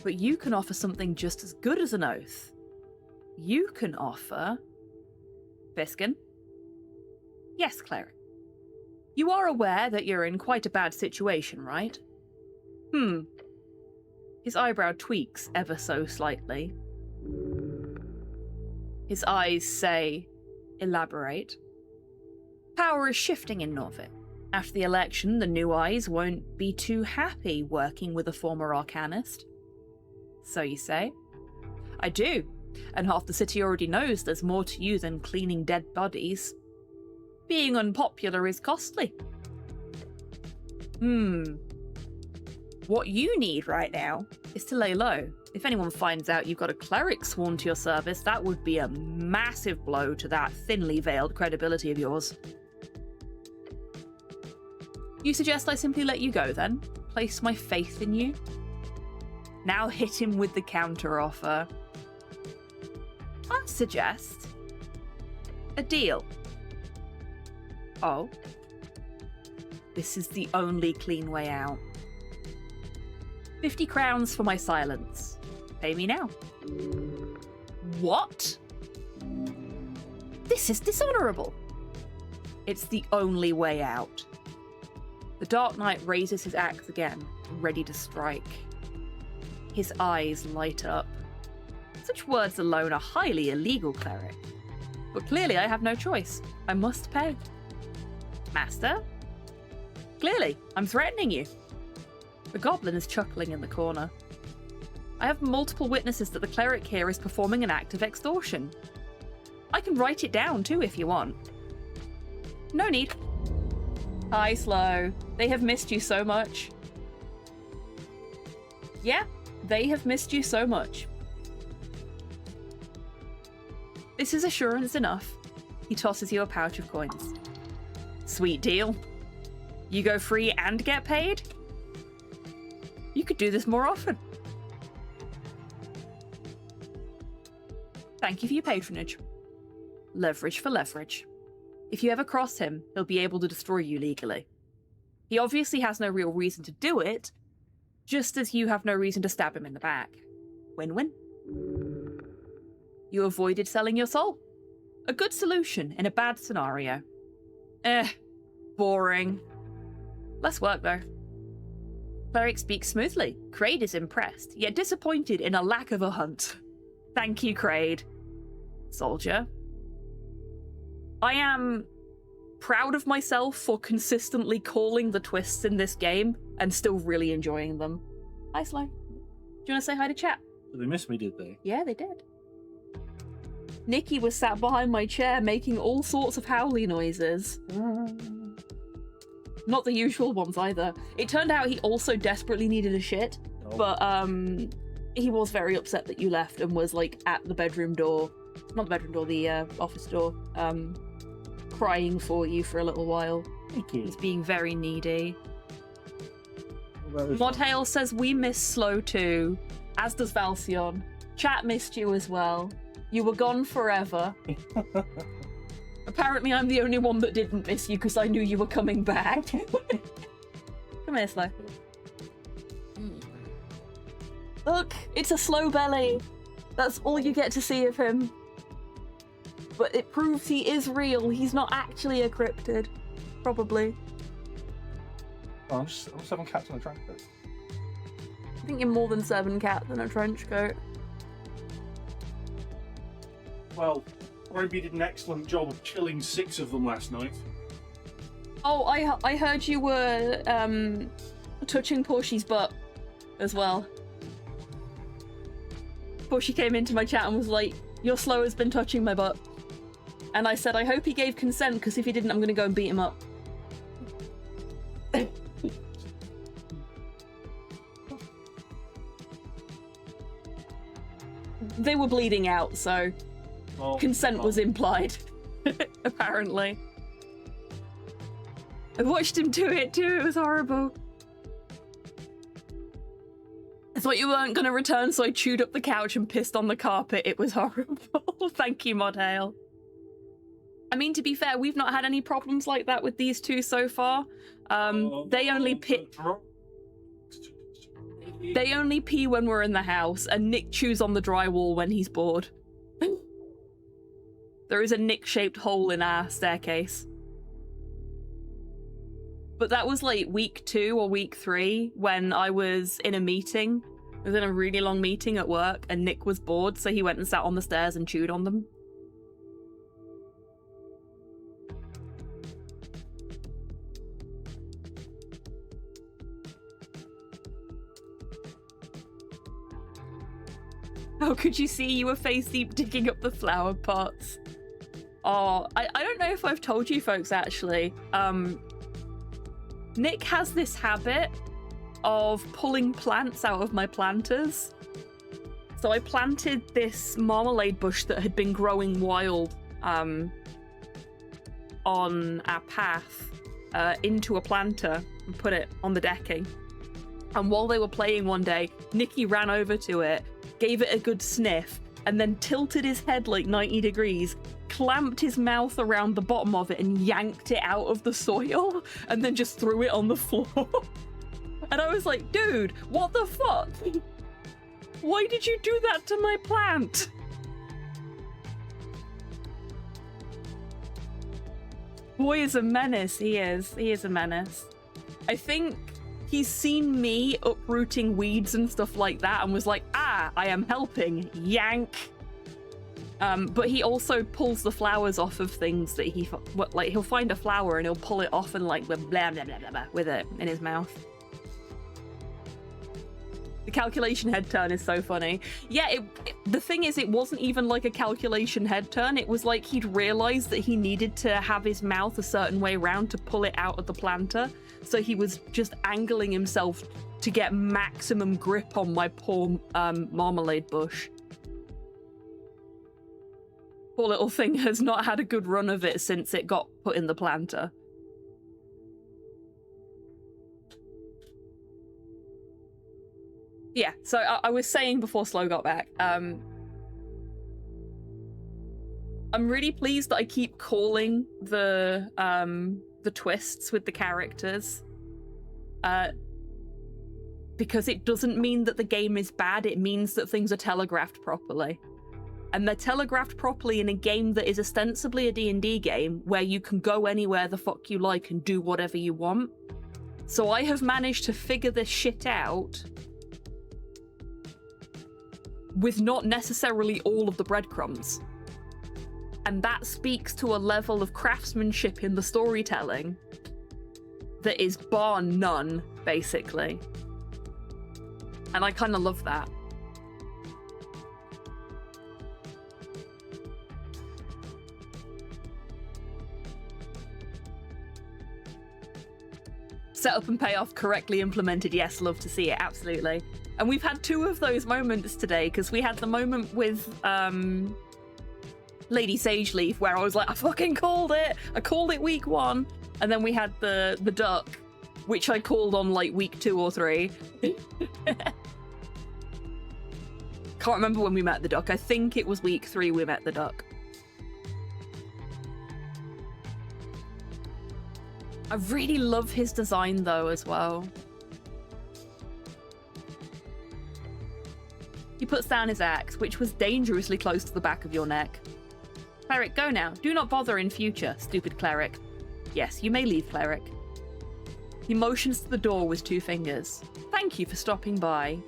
But you can offer something just as good as an oath. You can offer... Viscon? Yes, cleric. You are aware that you're in quite a bad situation, right? His eyebrow tweaks ever so slightly. His eyes say, elaborate. Power is shifting in Norvik. After the election, the new eyes won't be too happy working with a former arcanist. So you say? I do, and half the city already knows there's more to you than cleaning dead bodies. Being unpopular is costly. What you need right now is to lay low. If anyone finds out you've got a cleric sworn to your service, that would be a massive blow to that thinly veiled credibility of yours. You suggest I simply let you go, then? Place my faith in you? Now hit him with the counter-offer. I suggest a deal. Oh. This is the only clean way out. 50 crowns for my silence. Pay me now. What? This is dishonorable. It's the only way out. The Dark Knight raises his axe again, ready to strike. His eyes light up. Such words alone are highly illegal, cleric. But clearly I have no choice. I must pay. Master? Clearly, I'm threatening you. The goblin is chuckling in the corner. I have multiple witnesses that the cleric here is performing an act of extortion. I can write it down too if you want. No need. Hi, Slow. They have missed you so much. Yeah, they have missed you so much. This is assurance enough. He tosses you a pouch of coins. Sweet deal. You go free and get paid? You could do this more often. Thank you for your patronage. Leverage for leverage. If you ever cross him, he'll be able to destroy you legally. He obviously has no real reason to do it, just as you have no reason to stab him in the back. Win-win. You avoided selling your soul. A good solution in a bad scenario. Boring. Less work, though. Cleric speaks smoothly. Kraid is impressed, yet disappointed in a lack of a hunt. Thank you, Kraid. Soldier. I am proud of myself for consistently calling the twists in this game and still really enjoying them. Hi, Sly. Do you want to say hi to chat? They missed me, did they? Yeah, they did. Nikki was sat behind my chair making all sorts of howly noises. Not the usual ones either. It turned out he also desperately needed a shit, but he was very upset that you left and was like at the bedroom door, not the bedroom door, the office door, crying for you for a little while. Thank you. He's being very needy. Modhail says we miss Slow too, as does Valsion. Chat missed you as well. You were gone forever. Apparently I'm the only one that didn't miss you because I knew you were coming back. Come here, Slow. Look, it's a slow belly. That's all you get to see of him. But it proves he is real. He's not actually a cryptid. Probably. Oh, I'm just 7 cats in a trench coat. I think you're more than 7 cats in a trench coat. Well, Roby did an excellent job of killing 6 of them last night. Oh, I heard you were touching Porsche's butt as well. Porsche came into my chat and was like, "Your Slow has been touching my butt." And I said, I hope he gave consent, because if he didn't, I'm going to go and beat him up. They were bleeding out, so consent was implied, apparently. I watched him do it too, it was horrible. I thought you weren't going to return, so I chewed up the couch and pissed on the carpet. It was horrible. Thank you, Modhail. I mean, to be fair, we've not had any problems like that with these two so far. They only pee when we're in the house, and Nick chews on the drywall when he's bored. There is a Nick-shaped hole in our staircase. But that was like week 2 or week 3 when I was in a meeting. I was in a really long meeting at work and Nick was bored, so he went and sat on the stairs and chewed on them. How could you see you were face deep digging up the flower pots? Oh, I don't know if I've told you folks actually. Nick has this habit of pulling plants out of my planters. So I planted this marmalade bush that had been growing wild on our path into a planter and put it on the decking. And while they were playing one day, Nicky ran over to it, gave it a good sniff, and then tilted his head like 90 degrees, clamped his mouth around the bottom of it and yanked it out of the soil, and then just threw it on the floor. And I was like, dude, what the fuck? Why did you do that to my plant? Boy is a menace, he is. He is a menace. I think he's seen me uprooting weeds and stuff like that and was like, ah, I am helping, yank. But he also pulls the flowers off of things that like he'll find a flower and he'll pull it off and like blah, blah, blah, blah, blah, with it in his mouth. The calculation head turn is so funny. Yeah, the thing is, it wasn't even like a calculation head turn. It was like he'd realized that he needed to have his mouth a certain way around to pull it out of the planter. So he was just angling himself to get maximum grip on my poor marmalade bush. Poor little thing has not had a good run of it since it got put in the planter. Yeah, so I was saying before Slow got back, I'm really pleased that I keep calling the twists with the characters, because it doesn't mean that the game is bad, it means that things are telegraphed properly. And they're telegraphed properly in a game that is ostensibly a D&D game where you can go anywhere the fuck you like and do whatever you want. So I have managed to figure this shit out with not necessarily all of the breadcrumbs. And that speaks to a level of craftsmanship in the storytelling that is bar none, basically. And I kind of love that. Setup and payoff correctly implemented. Yes, love to see it, absolutely. And we've had 2 of those moments today, because we had the moment with Lady Sageleaf where I was like, I fucking called it! I called it week 1. And then we had the duck, which I called on like week 2 or 3. Can't remember when we met the duck. I think it was week 3 we met the duck. I really love his design though as well. He puts down his axe, which was dangerously close to the back of your neck. Cleric, go now. Do not bother in future, stupid cleric. Yes, you may leave, cleric. He motions to the door with 2 fingers. Thank you for stopping by.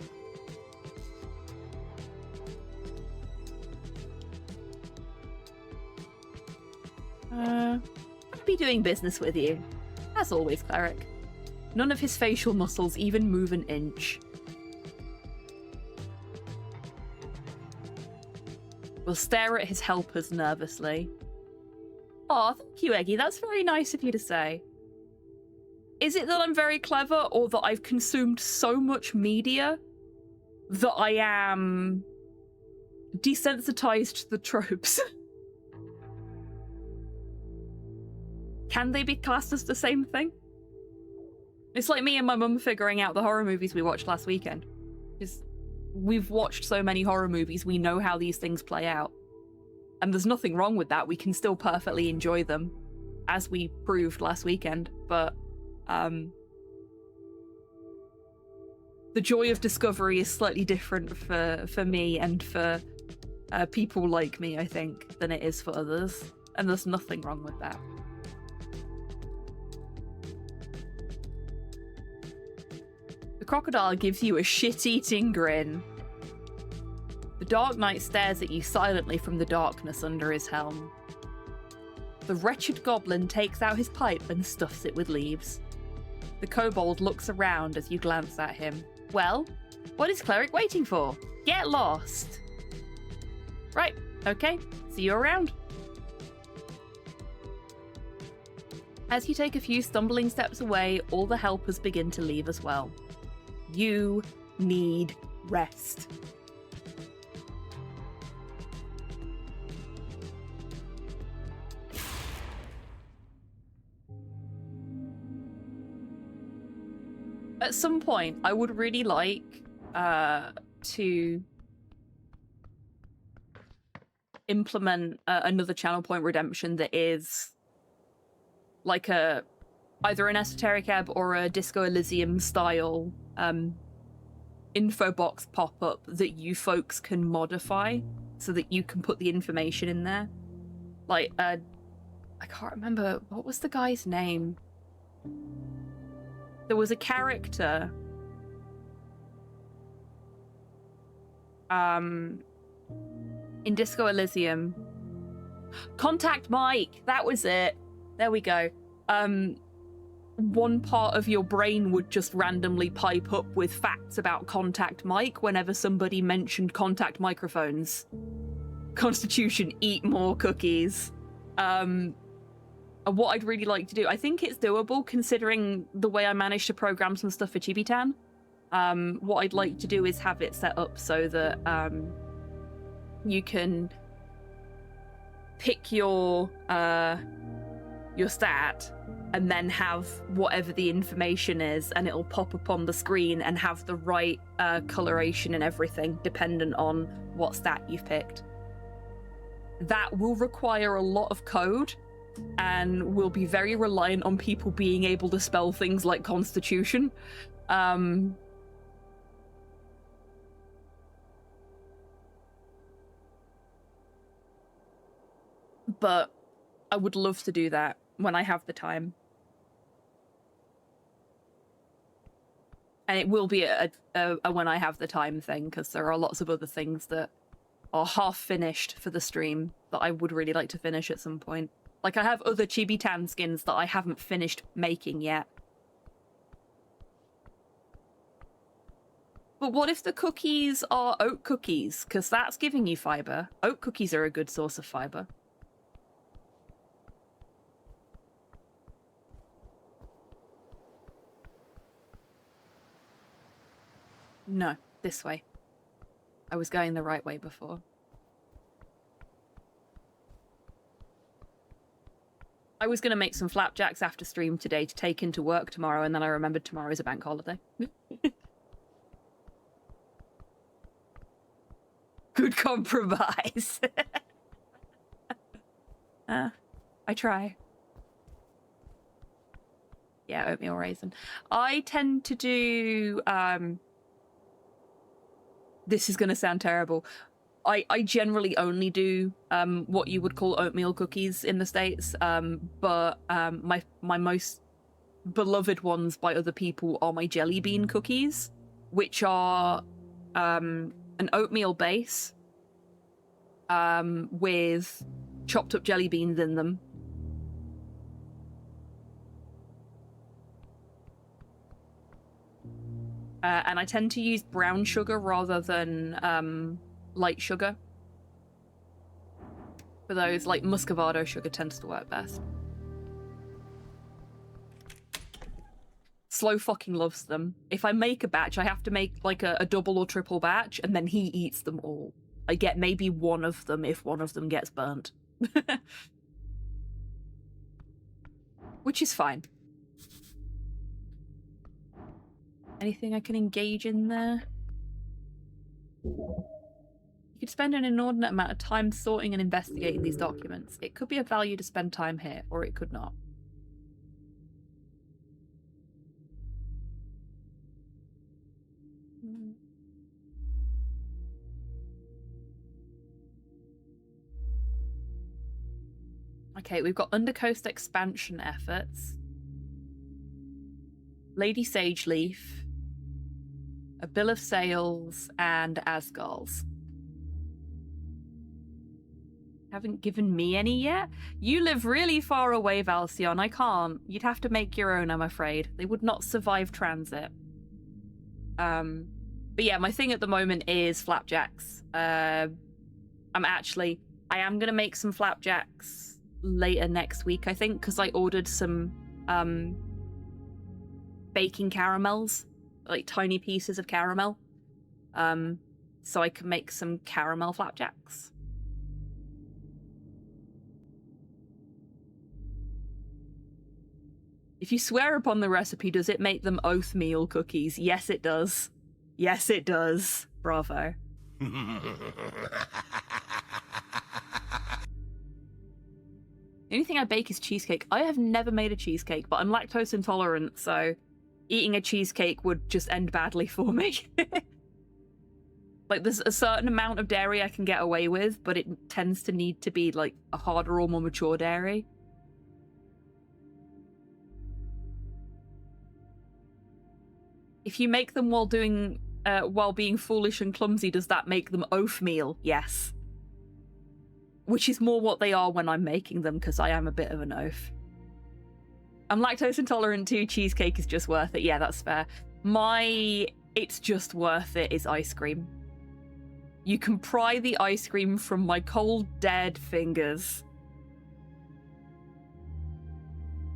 I'll be doing business with you. As always, cleric. None of his facial muscles even move an inch. Will stare at his helpers nervously. Aw, thank you, Eggy. That's very nice of you to say. Is it that I'm very clever, or that I've consumed so much media that I am desensitized to the tropes? Can they be classed as the same thing? It's like me and my mum figuring out the horror movies we watched last weekend. We've watched so many horror movies, we know how these things play out. And there's nothing wrong with that, we can still perfectly enjoy them, as we proved last weekend, but the joy of discovery is slightly different for me and for people like me, I think, than it is for others, and there's nothing wrong with that. crocodile gives you a shit-eating grin. The Dark Knight stares at you silently from the darkness under his helm. The wretched goblin takes out his pipe and stuffs it with leaves. The kobold looks around as you glance at him. Well, what is Cleric waiting for? Get lost! Right, okay, see you around. As you take a few stumbling steps away, all the helpers begin to leave as well. You need rest. At some point, I would really like to implement another channel point redemption that is like either an Esoteric Ebb or a Disco Elysium style info box pop-up that you folks can modify so that you can put the information in there. Like, I can't remember, what was the guy's name? There was a character in Disco Elysium. Contact Mike! That was it! There we go. One part of your brain would just randomly pipe up with facts about Contact Mike whenever somebody mentioned contact microphones. Constitution, eat more cookies. And what I'd really like to do, I think it's doable considering the way I managed to program some stuff for HobbyTan. What I'd like to do is have it set up so that you can pick your stat and then have whatever the information is, and it'll pop up on the screen and have the right coloration and everything dependent on what stat you've picked. That will require a lot of code and will be very reliant on people being able to spell things like Constitution. But I would love to do that when I have the time. And it will be a when I have the time thing, because there are lots of other things that are half finished for the stream that I would really like to finish at some point. Like, I have other HobbyTan skins that I haven't finished making yet. But what if the cookies are oat cookies? Because that's giving you fiber. Oat cookies are a good source of fiber. No, this way. I was going the right way before. I was going to make some flapjacks after stream today to take into work tomorrow, and then I remembered tomorrow is a bank holiday. Good compromise. I try. Yeah, oatmeal raisin. I tend to do... This is going to sound terrible. I generally only do what you would call oatmeal cookies in the States, but my most beloved ones by other people are my jelly bean cookies, which are an oatmeal base with chopped up jelly beans in them. And I tend to use brown sugar rather than light sugar. For those, like muscovado sugar tends to work best. Slow fucking loves them. If I make a batch, I have to make like a double or triple batch, and then he eats them all. I get maybe one of them if one of them gets burnt. Which is fine. Anything I can engage in there? You could spend an inordinate amount of time sorting and investigating these documents. It could be of value to spend time here, or it could not. Okay, we've got Undercoast expansion efforts. Lady Sageleaf. a bill of sales, and Asgals. Haven't given me any yet? You live really far away, Valsion. I can't. You'd have to make your own, I'm afraid. They would not survive transit. But yeah, my thing at the moment is flapjacks. I am gonna make some flapjacks later next week, I think, because I ordered some baking caramels, like tiny pieces of caramel, so I can make some caramel flapjacks. If you swear upon the recipe, does it make them oatmeal cookies? Yes, it does. Yes, it does. Bravo. The only thing I bake is cheesecake. I have never made a cheesecake, but I'm lactose intolerant, so eating a cheesecake would just end badly for me. Like, there's a certain amount of dairy I can get away with, but it tends to need to be, like, a harder or more mature dairy. If you make them while being foolish and clumsy, does that make them oatmeal? Yes. Which is more what they are when I'm making them, because I am a bit of an oaf. I'm lactose intolerant too. Cheesecake is just worth it. Yeah, that's fair. My it's just worth it is ice cream. You can pry the ice cream from my cold, dead fingers.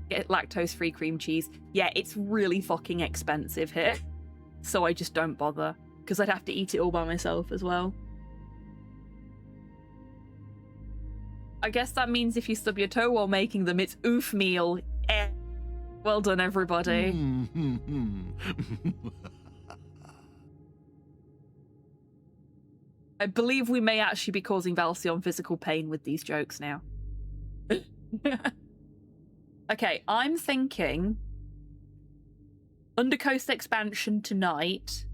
Get lactose-free cream cheese. Yeah, it's really fucking expensive here. So I just don't bother, because I'd have to eat it all by myself as well. I guess that means if you stub your toe while making them, it's oof meal. Well done, everybody. I believe we may actually be causing Valsion physical pain with these jokes now. Okay, I'm thinking Undercoast expansion tonight,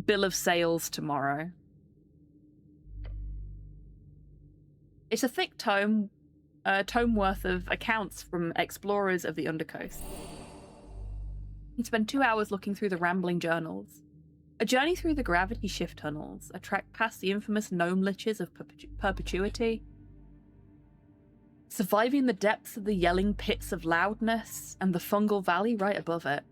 bill of sales tomorrow. It's a thick tome worth of accounts from explorers of the Undercoast. You spend 2 hours looking through the rambling journals. A journey through the gravity shift tunnels, a trek past the infamous gnome liches of perpetuity, surviving the depths of the yelling pits of loudness, and the fungal valley right above it.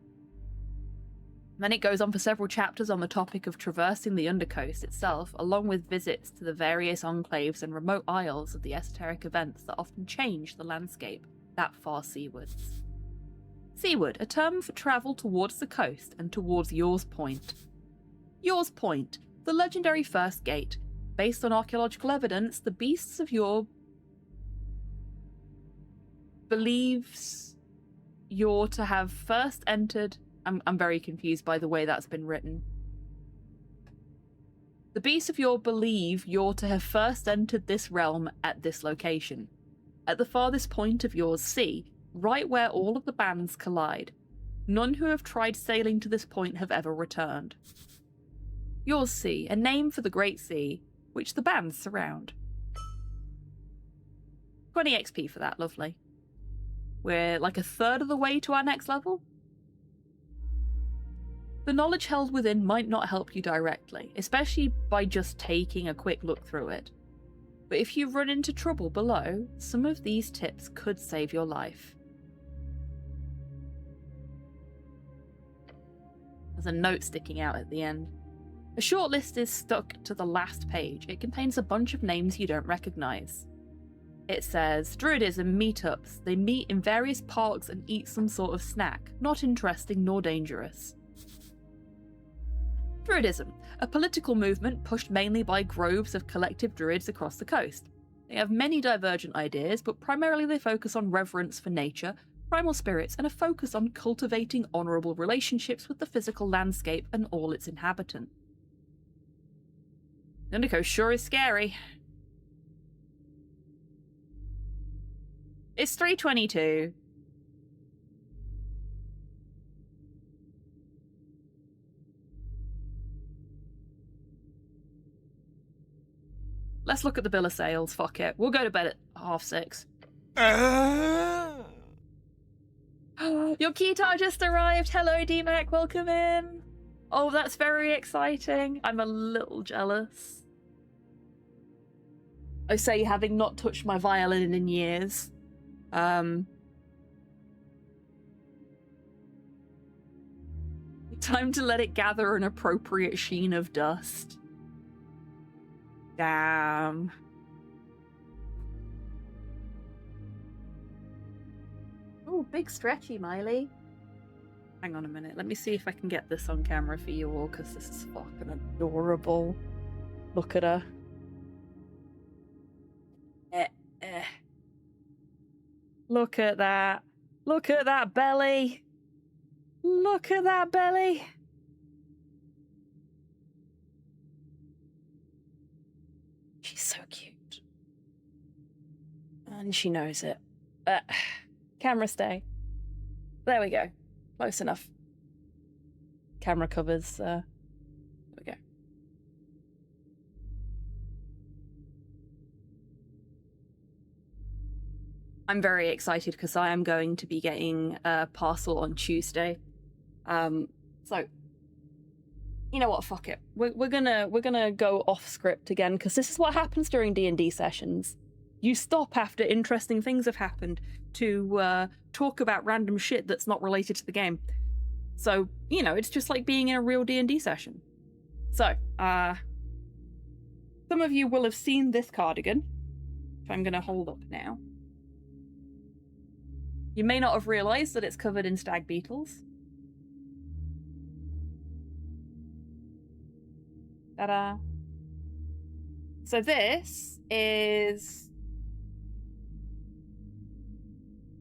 Then it goes on for several chapters on the topic of traversing the Undercoast itself, along with visits to the various enclaves and remote isles of the esoteric events that often change the landscape that far seawards. Seaward, a term for travel towards the coast and towards Yaw's Point. Yaw's Point, the legendary first gate. Based on archaeological evidence, the beasts of Yaw believes Yaw to have first entered... I'm very confused by the way that's been written. The beasts of Yaw believe Yaw to have first entered this realm at this location, at the farthest point of Yaw's sea, right where all of the bands collide. None who have tried sailing to this point have ever returned. Yaw's Sea, a name for the Great Sea, which the bands surround. 20 XP for that, lovely. We're like a third of the way to our next level. The knowledge held within might not help you directly, especially by just taking a quick look through it. But if you run into trouble below, some of these tips could save your life. There's a note sticking out at the end. A short list is stuck to the last page. It contains a bunch of names you don't recognise. It says, Druidism meetups. They meet in various parks and eat some sort of snack. Not interesting nor dangerous. Druidism, a political movement pushed mainly by groves of collective druids across the coast. They have many divergent ideas, but primarily they focus on reverence for nature, primal spirits, and a focus on cultivating honourable relationships with the physical landscape and all its inhabitants. The Undercoast sure is scary. It's 3:22. Let's look at the bill of sales. Fuck it. We'll go to bed at 6:30. Your keytar just arrived. Hello, DMAC. Welcome in. Oh, that's very exciting. I'm a little jealous. I say, having not touched my violin in years. Time to let it gather an appropriate sheen of dust. Damn. Oh, big stretchy, Miley. Hang on a minute. Let me see if I can get this on camera for you all, because this is fucking adorable. Look at her. Look at that. Look at that belly. Look at that belly. She's so cute. And she knows it. Camera stay. There we go. Close enough. Camera covers. There we go. I'm very excited because I am going to be getting a parcel on Tuesday. So you know what? Fuck it. We're gonna go off script again, because this is what happens during D&D sessions. You stop after interesting things have happened to talk about random shit that's not related to the game. So, you know, it's just like being in a real D&D session. So, some of you will have seen this cardigan, which I'm going to hold up now. You may not have realised that it's covered in stag beetles. Ta-da. So this is...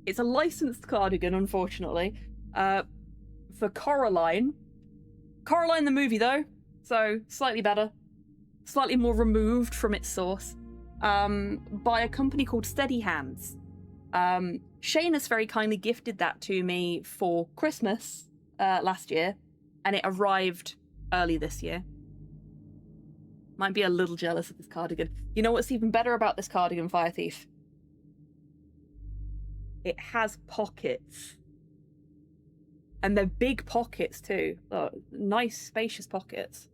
It's a licensed cardigan, unfortunately, for Coraline. Coraline the movie, though, so slightly better. Slightly more removed from its source. By a company called Steady Hands. Shane has very kindly gifted that to me for Christmas last year, and it arrived early this year. Might be a little jealous of this cardigan. You know what's even better about this cardigan, Fire Thief? It has pockets. And they're big pockets too. Oh, nice, spacious pockets.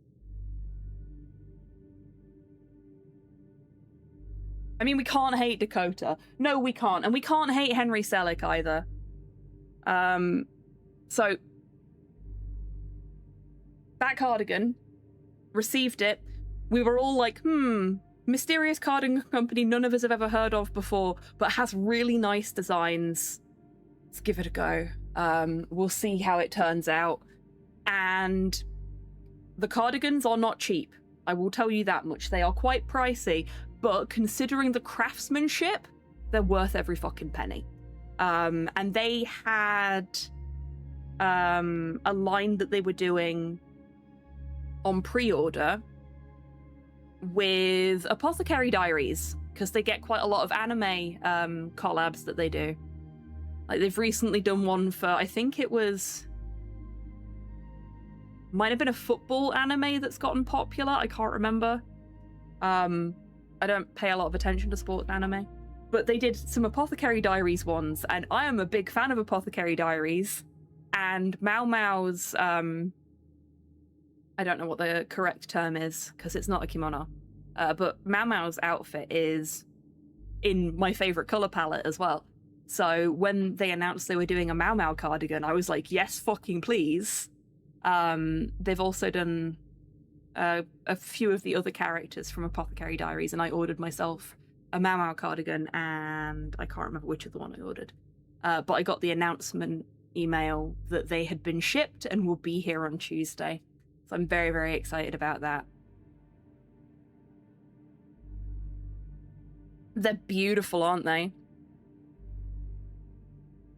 I mean, we can't hate Dakota. No, we can't. And we can't hate Henry Selick either. So, that cardigan, received it. We were all like, mysterious cardigan company none of us have ever heard of before, but has really nice designs. Let's give it a go. We'll see how it turns out. And the cardigans are not cheap. I will tell you that much. They are quite pricey, but considering the craftsmanship, they're worth every fucking penny. And they had a line that they were doing on pre-order with Apothecary Diaries, because they get quite a lot of anime collabs that they do. Like, they've recently done one for, I think it was... might have been a football anime that's gotten popular, I can't remember. I don't pay a lot of attention to sports anime. But they did some Apothecary Diaries ones, and I am a big fan of Apothecary Diaries. And Mau Mau's, I don't know what the correct term is, because it's not a kimono. But Mau Mau's outfit is in my favourite colour palette as well. So when they announced they were doing a Mau Mau cardigan, I was like, yes, fucking please. They've also done a few of the other characters from Apothecary Diaries, and I ordered myself a Mau Mau cardigan, and I can't remember which other one I ordered. But I got the announcement email that they had been shipped and will be here on Tuesday. So I'm very, very excited about that. They're beautiful, aren't they?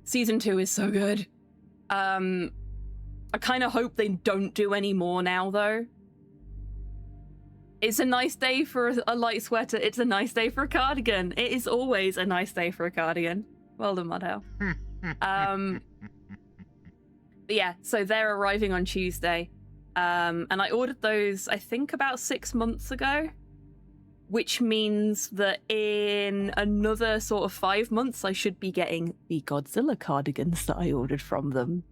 Season 2 is so good. I kind of hope they don't do any more now, though. It's a nice day for a light sweater. It's a nice day for a cardigan. It is always a nice day for a cardigan. Well done, Mudhouse. But yeah, so they're arriving on Tuesday. And I ordered those, I think, about 6 months ago. Which means that in another sort of 5 months, I should be getting the Godzilla cardigans that I ordered from them.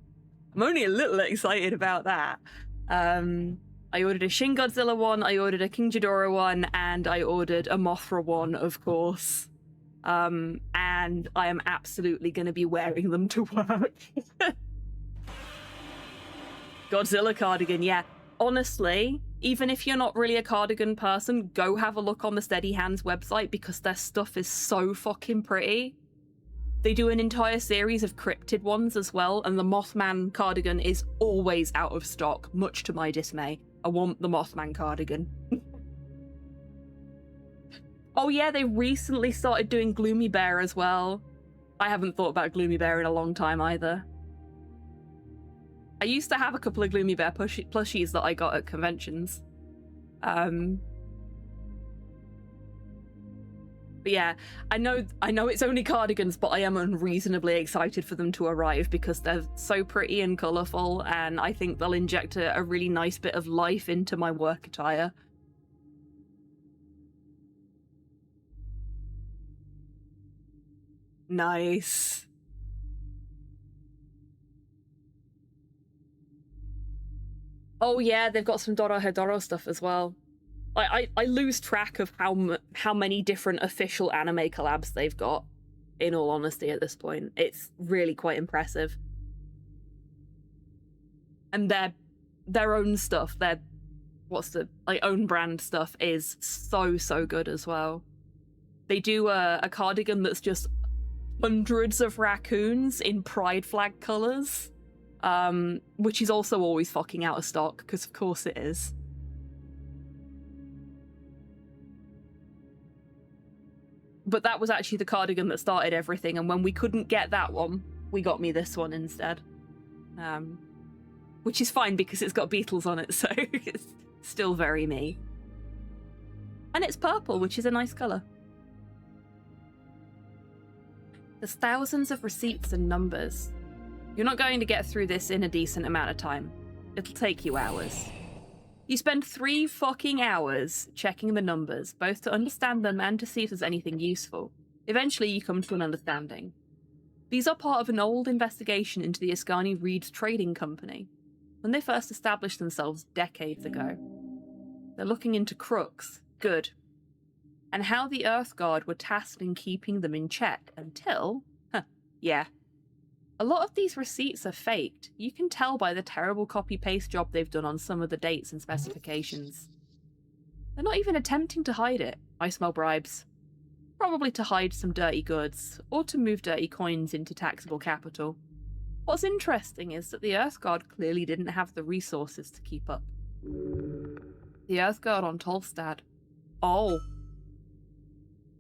I'm only a little excited about that. I ordered a Shin Godzilla one, I ordered a King Ghidorah one, and I ordered a Mothra one, of course. And I am absolutely going to be wearing them to work. Godzilla cardigan, yeah. Honestly, even if you're not really a cardigan person, go have a look on the Steady Hands website because their stuff is so fucking pretty. They do an entire series of cryptid ones as well, and the Mothman cardigan is always out of stock, much to my dismay. I want the Mothman cardigan. Oh yeah, they recently started doing Gloomy Bear as well. I haven't thought about Gloomy Bear in a long time either. I used to have a couple of Gloomy Bear plushies that I got at conventions. But yeah, I know it's only cardigans, but I am unreasonably excited for them to arrive because they're so pretty and colourful, and I think they'll inject a really nice bit of life into my work attire. Nice. Oh yeah, they've got some Dorohedoro stuff as well. I lose track of how many different official anime collabs they've got, in all honesty, at this point. It's really quite impressive. And their own stuff, their own brand stuff is so good as well. They do a cardigan that's just hundreds of raccoons in pride flag colours, which is also always fucking out of stock, because of course it is. But that was actually the cardigan that started everything, and when we couldn't get that one, we got me this one instead. Which is fine because it's got beetles on it, so it's still very me. And it's purple, which is a nice colour. There's thousands of receipts and numbers. You're not going to get through this in a decent amount of time. It'll take you hours. You spend 3 fucking hours checking the numbers, both to understand them and to see if there's anything useful. Eventually, you come to an understanding. These are part of an old investigation into the Ascani Reeds Trading Company, when they first established themselves decades ago. They're looking into crooks, good, and how the Earth Guard were tasked in keeping them in check until... yeah. A lot of these receipts are faked. You can tell by the terrible copy-paste job they've done on some of the dates and specifications. They're not even attempting to hide it. I smell bribes. Probably to hide some dirty goods, or to move dirty coins into taxable capital. What's interesting is that the Earth Guard clearly didn't have the resources to keep up. The Earth Guard on Tolstad. Oh.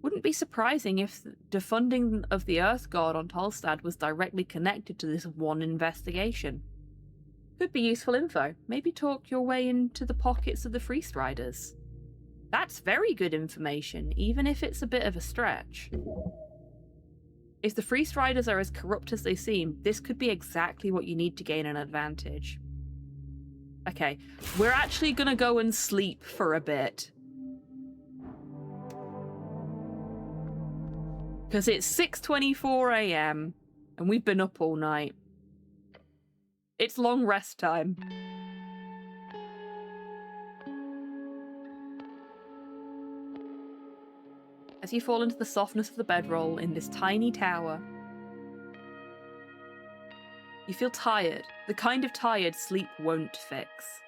Wouldn't be surprising if the defunding of the Earth Guard on Tolstad was directly connected to this one investigation. Could be useful info. Maybe talk your way into the pockets of the Free Striders. That's very good information, even if it's a bit of a stretch. If the Free Striders are as corrupt as they seem, this could be exactly what you need to gain an advantage. Okay, we're actually gonna go and sleep for a bit. Because it's 6:24 AM, and we've been up all night. It's long rest time. As you fall into the softness of the bedroll in this tiny tower, you feel tired, the kind of tired sleep won't fix.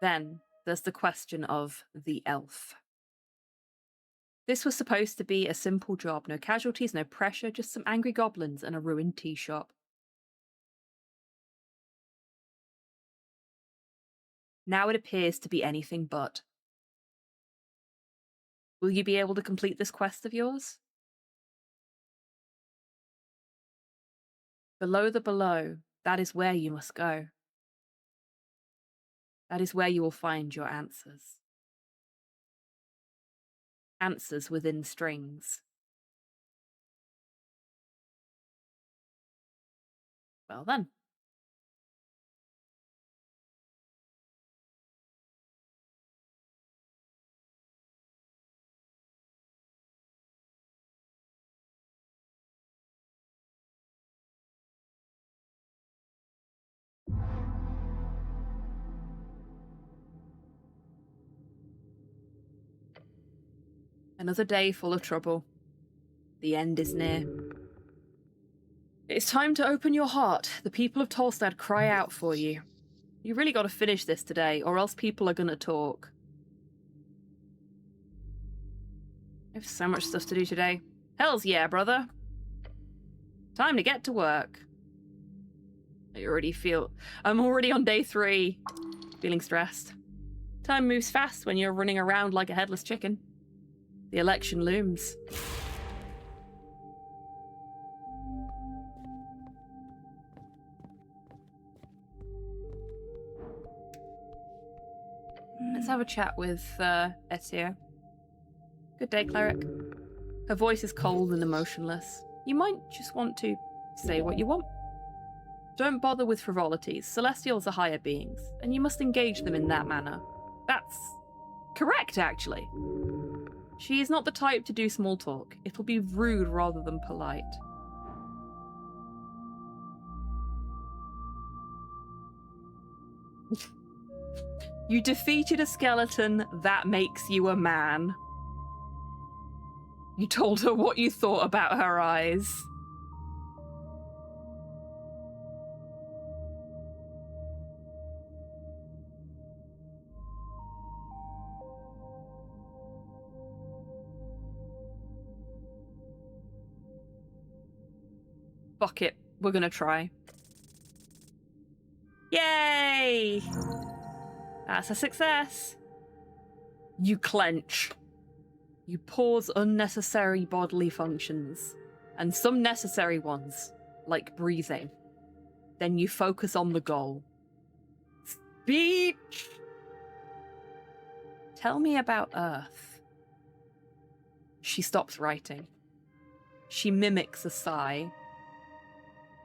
Then there's the question of the elf. This was supposed to be a simple job, no casualties, no pressure, just some angry goblins and a ruined tea shop. Now it appears to be anything but. Will you be able to complete this quest of yours? Below the below, that is where you must go. That is where you will find your answers. Answers within strings. Well then. Another day full of trouble. The end is near. It's time to open your heart. The people of Tolstad cry out for you. You really got to finish this today, or else people are gonna talk. I have so much stuff to do today. Hells yeah, brother. Time to get to work. I'm already on day 3. Feeling stressed. Time moves fast when you're running around like a headless chicken. The election looms. Let's have a chat with Ezio. Good day, cleric. Her voice is cold and emotionless. You might just want to say what you want. Don't bother with frivolities. Celestials are higher beings, and you must engage them in that manner. That's correct, actually. She is not the type to do small talk. It'll be rude rather than polite. You defeated a skeleton, that makes you a man. You told her what you thought about her eyes. Fuck it, we're gonna try. Yay! That's a success. You clench. You pause unnecessary bodily functions, and some necessary ones, like breathing. Then you focus on the goal. Speech! Tell me about Earth. She stops writing. She mimics a sigh.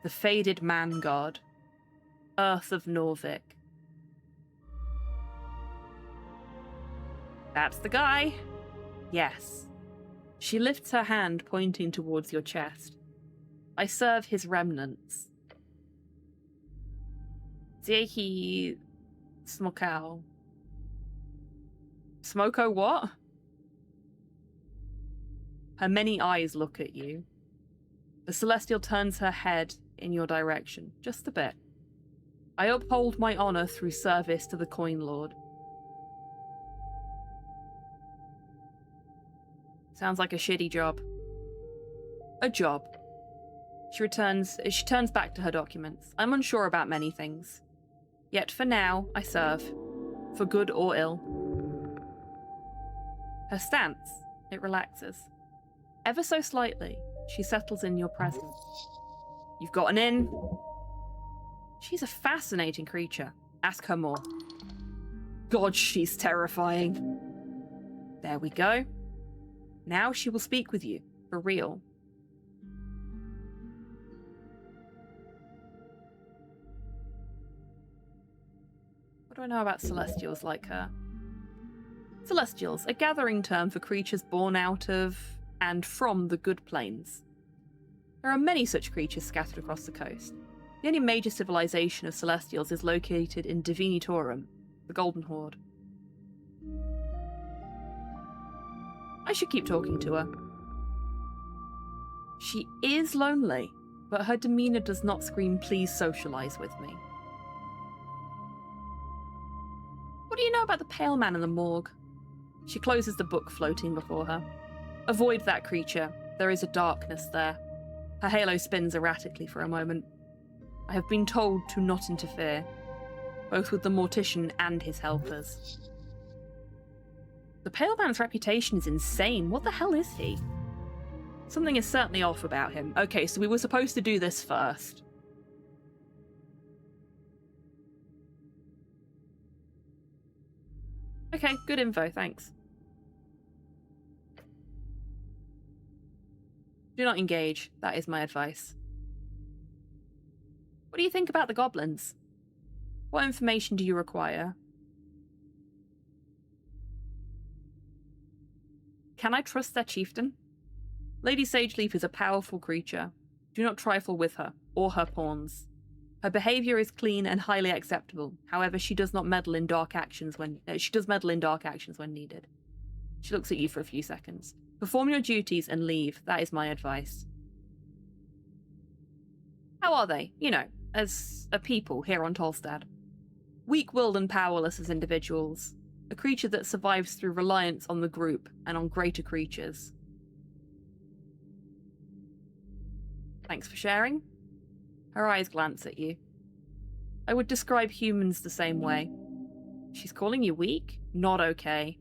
The faded man god. Earth of Norvik. That's the guy. Yes. She lifts her hand, pointing towards your chest. I serve his remnants. Zehi Smokao. Smoko what? Her many eyes look at you. The Celestial turns her head in your direction, just a bit. I uphold my honor through service to the Coin Lord. Sounds like a shitty job. A job. She turns back to her documents. I'm unsure about many things. Yet for now, I serve. For good or ill. Her stance, it relaxes. Ever so slightly, she settles in your presence. You've got an in. She's a fascinating creature. Ask her more. God, she's terrifying. There we go. Now she will speak with you, for real. What do I know about Celestials like her? Celestials, a gathering term for creatures born out of and from the Good Plains. There are many such creatures scattered across the coast. The only major civilization of Celestials is located in Divinitorum, the Golden Horde. I should keep talking to her. She is lonely, but her demeanor does not scream, please socialize with me. What do you know about the pale man in the morgue? She closes the book floating before her. Avoid that creature. There is a darkness there. Her halo spins erratically for a moment. I have been told to not interfere, both with the mortician and his helpers. The Pale Man's reputation is insane. What the hell is he? Something is certainly off about him. Okay, so we were supposed to do this first. Okay, good info, thanks. Do not engage. That is my advice. What do you think about the goblins? What information do you require? Can I trust their chieftain? Lady Sageleaf is a powerful creature. Do not trifle with her, or her pawns. Her behavior is clean and highly acceptable. However, she does not meddle in dark actions when she does meddle in dark actions when needed. She looks at you for a few seconds. Perform your duties and leave. That is my advice. How are they, you know, as a people here on Tolstad? Weak-willed and powerless as individuals. A creature that survives through reliance on the group and on greater creatures. Thanks for sharing. Her eyes glance at you. I would describe humans the same way. She's calling you weak? Not okay.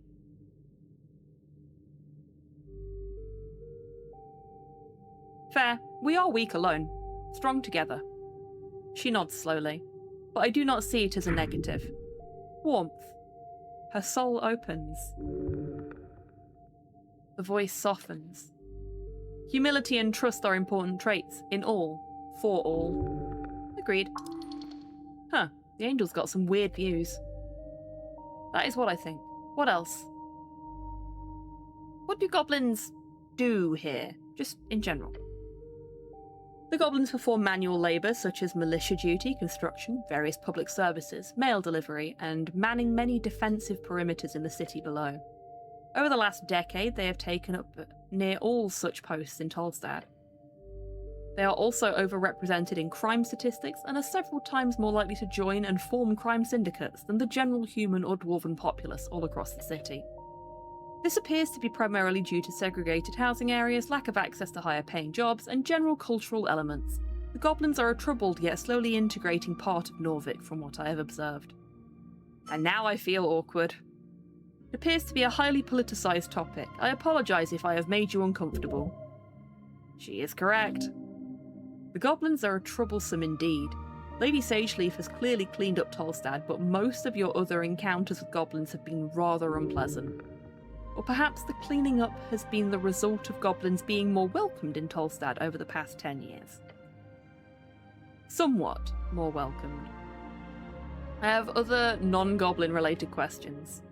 Fair. We are weak alone. Strong together. She nods slowly, but I do not see it as a negative. Warmth. Her soul opens. The voice softens. Humility and trust are important traits, in all, for all. Agreed. Huh, the angel's got some weird views. That is what I think. What else? What do goblins do here, just in general? The goblins perform manual labour such as militia duty, construction, various public services, mail delivery, and manning many defensive perimeters in the city below. Over the last decade, they have taken up near all such posts in Tolstad. They are also overrepresented in crime statistics and are several times more likely to join and form crime syndicates than the general human or dwarven populace all across the city. This appears to be primarily due to segregated housing areas, lack of access to higher paying jobs, and general cultural elements. The goblins are a troubled yet slowly integrating part of Norvik from what I have observed. And now I feel awkward. It appears to be a highly politicised topic. I apologise if I have made you uncomfortable. She is correct. The goblins are troublesome indeed. Lady Sageleaf has clearly cleaned up Tolstad, but most of your other encounters with goblins have been rather unpleasant. Or perhaps the cleaning up has been the result of goblins being more welcomed in Tolstad over the past 10 years. Somewhat more welcomed. I have other non-goblin related questions.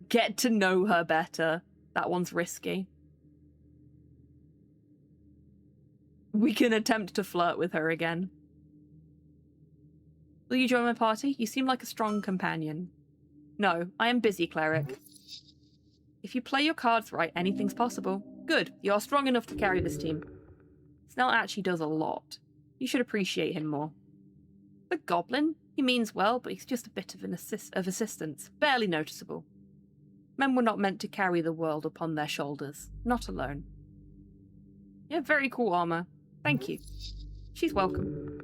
Get to know her better. That one's risky. We can attempt to flirt with her again. Will you join my party? You seem like a strong companion. No, I am busy, cleric. If you play your cards right, anything's possible. Good, you are strong enough to carry this team. Snell actually does a lot. You should appreciate him more. The goblin? He means well, but he's just a bit of assistance. Barely noticeable. Men were not meant to carry the world upon their shoulders. Not alone. You have very cool armor. Thank you. She's welcome.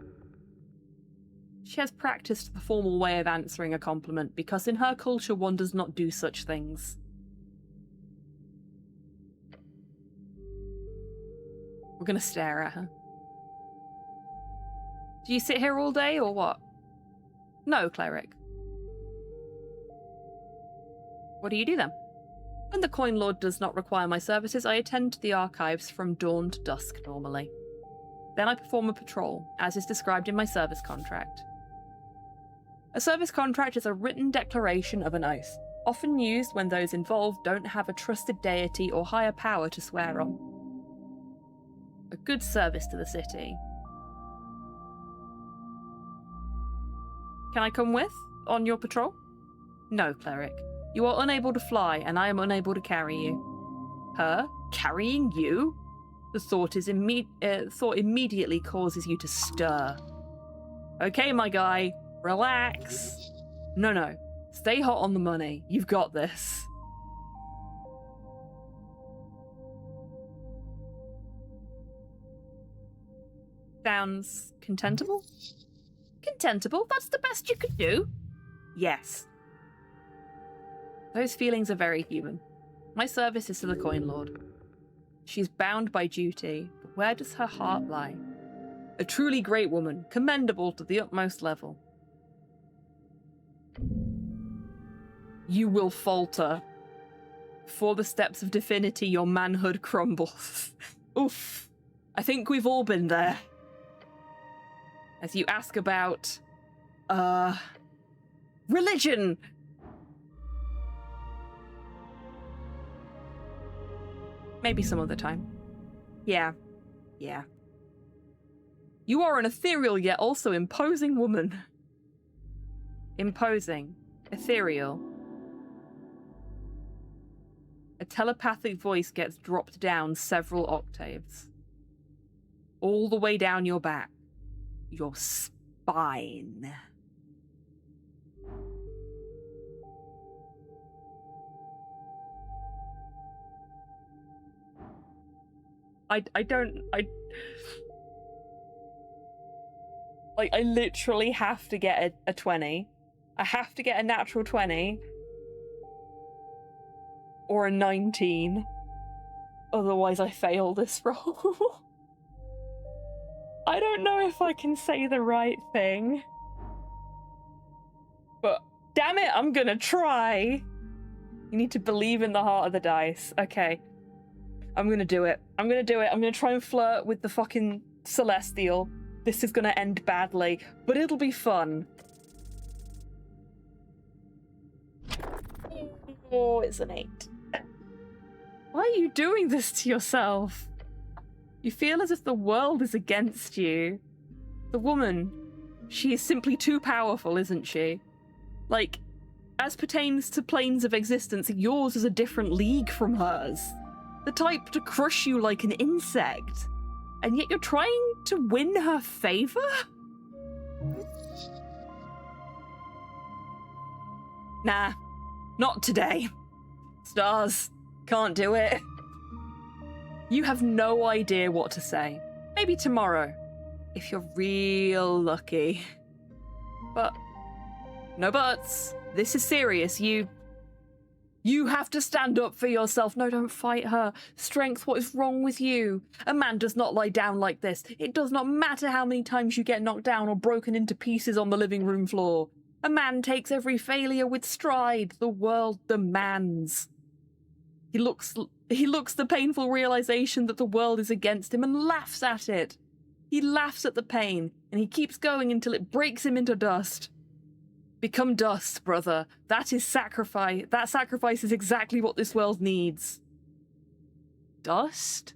She has practiced the formal way of answering a compliment, because in her culture one does not do such things. We're gonna stare at her. Do you sit here all day, or what? No, cleric. What do you do then? When the Coin Lord does not require my services, I attend to the archives from dawn to dusk normally. Then I perform a patrol, as is described in my service contract. A service contract is a written declaration of an oath, often used when those involved don't have a trusted deity or higher power to swear on. A good service to the city. Can I come with? On your patrol? No, cleric. You are unable to fly, and I am unable to carry you. Her? Carrying you? The thought immediately causes you to stir. Okay, my guy. Relax. No. Stay hot on the money. You've got this. Sounds contentable? Contentable? That's the best you could do? Yes. Those feelings are very human. My service is to the Coin Lord. She's bound by duty, but where does her heart lie? A truly great woman, commendable to the utmost level. You will falter. Before the steps of divinity, your manhood crumbles. Oof. I think we've all been there. As you ask about... religion! Maybe some other time. Yeah. You are an ethereal yet also imposing woman. Imposing. Ethereal. A telepathic voice gets dropped down several octaves. All the way down your back. Your spine. I literally have to get a 20. I have to get a natural 20. Or a 19. Otherwise I fail this roll. I don't know if I can say the right thing. But damn it, I'm gonna try. You need to believe in the heart of the dice. Okay. I'm gonna do it. I'm gonna try and flirt with the fucking Celestial. This is gonna end badly, but it'll be fun. Oh, it's an 8. Why are you doing this to yourself? You feel as if the world is against you. The woman, she is simply too powerful, isn't she? Like, as pertains to planes of existence, yours is a different league from hers. The type to crush you like an insect. And yet you're trying to win her favor? Nah, not today. Stars, can't do it. You have no idea what to say. Maybe tomorrow, if you're real lucky. But, no buts. This is serious. You have to stand up for yourself. No, don't fight her. Strength, what is wrong with you? A man does not lie down like this. It does not matter how many times you get knocked down or broken into pieces on the living room floor. A man takes every failure with stride. The world demands. He looks the painful realization that the world is against him and laughs at it. He laughs at the pain, and he keeps going until it breaks him into dust. Become dust, brother. That is sacrifice. That sacrifice is exactly what this world needs. Dust?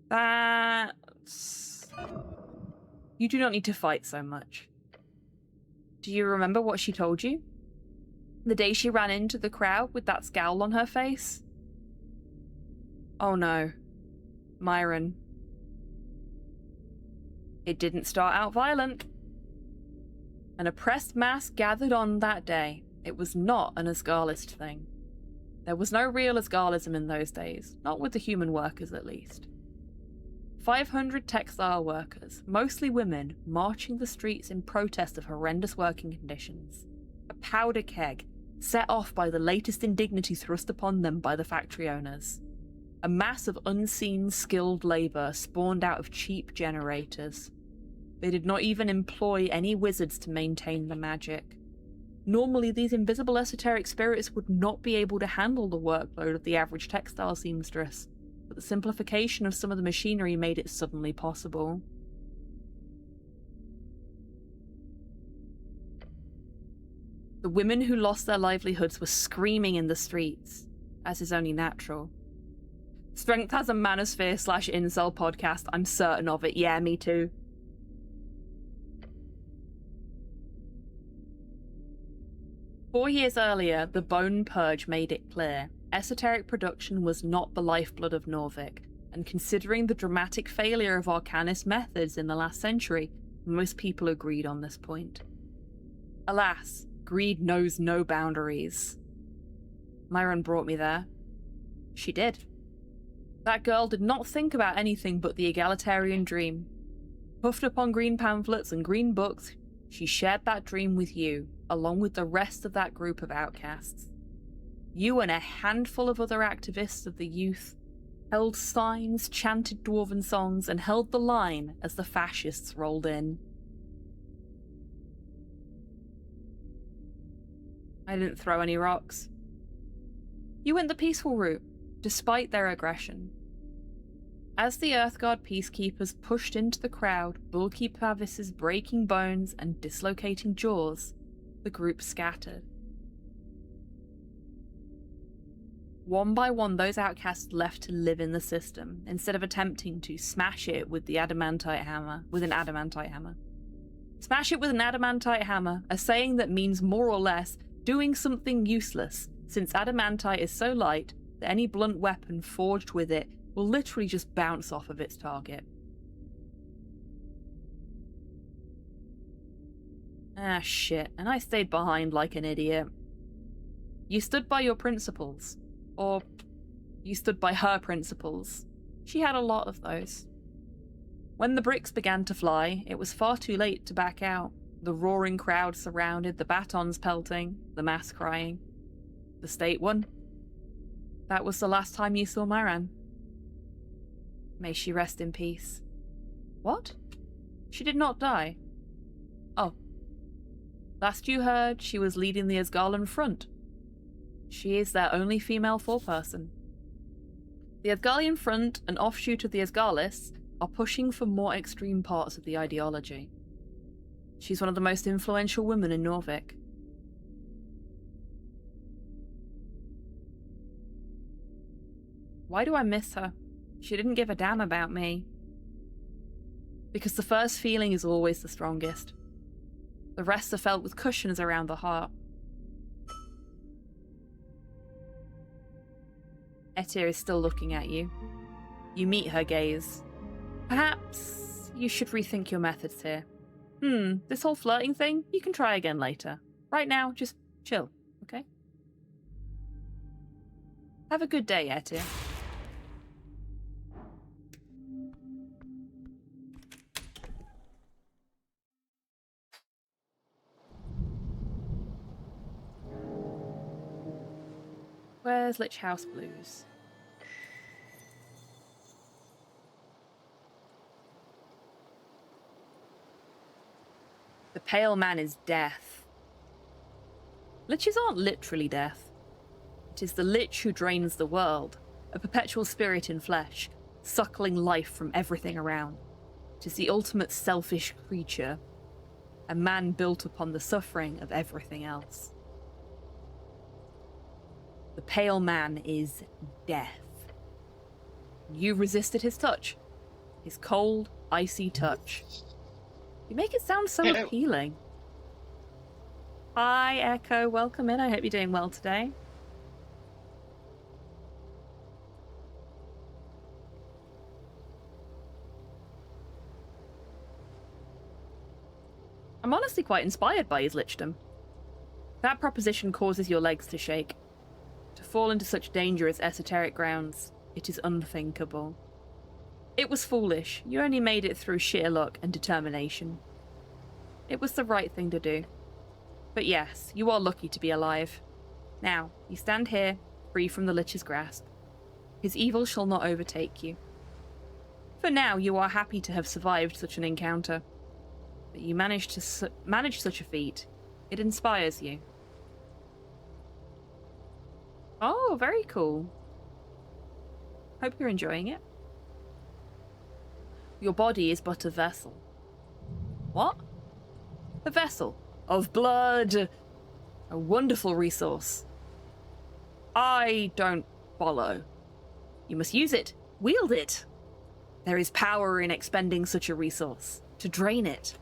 That's... You do not need to fight so much. Do you remember what she told you? The day she ran into the crowd with that scowl on her face? Oh no. Myron. It didn't start out violent. An oppressed mass gathered on that day. It was not an Asgarlist thing. There was no real Asgarlism in those days, not with the human workers at least. 500 textile workers, mostly women, marching the streets in protest of horrendous working conditions. A powder keg, set off by the latest indignity thrust upon them by the factory owners. A mass of unseen skilled labour spawned out of cheap generators. They did not even employ any wizards to maintain the magic. Normally, these invisible esoteric spirits would not be able to handle the workload of the average textile seamstress, but the simplification of some of the machinery made it suddenly possible. The women who lost their livelihoods were screaming in the streets, as is only natural. Strength has a manosphere/incel podcast, I'm certain of it. Yeah, me too. Four years earlier, the Bone Purge made it clear esoteric production was not the lifeblood of Norvik, and considering the dramatic failure of Arcanist methods in the last century, most people agreed on this point. Alas, greed knows no boundaries. Myron brought me there. She did. That girl did not think about anything but the egalitarian dream. Puffed upon green pamphlets and green books, she shared that dream with you, along with the rest of that group of outcasts. You and a handful of other activists of the youth held signs, chanted dwarven songs, and held the line as the fascists rolled in. I didn't throw any rocks. You went the peaceful route, despite their aggression. As the Earthguard peacekeepers pushed into the crowd, bulky Pavis's breaking bones and dislocating jaws, the group scattered. One by one, those outcasts left to live in the system, instead of attempting to smash it with an adamantite hammer. Smash it with an adamantite hammer, a saying that means more or less doing something useless, since adamantite is so light, that any blunt weapon forged with it will literally just bounce off of its target. Ah, shit, and I stayed behind like an idiot. You stood by your principles. Or, you stood by her principles. She had a lot of those. When the bricks began to fly, it was far too late to back out. The roaring crowd surrounded, the batons pelting, the mass crying. The state won. That was the last time you saw Maran. May she rest in peace. What? She did not die. Oh. Last you heard, she was leading the Asgarlan front. She is their only female foreperson. The Asgarlian front, an offshoot of the Asgarlists, are pushing for more extreme parts of the ideology. She's one of the most influential women in Norvik. Why do I miss her? She didn't give a damn about me. Because the first feeling is always the strongest. The rest are felt with cushions around the heart. Etir is still looking at you. You meet her gaze. Perhaps you should rethink your methods here. This whole flirting thing, you can try again later. Right now, just chill, okay? Have a good day, Etir. Where's Lich House Blues? The Pale Man is death. Liches aren't literally death. It is the Lich who drains the world, a perpetual spirit in flesh, suckling life from everything around. It is the ultimate selfish creature, a man built upon the suffering of everything else. The Pale Man is death. You resisted his touch. His cold, icy touch. You make it sound so appealing. Hi, Echo. Welcome in. I hope you're doing well today. I'm honestly quite inspired by his lichdom. That proposition causes your legs to shake. To fall into such dangerous esoteric grounds, it is unthinkable. It was foolish. You only made it through sheer luck and determination. It was the right thing to do. But yes, you are lucky to be alive. Now, you stand here, free from the Lich's grasp. His evil shall not overtake you. For now, you are happy to have survived such an encounter. That you managed to manage such a feat. It inspires you. Oh, very cool. Hope you're enjoying it. Your body is but a vessel. What? A vessel of blood. A wonderful resource. I don't follow. You must use it. Wield it. There is power in expending such a resource. To drain it.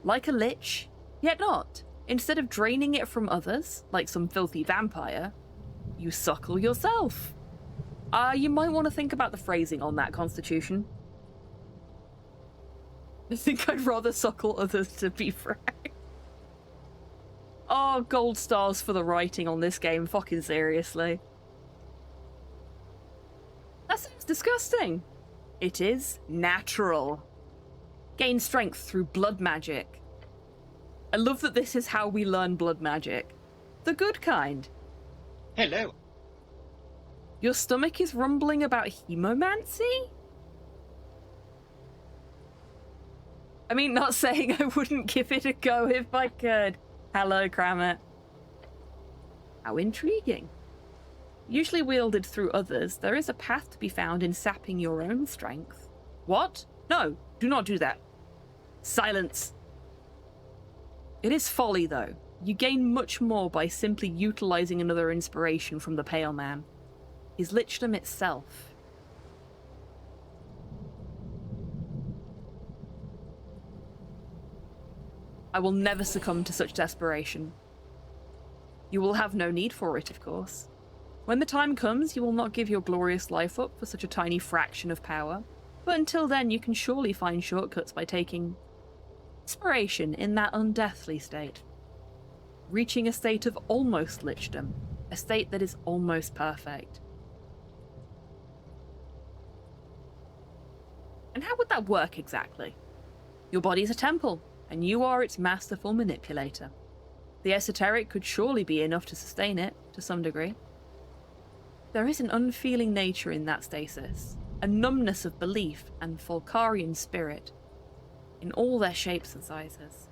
Like a lich, yet not. Instead of draining it from others, like some filthy vampire, you suckle yourself. You might want to think about the phrasing on that, Constitution. I think I'd rather suckle others, to be frank. Oh, gold stars for the writing on this game, fucking seriously. That sounds disgusting. It is natural. Gain strength through blood magic. I love that this is how we learn blood magic. The good kind. Hello. Your stomach is rumbling about hemomancy? I mean, not saying I wouldn't give it a go if I could. Hello, Kramet. How intriguing. Usually wielded through others, there is a path to be found in sapping your own strength. What? No, do not do that. Silence. It is folly, though. You gain much more by simply utilizing another inspiration from the Pale Man. His lichdom itself. I will never succumb to such desperation. You will have no need for it, of course. When the time comes, you will not give your glorious life up for such a tiny fraction of power, but until then you can surely find shortcuts by taking inspiration in that undeathly state. Reaching a state of almost lichdom, a state that is almost perfect. And how would that work exactly? Your body is a temple, and you are its masterful manipulator. The esoteric could surely be enough to sustain it, to some degree. There is an unfeeling nature in that stasis, a numbness of belief and Folkarian spirit, in all their shapes and sizes.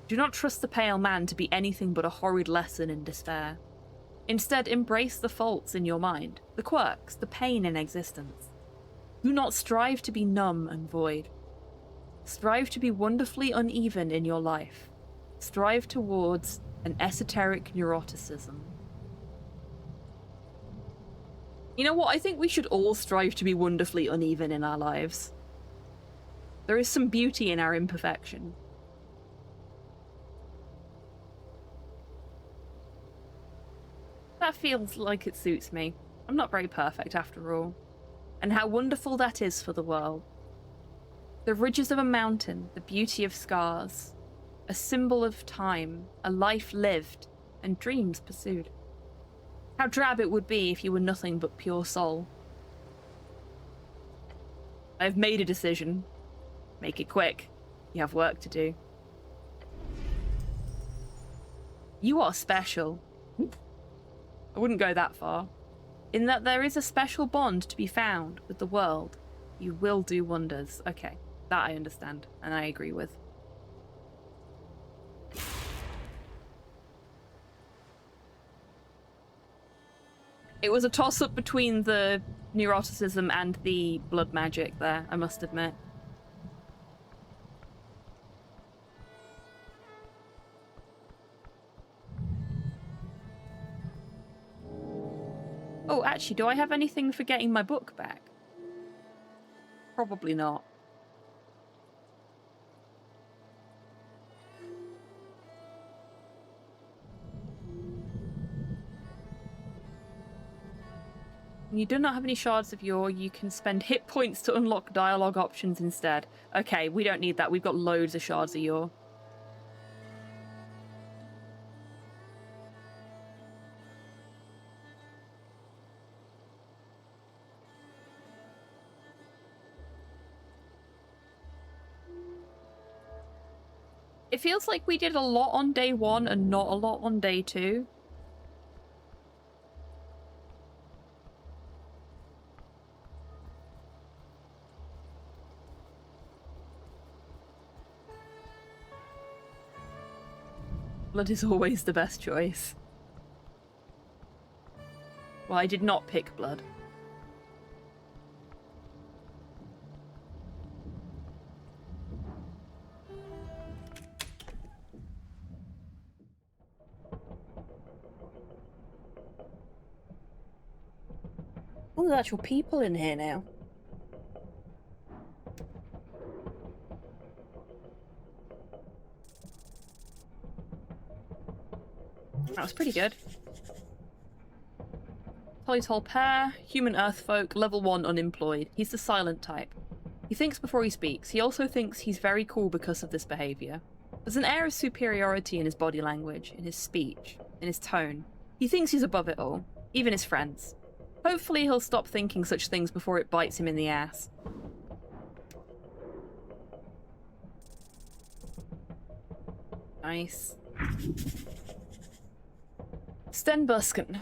Do not trust the pale man to be anything but a horrid lesson in despair. Instead, embrace the faults in your mind, the quirks, the pain in existence. Do not strive to be numb and void. Strive to be wonderfully uneven in your life. Strive towards an esoteric neuroticism. You know what? I think we should all strive to be wonderfully uneven in our lives. There is some beauty in our imperfection. That feels like it suits me. I'm not very perfect after all. And how wonderful that is for the world. The ridges of a mountain, the beauty of scars, a symbol of time, a life lived, and dreams pursued. How drab it would be if you were nothing but pure soul. I've made a decision. Make it quick. You have work to do. You are special. I wouldn't go that far. In that there is a special bond to be found with the world. You will do wonders. Okay, that I understand, and I agree with. It was a toss-up between the neuroticism and the blood magic there, I must admit. Oh, actually, do I have anything for getting my book back? Probably not. When you do not have any shards of yore, you can spend hit points to unlock dialogue options instead. Okay, we don't need that. We've got loads of shards of yore. It feels like we did a lot on day 1 and not a lot on day 2. Blood is always the best choice. Well, I did not pick blood. Oh, there's actual people in here now. That was pretty good. Polytol pair, human earthfolk, level 1 unemployed. He's the silent type. He thinks before he speaks. He also thinks he's very cool because of this behavior. There's an air of superiority in his body language, in his speech, in his tone. He thinks he's above it all, even his friends. Hopefully he'll stop thinking such things before it bites him in the ass. Nice. Sten Busken.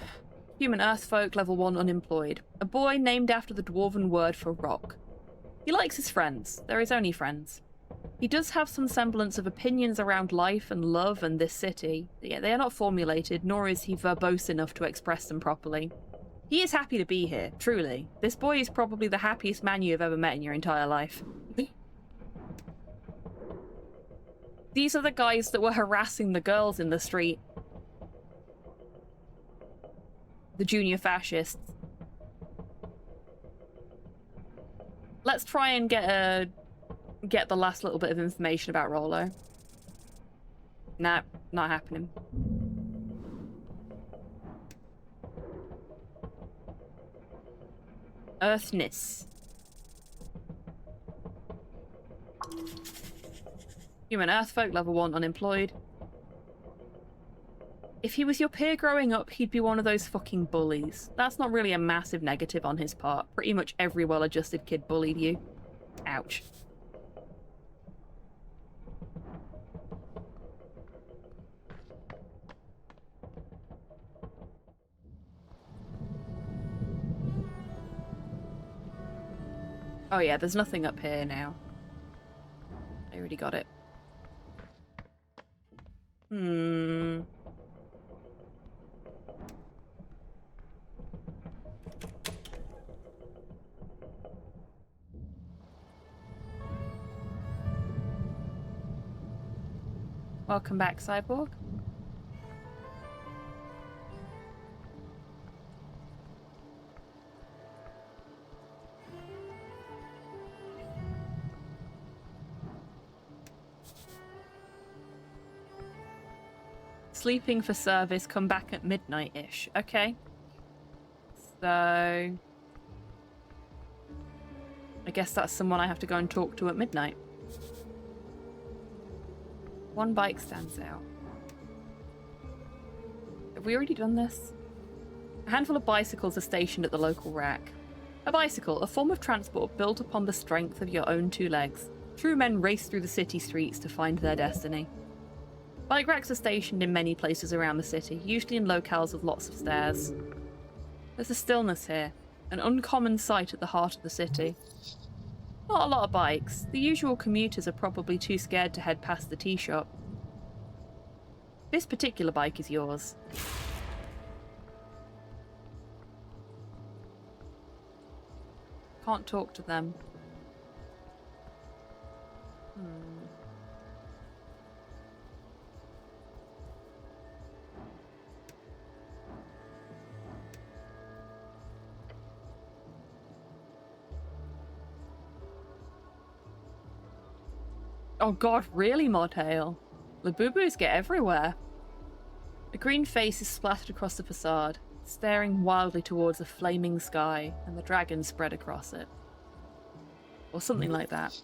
Human earthfolk, level 1 unemployed. A boy named after the dwarven word for rock. He likes his friends. They're his only friends. He does have some semblance of opinions around life and love and this city. Yeah, they are not formulated, nor is he verbose enough to express them properly. He is happy to be here, truly. This boy is probably the happiest man you have ever met in your entire life. These are the guys that were harassing the girls in the street. The junior fascists. Let's try and get the last little bit of information about Rollo. Nah, not happening. Earthness. Human Earthfolk, level 1, unemployed. If he was your peer growing up, he'd be one of those fucking bullies. That's not really a massive negative on his part. Pretty much every well-adjusted kid bullied you. Ouch. Oh yeah, there's nothing up here now. I already got it. Welcome back, Cyborg. Sleeping for service, come back at midnight-ish. Okay. So... I guess that's someone I have to go and talk to at midnight. One bike stands out. Have we already done this? A handful of bicycles are stationed at the local rack. A bicycle, a form of transport built upon the strength of your own two legs. True men race through the city streets to find their destiny. Bike racks are stationed in many places around the city, usually in locales with lots of stairs. There's a stillness here, an uncommon sight at the heart of the city. Not a lot of bikes. The usual commuters are probably too scared to head past the tea shop. This particular bike is yours. Can't talk to them. Oh god, really, Modhail? Labubu's get everywhere. A green face is splattered across the facade, staring wildly towards a flaming sky and the dragon spread across it. Or something like that.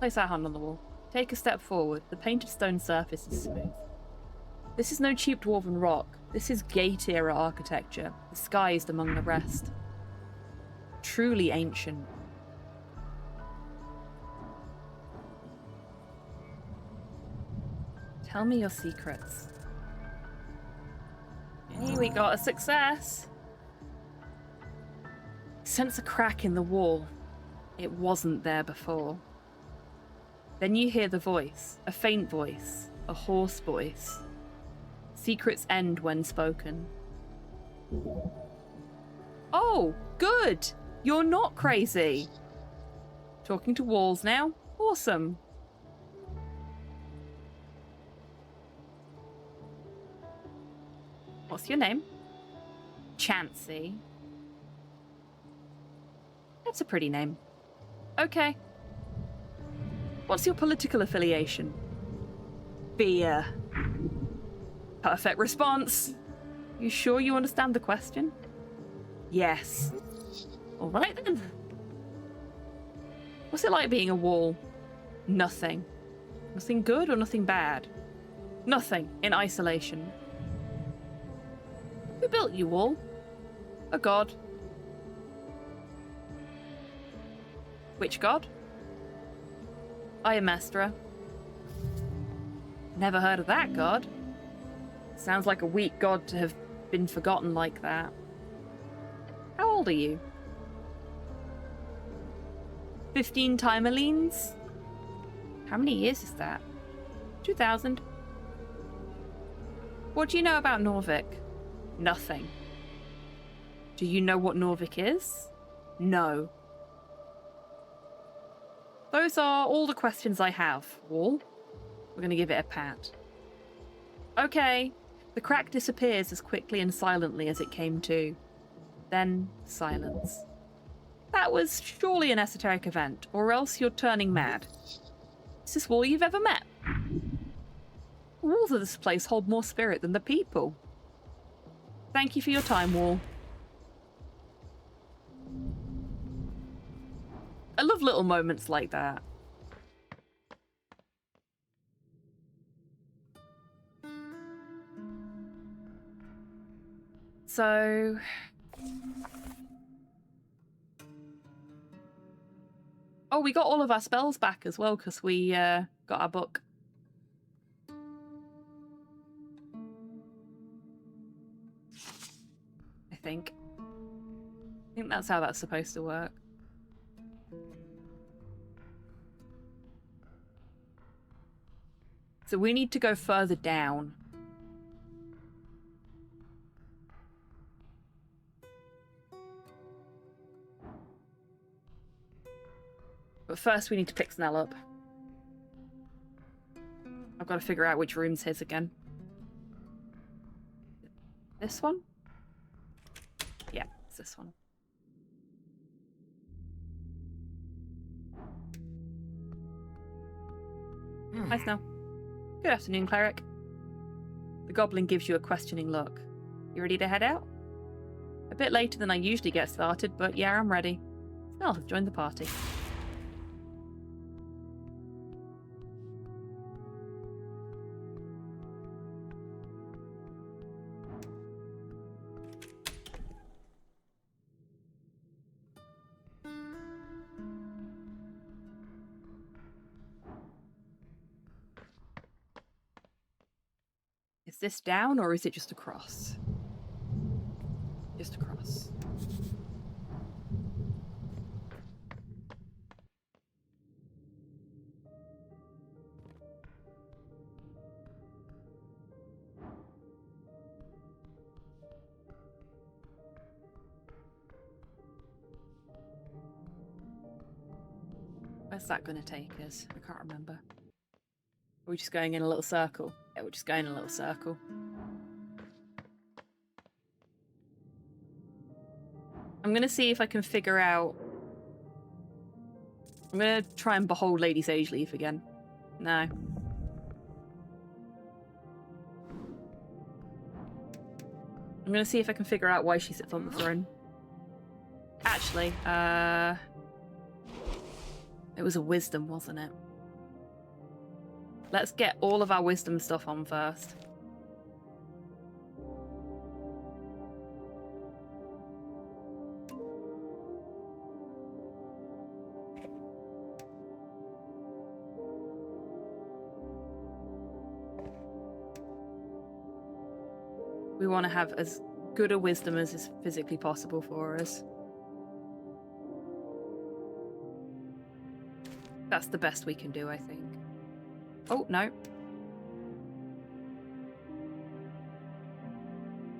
Place our hand on the wall. Take a step forward. The painted stone surface is smooth. This is no cheap dwarven rock. This is Gate-era architecture, disguised among the rest. Truly ancient. Tell me your secrets. Hey, we got a success! Sense a crack in the wall. It wasn't there before. Then you hear the voice, a faint voice, a hoarse voice. Secrets end when spoken. Oh, good! You're not crazy! Talking to walls now? Awesome. What's your name? Chansey. That's a pretty name. Okay. What's your political affiliation? Beer. Perfect response. You sure you understand the question? Yes. All right then. What's it like being a wall? Nothing. Nothing good or nothing bad? Nothing in isolation. Who built you all? A god. Which god? Iamestra. Never heard of that god. Sounds like a weak god to have been forgotten like that. How old are you? 15 Timelines? How many years is that? 2000. What do you know about Norvik? Nothing. Do you know what Norvik is? No. Those are all the questions I have, Wall. We're gonna give it a pat. Okay. The crack disappears as quickly and silently as it came to. Then, silence. That was surely an esoteric event, or else you're turning mad. Is this Wall you've ever met? The walls of this place hold more spirit than the people. Thank you for your time, Wall. love little moments like that. So... Oh, we got all of our spells back as well because we got our book. I think that's how that's supposed to work. So we need to go further down. But first we need to pick Snell up. I've got to figure out which room's his again. This one? Yeah, it's this one. Hi, Snell. Good afternoon, cleric. The goblin gives you a questioning look. You ready to head out? A bit later than I usually get started, but yeah, I'm ready. Snell has joined the party. Is this down or is it just across? Just across. Where's that going to take us? I can't remember. Are we just going in a little circle? Yeah, we're just going in a little circle. I'm going to see if I can figure out... I'm going to try and behold Lady Sageleaf again. No. I'm going to see if I can figure out why she sits on the throne. Actually, it was a wisdom, wasn't it? Let's get all of our wisdom stuff on first. We want to have as good a wisdom as is physically possible for us. That's the best we can do, I think. Oh, no.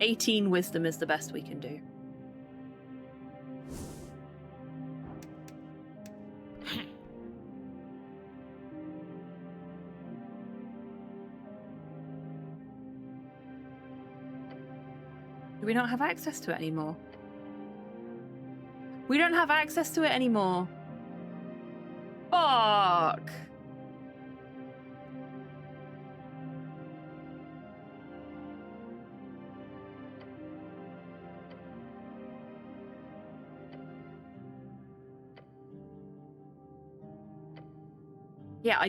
18 wisdom is the best we can do. Do we not have access to it anymore? We don't have access to it anymore. Fuck! Yeah,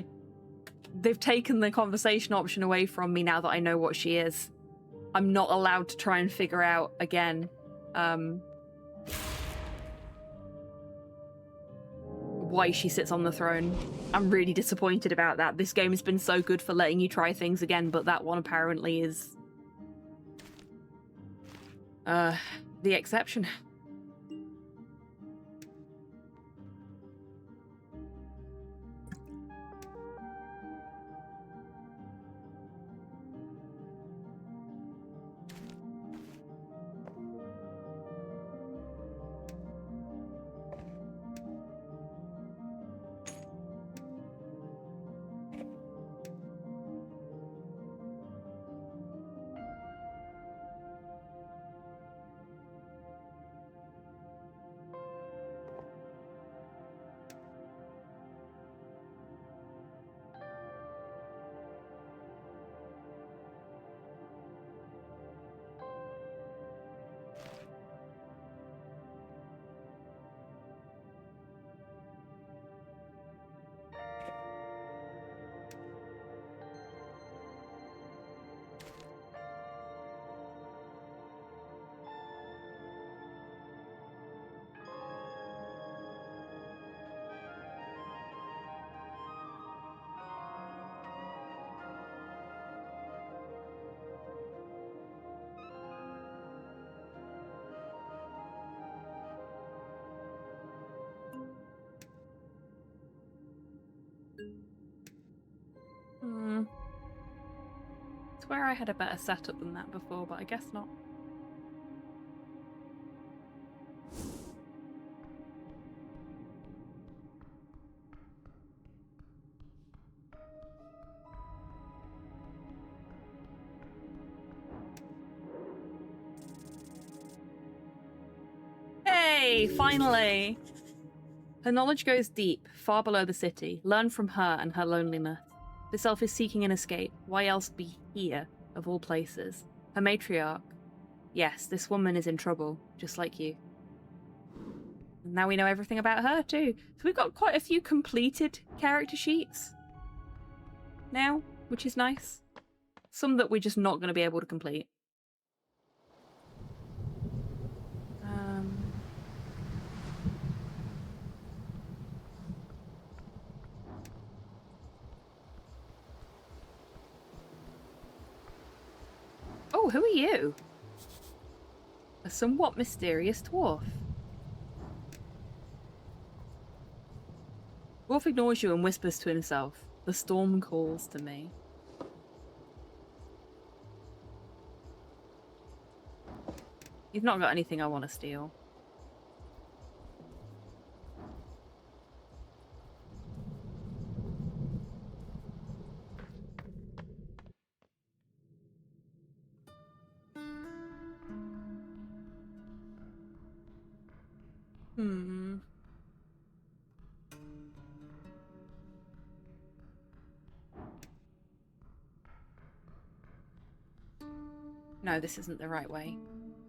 they've taken the conversation option away from me now that I know what she is. I'm not allowed to try and figure out again why she sits on the throne. I'm really disappointed about that. This game has been so good for letting you try things again, but that one apparently is the exception. I swear I had a better setup than that before, but I guess not. Hey, finally! Her knowledge goes deep, far below the city. Learn from her and her loneliness. This elf is seeking an escape. Why else be here, of all places? Her matriarch. Yes, this woman is in trouble, just like you. And now we know everything about her, too. So we've got quite a few completed character sheets now, which is nice. Some that we're just not going to be able to complete. Oh, who are you? A somewhat mysterious dwarf. Dwarf ignores you and whispers to himself. The storm calls to me. He's not got anything I want to steal. No, this isn't the right way.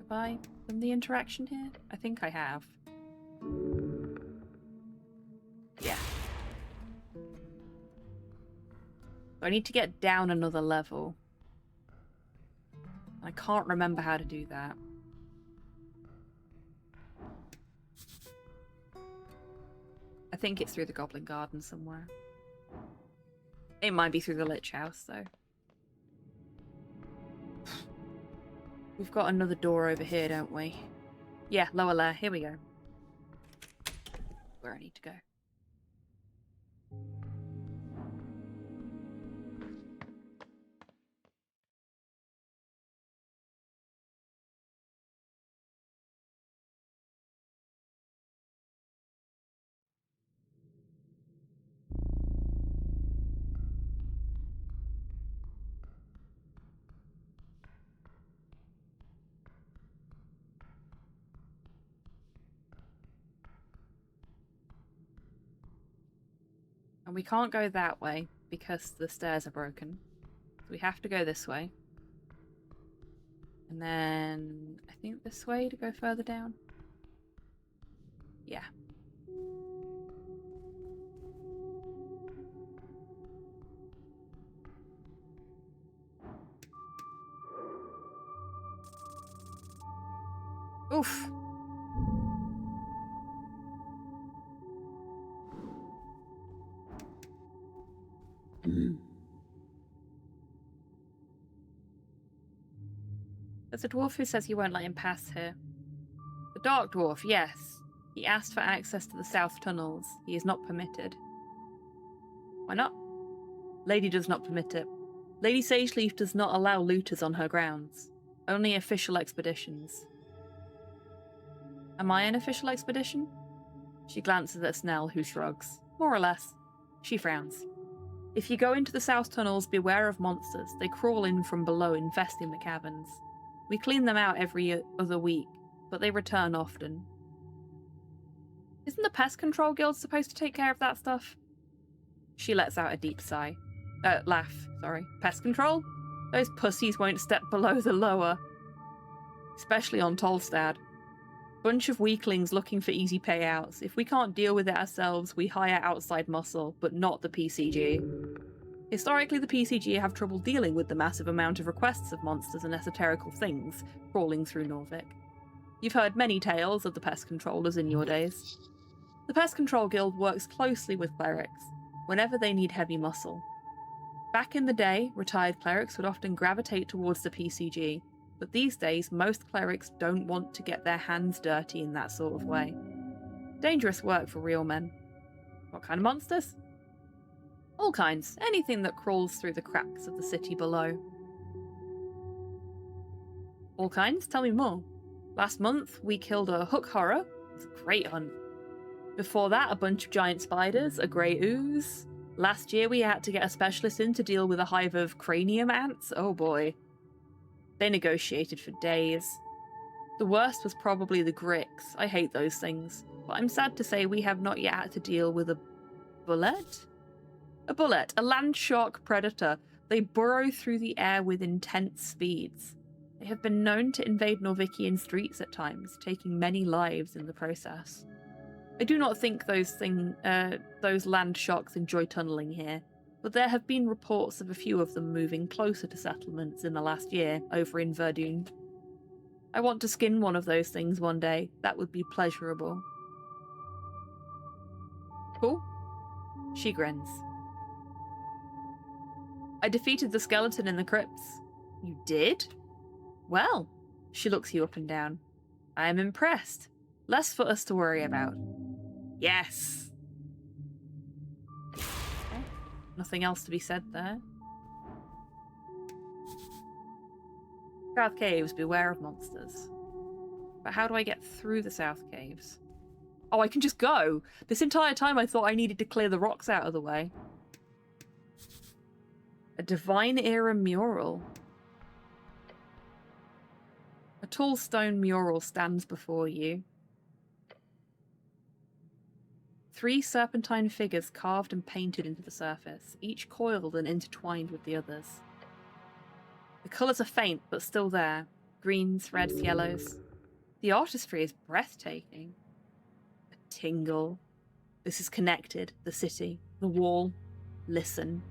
Have I done the interaction here? I think I have. Yeah. I need to get down another level. I can't remember how to do that. I think it's through the Goblin Garden somewhere. It might be through the Lich House, though. We've got another door over here, don't we? Yeah, lower layer. Here we go. Where I need to go. And we can't go that way because the stairs are broken. So we have to go this way. And then I think this way to go further down. Yeah. Oof. There's a dwarf who says you won't let him pass here. The dark dwarf, yes. He asked for access to the south tunnels. He is not permitted. Why not? Lady does not permit it. Lady Sageleaf does not allow looters on her grounds. Only official expeditions. Am I an official expedition? She glances at Snell, who shrugs. More or less. She frowns. If you go into the south tunnels, beware of monsters. They crawl in from below, infesting the caverns. We clean them out every other week, but they return often. Isn't the Pest Control Guild supposed to take care of that stuff? She lets out a deep sigh. Laugh, sorry. Pest Control? Those pussies won't step below the lower. Especially on Tolstad. Bunch of weaklings looking for easy payouts. If we can't deal with it ourselves, we hire outside muscle, but not the PCG. Historically, the PCG have trouble dealing with the massive amount of requests of monsters and esoterical things crawling through Norvik. You've heard many tales of the pest controllers in your days. The Pest Control Guild works closely with clerics whenever they need heavy muscle. Back in the day, retired clerics would often gravitate towards the PCG, but these days most clerics don't want to get their hands dirty in that sort of way. Dangerous work for real men. What kind of monsters? All kinds. Anything that crawls through the cracks of the city below. All kinds? Tell me more. Last month, we killed a hook horror. It was a great hunt. Before that, a bunch of giant spiders, a grey ooze. Last year, we had to get a specialist in to deal with a hive of cranium ants. Oh boy. They negotiated for days. The worst was probably the gricks. I hate those things. But I'm sad to say we have not yet had to deal with a bullet? A bullet, a land shark predator. They burrow through the air with intense speeds. They have been known to invade Norvikian streets at times, taking many lives in the process. I do not think those land sharks enjoy tunneling here, but there have been reports of a few of them moving closer to settlements in the last year, over in Verdun. I want to skin one of those things one day. That would be pleasurable. Cool? She grins. I defeated the skeleton in the crypts. You did? Well, she looks you up and down. I am impressed. Less for us to worry about. Yes! Okay. Nothing else to be said there. South Caves, beware of monsters. But how do I get through the South Caves? Oh, I can just go! This entire time I thought I needed to clear the rocks out of the way. A Divine Era mural. A tall stone mural stands before you. 3 serpentine figures carved and painted into the surface, each coiled and intertwined with the others. The colours are faint, but still there. Greens, reds, yellows. The artistry is breathtaking. A tingle. This is connected. The city. The wall. Listen.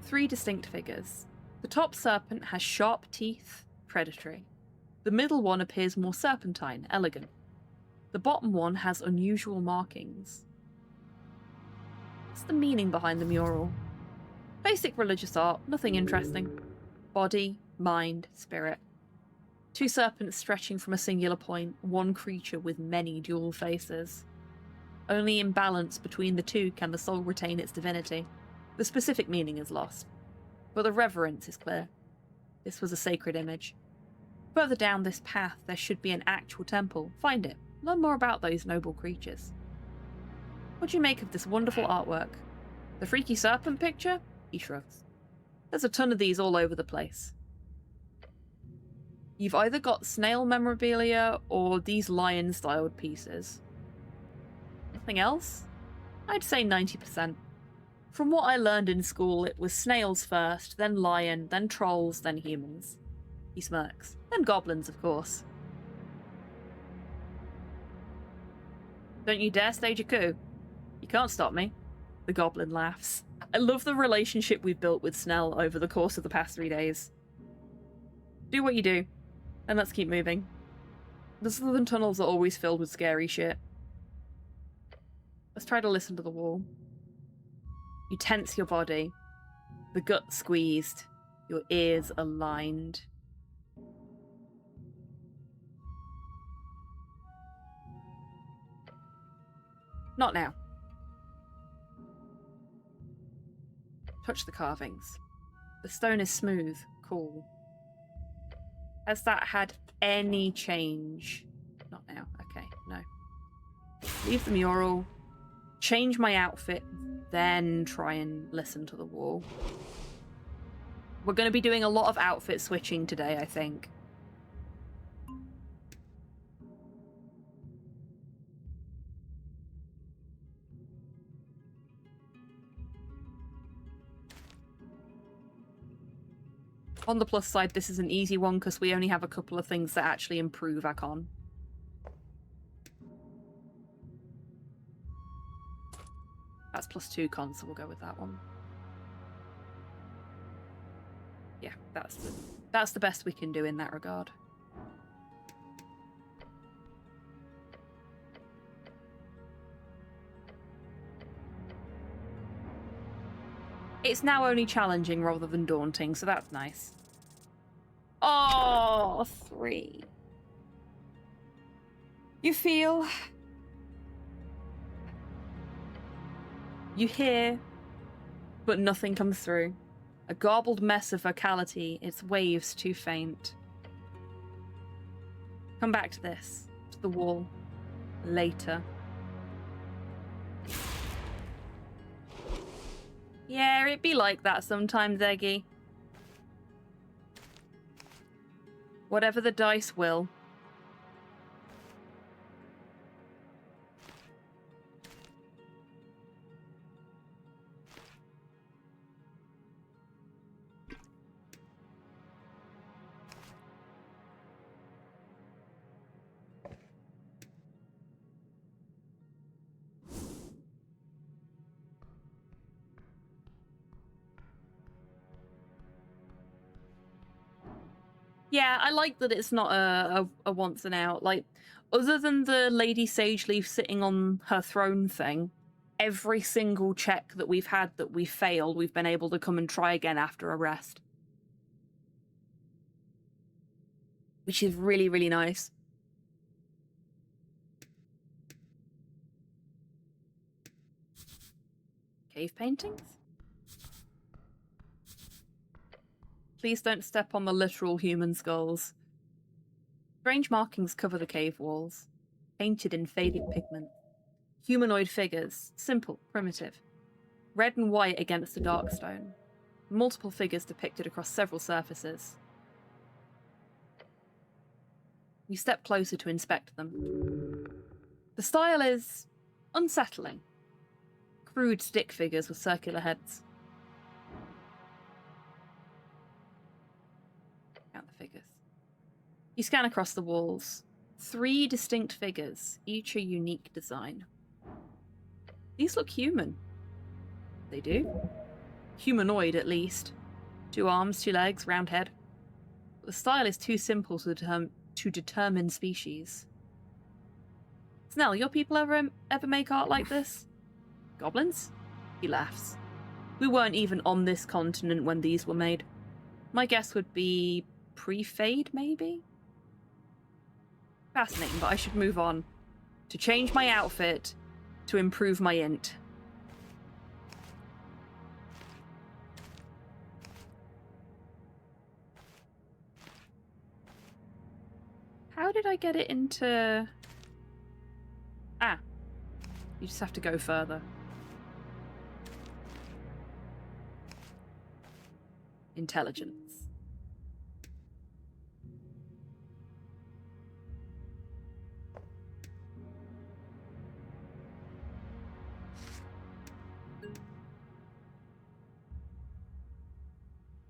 3 distinct figures. The top serpent has sharp teeth, predatory. The middle one appears more serpentine, elegant. The bottom one has unusual markings. What's the meaning behind the mural? Basic religious art, nothing interesting. Body, mind, spirit. 2 serpents stretching from a singular point, one creature with many dual faces. Only in balance between the two can the soul retain its divinity. The specific meaning is lost, but the reverence is clear. This was a sacred image. Further down this path there should be an actual temple. Find it. Learn more about those noble creatures. What do you make of this wonderful artwork? The freaky serpent picture? He shrugs. There's a ton of these all over the place. You've either got snail memorabilia or these lion-styled pieces. Nothing else? I'd say 90%. From what I learned in school, it was snails first, then lion, then trolls, then humans. He smirks. Then goblins, of course. Don't you dare stage a coup. You can't stop me. The goblin laughs. I love the relationship we've built with Snell over the course of the past 3 days. Do what you do, and let's keep moving. The southern tunnels are always filled with scary shit. Let's try to listen to the wall. You tense your body, the gut squeezed, your ears aligned. Not now. Touch the carvings. The stone is smooth, cool. Has that had any change? Not now. Okay, no. Leave the mural. Change my outfit, then try and listen to the wall. We're going to be doing a lot of outfit switching today, I think. On the plus side, this is an easy one because we only have a couple of things that actually improve our con. That's +2 con, so we'll go with that one. Yeah, that's the best we can do in that regard. It's now only challenging rather than daunting, so that's nice. Oh, 3. You feel... You hear, but nothing comes through. A garbled mess of vocality, its waves too faint. Come back to this, to the wall, later. Yeah, it be like that sometimes, Eggy. Whatever the dice will. Yeah, I like that it's not a once and out. Like, other than the Lady Sageleaf sitting on her throne thing, every single check that we've had that we failed, we've been able to come and try again after a rest. Which is really, really nice. Cave paintings? Please don't step on the literal human skulls. Strange markings cover the cave walls, painted in faded pigment. Humanoid figures, simple, primitive. Red and white against the dark stone. Multiple figures depicted across several surfaces. We step closer to inspect them. The style is unsettling. Crude stick figures with circular heads. Count the figures. You scan across the walls. 3 distinct figures, each a unique design. These look human. They do. Humanoid, at least. 2 arms, 2 legs, round head. But the style is too simple to determine species. Snell, your people ever make art like this? Goblins? He laughs. We weren't even on this continent when these were made. My guess would be pre-fade, maybe? Fascinating, but I should move on. To change my outfit, to improve my int. How did I get it into... Ah. You just have to go further. Intelligence.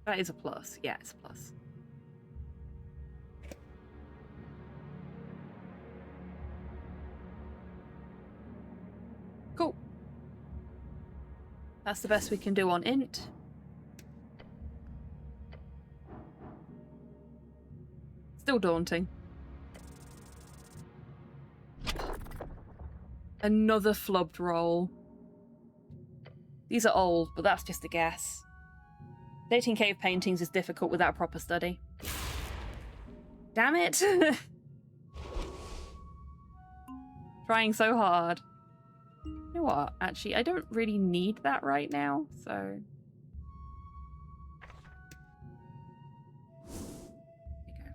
That is a plus. Yeah, it's a plus. Cool. That's the best we can do on int. Still daunting. Another flubbed roll. These are old, but that's just a guess. Dating cave paintings is difficult without proper study. Damn it! Trying so hard. You know what? Actually, I don't really need that right now, so... There you go.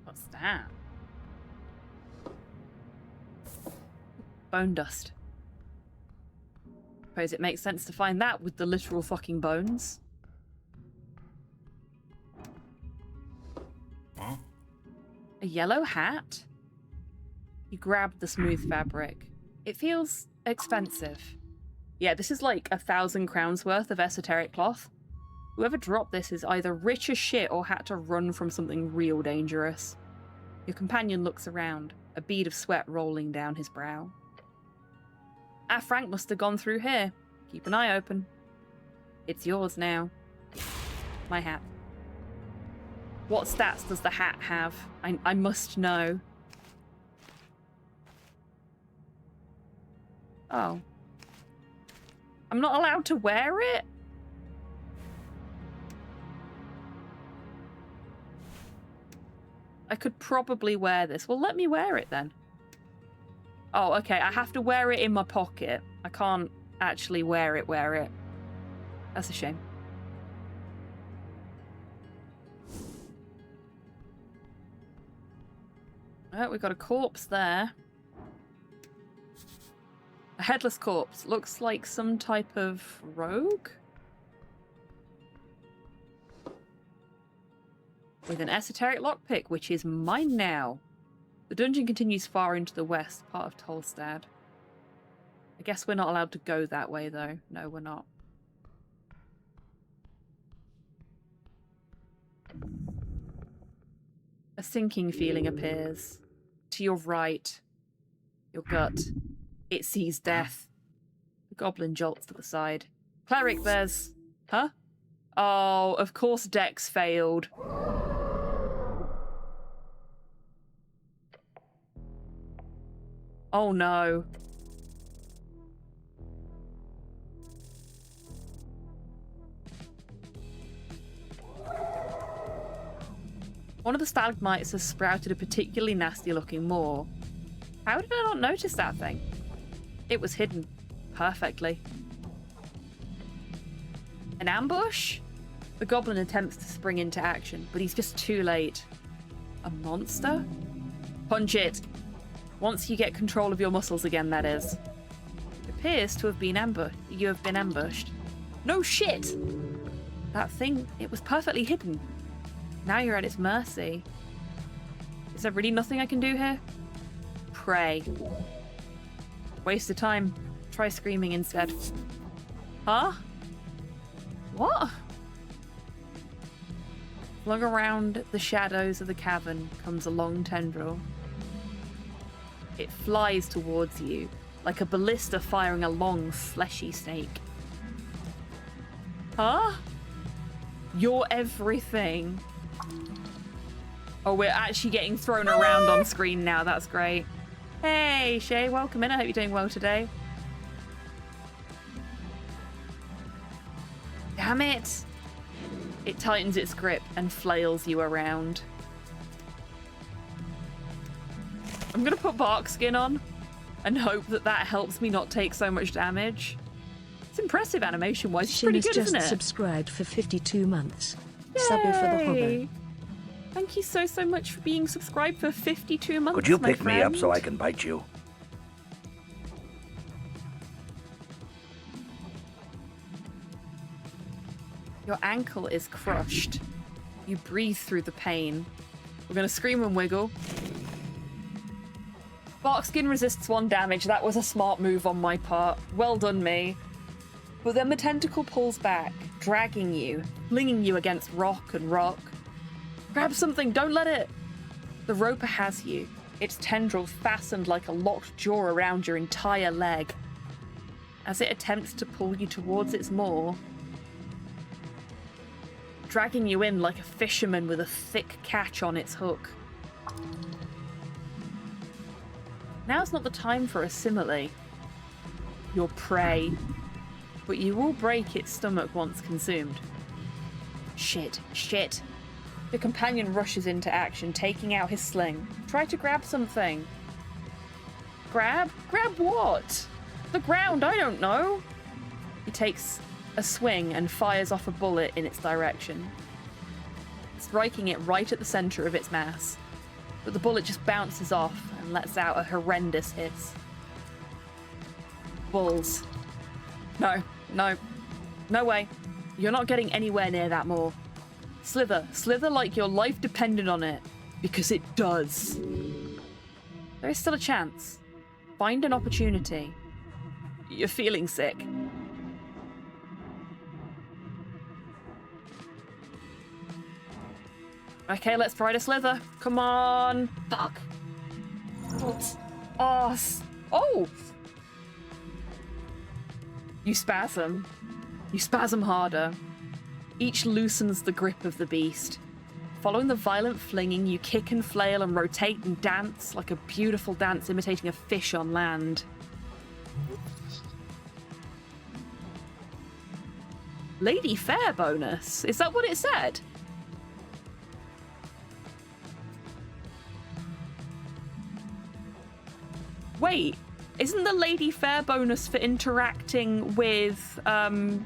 What's that? Bone dust. Suppose it makes sense to find that with the literal fucking bones. Huh? A yellow hat? You grab the smooth fabric. It feels expensive. Yeah, this is like 1,000 crowns worth of esoteric cloth. Whoever dropped this is either rich as shit or had to run from something real dangerous. Your companion looks around, a bead of sweat rolling down his brow. Ah, Frank must have gone through here. Keep an eye open. It's yours now. My hat. What stats does the hat have? I must know. Oh. I'm not allowed to wear it? I could probably wear this. Well, let me wear it then. Oh, okay. I have to wear it in my pocket. I can't actually wear it. That's a shame. Oh, we've got a corpse there. A headless corpse. Looks like some type of rogue? With an esoteric lockpick, which is mine now. The dungeon continues far into the west, part of Tolstad. I guess we're not allowed to go that way, though. No, we're not. A sinking feeling appears. To your right. Your gut. It sees death. The goblin jolts to the side. Cleric, there's... Huh? Oh, of course Dex failed. Oh no. One of the stalagmites has sprouted a particularly nasty looking maw. How did I not notice that thing? It was hidden perfectly. An ambush? The goblin attempts to spring into action, but he's just too late. A monster? Punch it. Once you get control of your muscles again, that is. It appears to have been you have been ambushed. No shit! That thing, it was perfectly hidden. Now you're at its mercy. Is there really nothing I can do here? Pray. Waste of time. Try screaming instead. Huh? What? Flung around the shadows of the cavern comes a long tendril. It flies towards you, like a ballista firing a long, fleshy snake. Huh? You're everything. Oh, we're actually getting thrown around on screen now. That's great. Hey, Shay, welcome in. I hope you're doing well today. Damn it! It tightens its grip and flails you around. I'm gonna put bark skin on and hope that that helps me not take so much damage. It's impressive animation-wise. It's pretty good, isn't it? Just subscribed for 52 months. Yay! Subby for the hobby. Thank you so much for being subscribed for 52 months, Could you my pick me up friend. so I can bite you? Your ankle is crushed. You breathe through the pain. We're gonna scream and wiggle. Bark skin resists 1 damage. That was a smart move on my part. Well done, me. But then the tentacle pulls back, dragging you, flinging you against rock and rock. Grab something, don't let it! The roper has you, its tendril fastened like a locked jaw around your entire leg. As it attempts to pull you towards its maw, dragging you in like a fisherman with a thick catch on its hook. Now's not the time for a simile. You're prey, but you will break its stomach once consumed. Shit. Your companion rushes into action, taking out his sling. Try to grab something. Grab? Grab what? The ground, I don't know. He takes a swing and fires off a bullet in its direction, striking it right at the center of its mass. But the bullet just bounces off and lets out a horrendous hiss. Balls. No way. You're not getting anywhere near that maw. Slither like your life depended on it, because it does. There is still a chance. Find an opportunity. You're feeling sick. Okay, let's try to slither. Come on. Fuck. Oh! You spasm. You spasm harder. Each loosens the grip of the beast. Following the violent flinging, you kick and flail and rotate and dance like a beautiful dance imitating a fish on land. Lady Fair bonus? Is that what it said? Wait, isn't the Lady Fair bonus for interacting with, I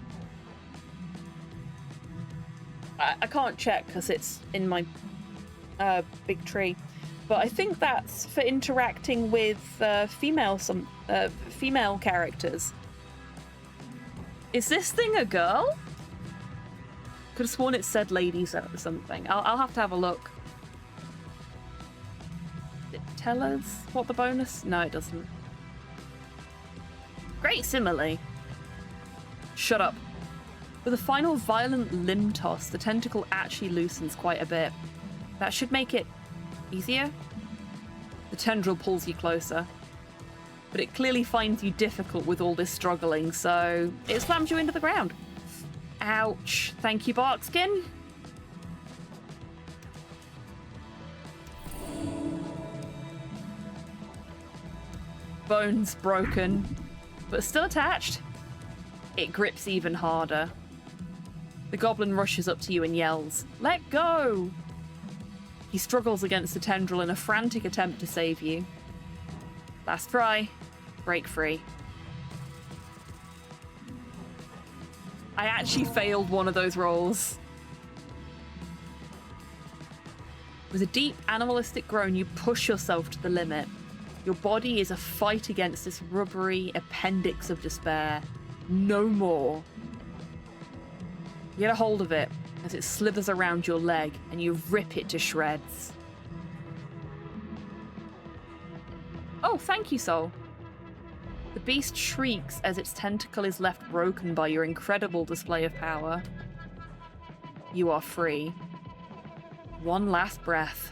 can't check because it's in my big tree, but I think that's for interacting with female characters. Is this thing a girl? Could have sworn it said ladies or something. I'll have to have a look. Did it tell us what the bonus? No, it doesn't. Great simile. Shut up. With a final violent limb toss, the tentacle actually loosens quite a bit. That should make it easier. The tendril pulls you closer, but it clearly finds you difficult with all this struggling, so it slams you into the ground. Ouch. Thank you, Barkskin. Bones broken, but still attached. It grips even harder. The goblin rushes up to you and yells, "Let go!" He struggles against the tendril in a frantic attempt to save you. Last try. Break free. I actually failed one of those rolls. With a deep animalistic groan, you push yourself to the limit. Your body is a fight against this rubbery appendix of despair. No more. You get a hold of it as it slithers around your leg and you rip it to shreds. Oh, thank you, Soul. The beast shrieks as its tentacle is left broken by your incredible display of power. You are free. One last breath.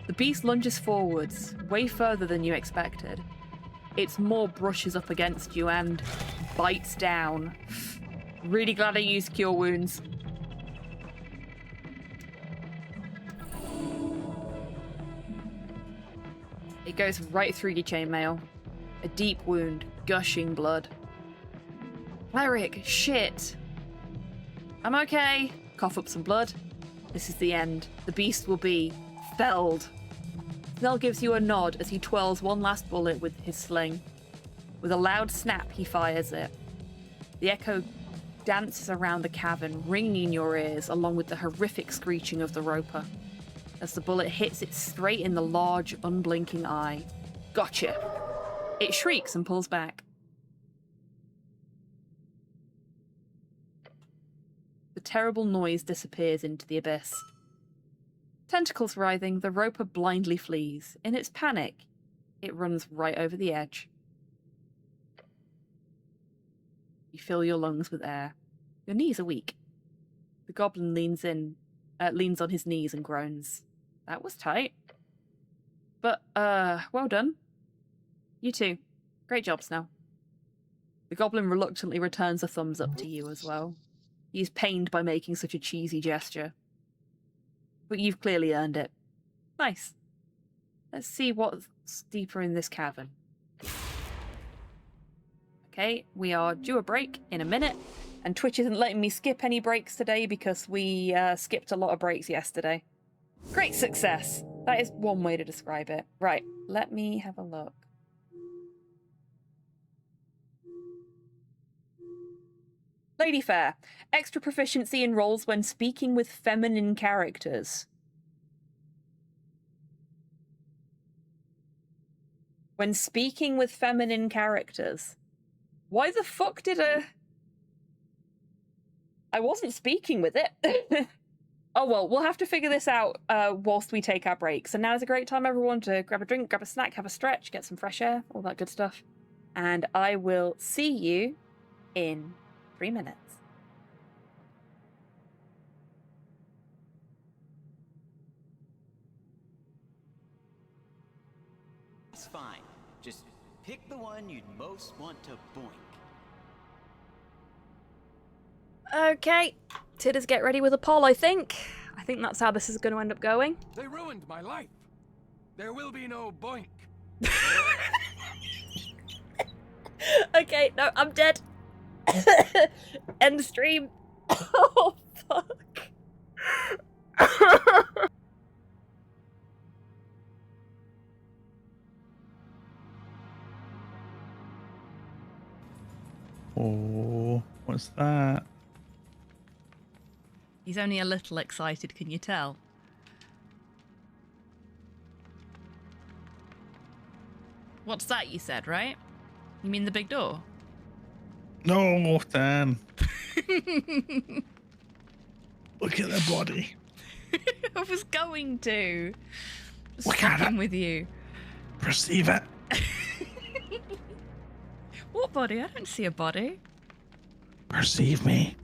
The beast lunges forwards, way further than you expected. Its maw brushes up against you and bites down. Really glad I used Cure Wounds. It goes right through your chainmail. A deep wound, gushing blood. Cleric, shit. I'm okay. Cough up some blood. This is the end. The beast will be felled. Snell gives you a nod as he twirls one last bullet with his sling. With a loud snap, he fires it. The echo dances around the cavern, ringing in your ears, along with the horrific screeching of the roper. As the bullet hits it straight in the large, unblinking eye. Gotcha! It shrieks and pulls back. The terrible noise disappears into the abyss. Tentacles writhing, the roper blindly flees. In its panic, it runs right over the edge. You fill your lungs with air. Your knees are weak. The goblin leans on his knees and groans. That was tight. But, well done. You too. Great job, Snell. The goblin reluctantly returns a thumbs up to you as well. He's pained by making such a cheesy gesture. But you've clearly earned it. Nice. Let's see what's deeper in this cavern. Okay, we are due a break in a minute, and Twitch isn't letting me skip any breaks today because we skipped a lot of breaks yesterday. Great success! That is one way to describe it. Right, let me have a look. Lady Fair. Extra proficiency in roles when speaking with feminine characters. When speaking with feminine characters. Why the fuck did I wasn't speaking with it. Oh well, we'll have to figure this out whilst we take our break. So now is a great time, everyone, to grab a drink, grab a snack, have a stretch, get some fresh air, all that good stuff. And I will see you in 3 minutes. It's fine. Just pick the one you'd most want to boink. Okay, Tidders, get ready with a poll, I think. I think that's how this is going to end up going. They ruined my life. There will be no boink. Okay, no, I'm dead. End the stream. Oh, fuck. What's that? He's only a little excited, can you tell? What's that you said, right? You mean the big door? No, Dan. Look at the body. I was going to. Look at Fucking it. with you. Perceive it. What body? I don't see a body. Perceive me.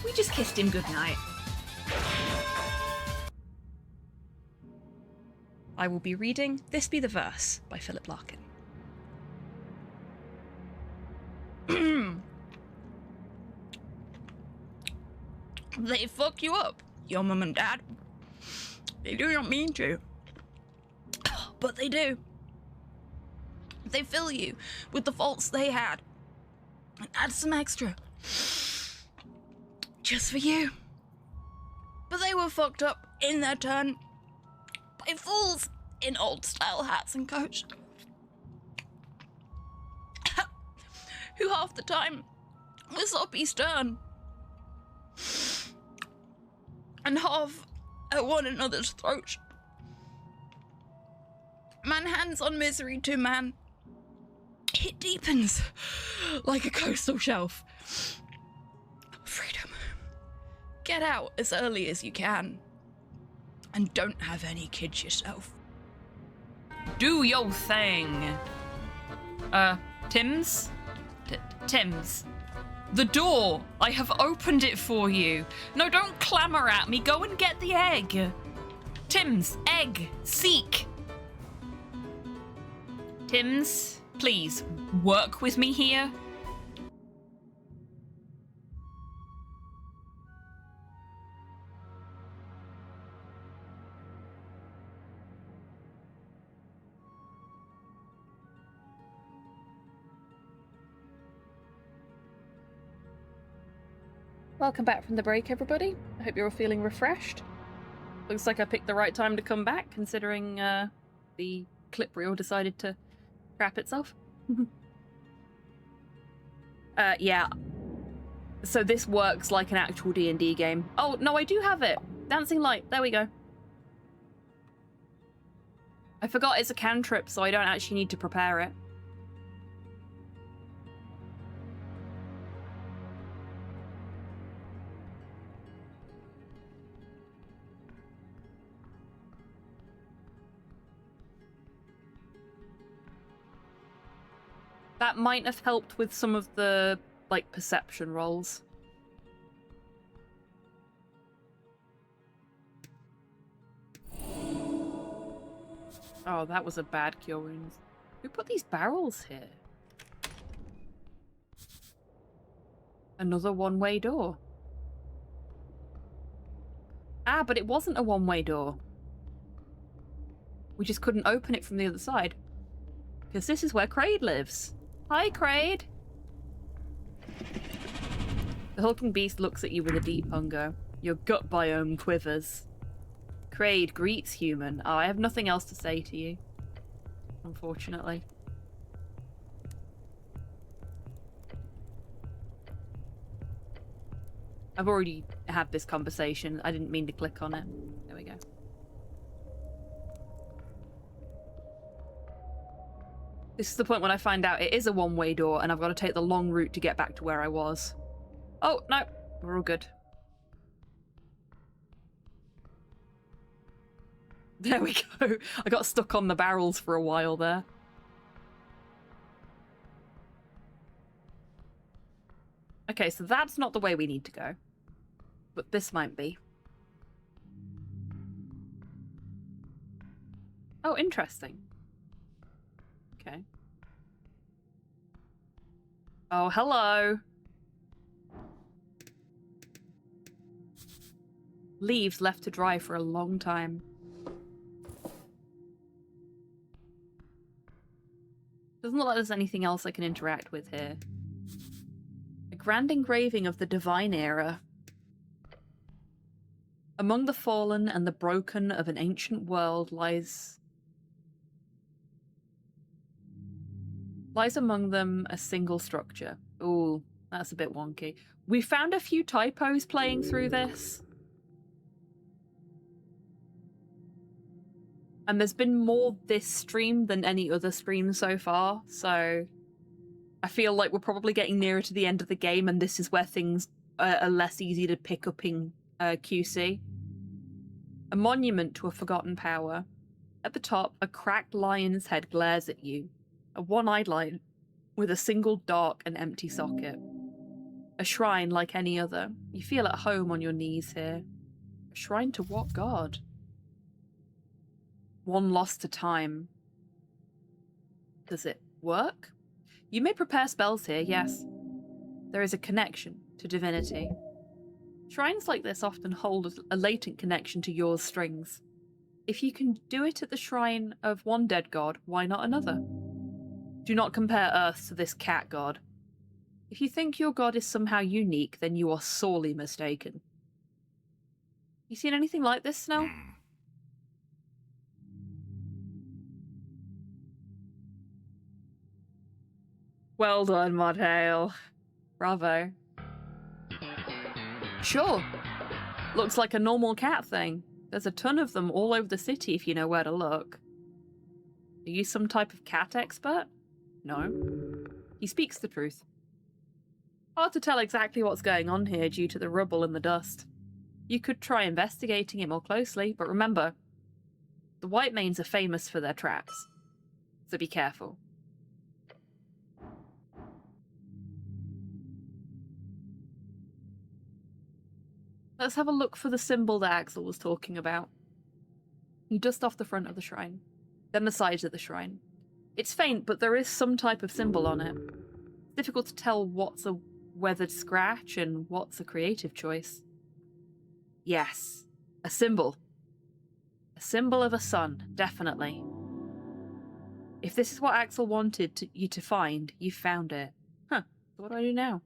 We just kissed him goodnight. I will be reading This Be the Verse by Philip Larkin. They fuck you up, your mum and dad. They do not mean to, but they do. They fill you with the faults they had and add some extra just for you. But they were fucked up in their turn by fools in old style hats and coats who half the time were soppy stern and half at one another's throats. Man hands on misery to man. It deepens like a coastal shelf. Freedom. Get out as early as you can. And don't have any kids yourself. Do your thing. Tims? Tims. The door! I have opened it for you. No, don't clamour at me. Go and get the egg. Tims, egg, seek. Tims, please, work with me here. Welcome back from the break, everybody. I hope you're all feeling refreshed. Looks like I picked the right time to come back, considering the clip reel decided to crap itself. Yeah. So this works like an actual D&D game. Oh, no, I do have it. Dancing light. There we go. I forgot it's a cantrip, so I don't actually need to prepare it. That might have helped with some of the, like, perception rolls. Oh, that was a bad cure wounds. Who put these barrels here? Another one-way door. Ah, but it wasn't a one-way door. We just couldn't open it from the other side. Because this is where Kraid lives. Hi, Kraid. The hulking beast looks at you with a deep hunger. Your gut biome quivers. Kraid greets human. Oh, I have nothing else to say to you. Unfortunately. I've already had this conversation. I didn't mean to click on it. There we go. This is the point when I find out it is a one-way door and I've got to take the long route to get back to where I was. Oh, no. We're all good. There we go. I got stuck on the barrels for a while there. Okay, so that's not the way we need to go. But this might be. Oh, interesting. Okay. Oh, hello. Leaves left to dry for a long time. Doesn't look like there's anything else I can interact with here. A grand engraving of the Divine Era. Among the fallen and the broken of an ancient world lies among them a single structure. Ooh, that's a bit wonky. We found a few typos playing through this. And there's been more this stream than any other stream so far, so I feel like we're probably getting nearer to the end of the game, and this is where things are less easy to pick up in QC. A monument to a forgotten power. At the top, a cracked lion's head glares at you. A one-eyed lion with a single dark and empty socket. A shrine like any other. You feel at home on your knees here. A shrine to what god? One lost to time. Does it work? You may prepare spells here, yes. There is a connection to divinity. Shrines like this often hold a latent connection to your strings. If you can do it at the shrine of one dead god, why not another? Do not compare Earth to this cat god. If you think your god is somehow unique, then you are sorely mistaken. You seen anything like this, Snell? Well done, Modhail. Bravo. Sure. Looks like a normal cat thing. There's a ton of them all over the city if you know where to look. Are you some type of cat expert? No. He speaks the truth. Hard to tell exactly what's going on here due to the rubble and the dust. You could try investigating it more closely, but remember, the White Manes are famous for their traps. So be careful. Let's have a look for the symbol that Axel was talking about. You dust off the front of the shrine, then the sides of the shrine. It's faint, but there is some type of symbol on it. It's difficult to tell what's a weathered scratch and what's a creative choice. Yes, a symbol. A symbol of a sun, definitely. If this is what Axel wanted you to find, you've found it. Huh, so what do I do now?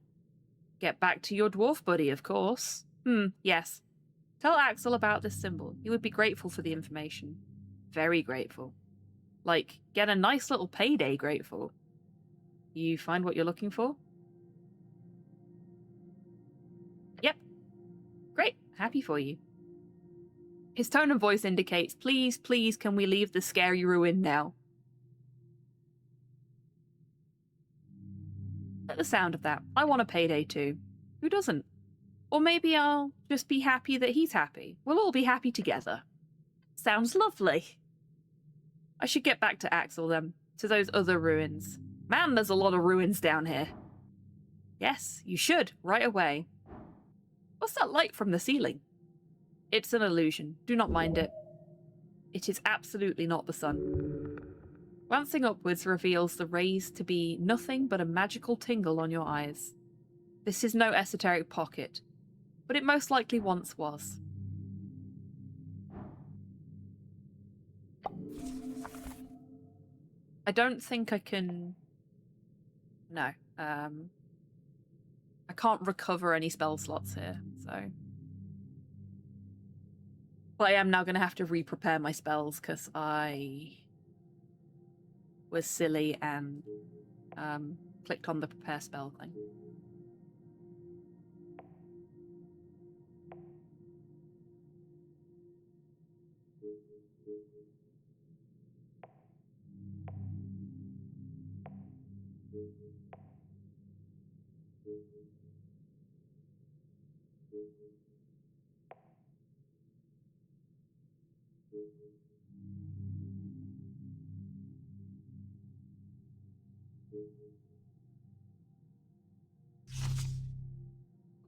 Get back to your dwarf buddy, of course. Yes. Tell Axel about this symbol. He would be grateful for the information. Very grateful. Like, get a nice little payday grateful. You find what you're looking for? Yep. Great. Happy for you. His tone of voice indicates, please, please, can we leave the scary ruin now? At the sound of that, I want a payday too. Who doesn't? Or maybe I'll just be happy that he's happy. We'll all be happy together. Sounds lovely. I should get back to Axel then, to those other ruins. Man, there's a lot of ruins down here. Yes, you should, right away. What's that light from the ceiling? It's an illusion. Do not mind it. It is absolutely not the sun. Glancing upwards reveals the rays to be nothing but a magical tingle on your eyes. This is no esoteric pocket, but it most likely once was. I don't think I can... No. I can't recover any spell slots here, so... But I am now going to have to re-prepare my spells, because I was silly and clicked on the prepare spell thing.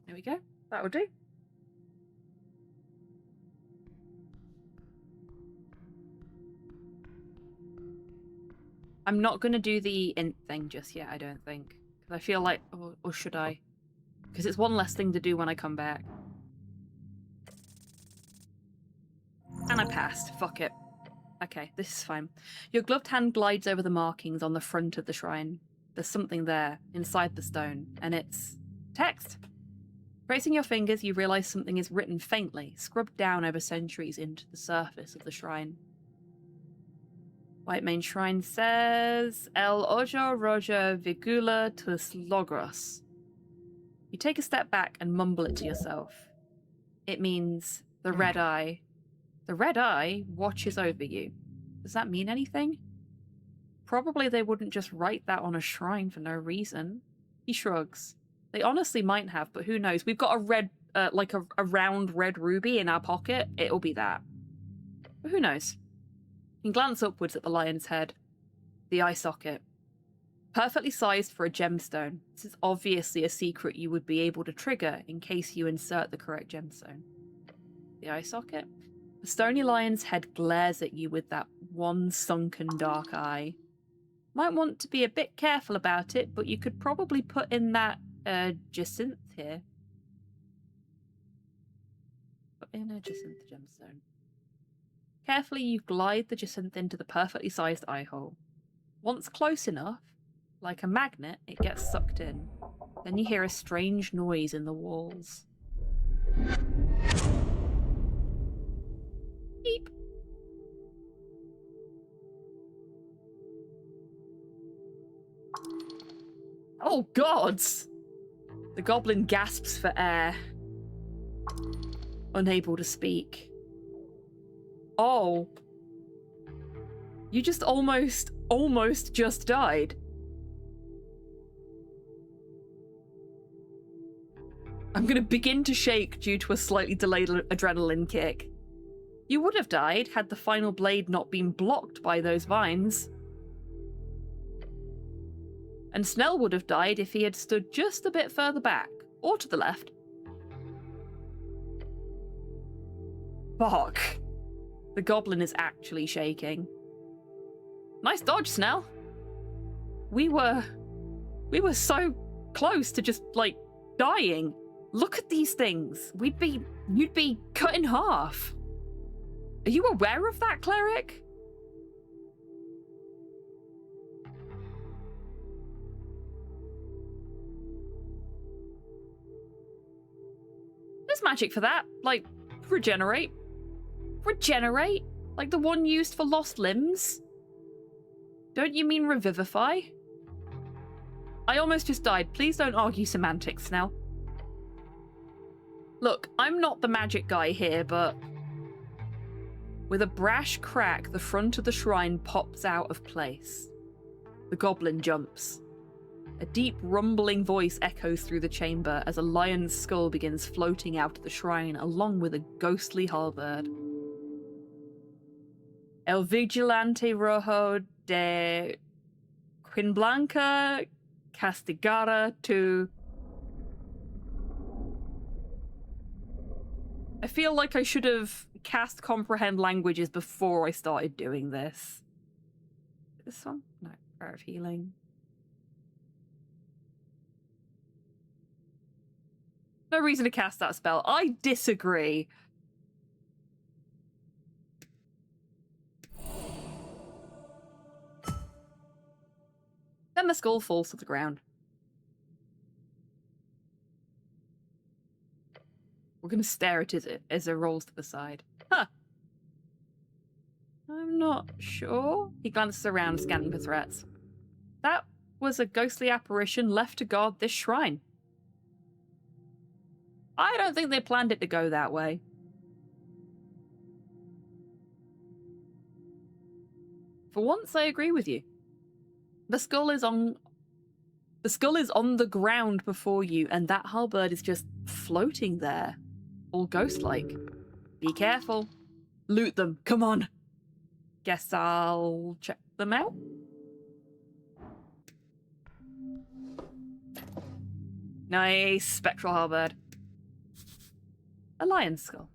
There we go. That'll do. I'm not going to do the int thing just yet, I don't think. Because I feel like... Or should I? Because it's one less thing to do when I come back. And I passed. Fuck it. Okay, this is fine. Your gloved hand glides over the markings on the front of the shrine. There's something there, inside the stone, and it's... text. Tracing your fingers, you realize something is written faintly, scrubbed down over centuries into the surface of the shrine. White Mane Shrine says, El Ojo Roja Vigula Tus Logros. You take a step back and mumble it to yourself. It means the red eye. The red eye watches over you. Does that mean anything? Probably they wouldn't just write that on a shrine for no reason. He shrugs. They honestly might have, but who knows? We've got a red, like a round red ruby in our pocket. It'll be that. But who knows? You can glance upwards at the lion's head. The eye socket. Perfectly sized for a gemstone. This is obviously a secret you would be able to trigger in case you insert the correct gemstone. The eye socket. The stony lion's head glares at you with that one sunken dark eye. Might want to be a bit careful about it, but you could probably put in that jacinth here. Put in a jacinth gemstone. Carefully, you glide the jacinth into the perfectly sized eye hole. Once close enough, like a magnet, it gets sucked in. Then you hear a strange noise in the walls. Beep. Oh, gods! The goblin gasps for air, unable to speak. Oh. You just almost just died. I'm gonna begin to shake due to a slightly delayed adrenaline kick. You would have died had the final blade not been blocked by those vines. And Snell would have died if he had stood just a bit further back, or to the left. Fuck. The goblin is actually shaking. Nice dodge, Snell. We were so close to just, like, dying. Look at these things. You'd be cut in half. Are you aware of that, cleric? There's magic for that. Like, regenerate. Regenerate? Like the one used for lost limbs? Don't you mean revivify? I almost just died. Please don't argue semantics now. Look, I'm not the magic guy here, but... With a brash crack, the front of the shrine pops out of place. The goblin jumps. A deep, rumbling voice echoes through the chamber as a lion's skull begins floating out of the shrine along with a ghostly halberd. El Vigilante Rojo de Quinblanca Castigara to... I feel like I should have cast Comprehend Languages before I started doing this. This one? No, Prayer of Healing. No reason to cast that spell. I disagree. Then the skull falls to the ground. We're going to stare at it as it rolls to the side. Huh. I'm not sure. He glances around, scanning for threats. That was a ghostly apparition left to guard this shrine. I don't think they planned it to go that way. For once, I agree with you. The skull is on the ground before you, and that halberd is just floating there, all ghost-like. Be careful. Loot them. Come on. Guess I'll check them out. Nice spectral halberd. A lion's skull.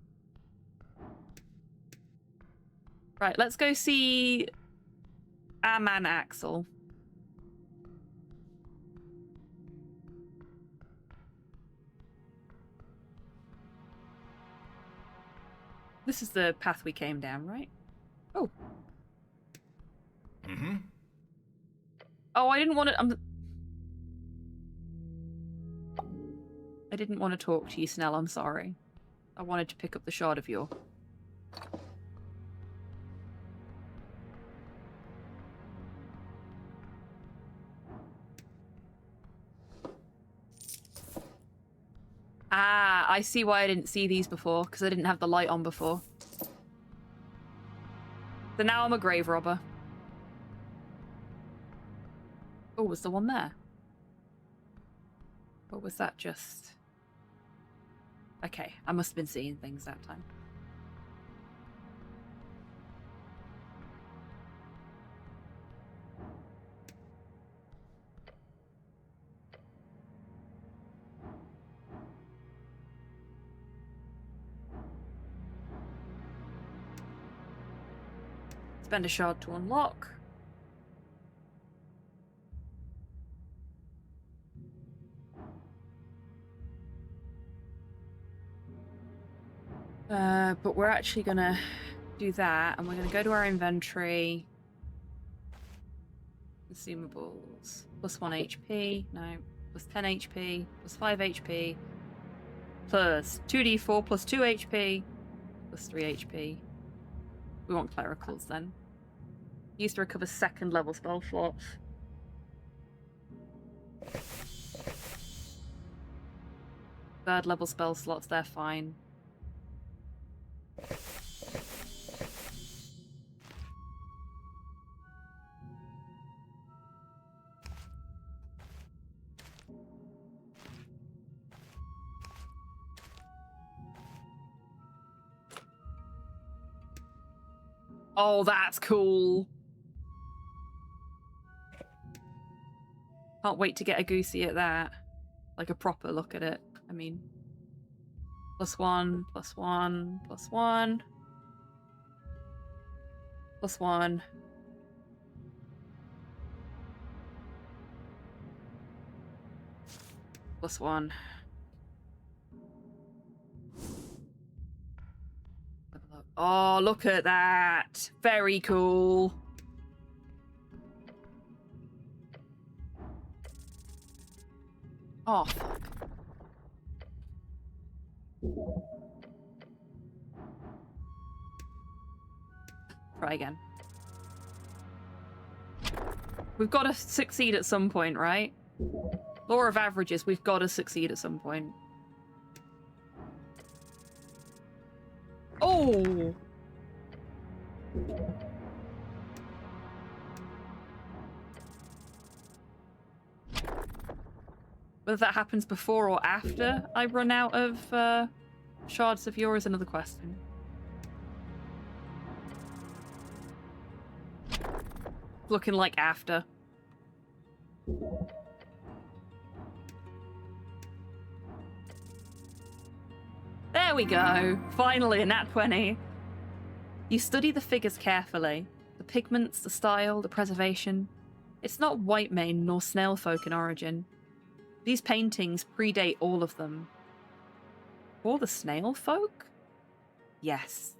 Right, let's go see our man Axel. This is the path we came down, right? Oh. Mm-hmm. Oh, I didn't want to... I didn't want to talk to you, Snell, I'm sorry. I wanted to pick up the shard of yore. Ah, I see why I didn't see these before, because I didn't have the light on before. So now I'm a grave robber. Oh, was the one there? Or was that just... Okay, I must have been seeing things that time. Spend a shard to unlock. But we're actually gonna do that, and we're gonna go to our inventory. Consumables. Plus 1 HP. No. Plus 10 HP. Plus 5 HP. Plus 2d4 plus 2 HP. Plus 3 HP. We want clericals then. Used to recover second level spell slots. Third level spell slots, they're fine. Oh, that's cool. Can't wait to get a goosey at that. Like a proper look at it. I mean, +1, +1, +1. +1. +1. Oh, look at that. Very cool. Oh, fuck. Try again. We've got to succeed at some point, right? Law of averages, we've got to succeed at some point. Oh! Whether that happens before or after I run out of shards of yore is another question. Looking like after. There we go. Finally, a nat 20. You study the figures carefully. The pigments, the style, the preservation. It's not white mane nor snail folk in origin. These paintings predate all of them. Before the snail folk? Yes.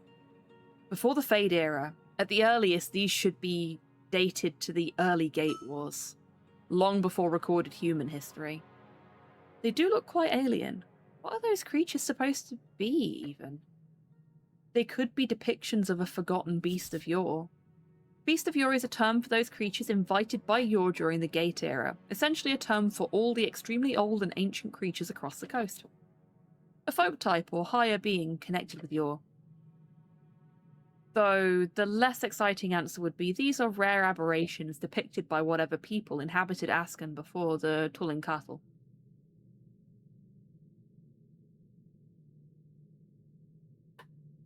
Before the Fade era. At the earliest, these should be dated to the early Gate Wars. Long before recorded human history. They do look quite alien. What are those creatures supposed to be, even? They could be depictions of a forgotten beast of yore. Beast of yore is a term for those creatures invited by yore during the Gate era, essentially a term for all the extremely old and ancient creatures across the coast. A folk type or higher being connected with yore. Though the less exciting answer would be these are rare aberrations depicted by whatever people inhabited Asken before the Tullin Castle.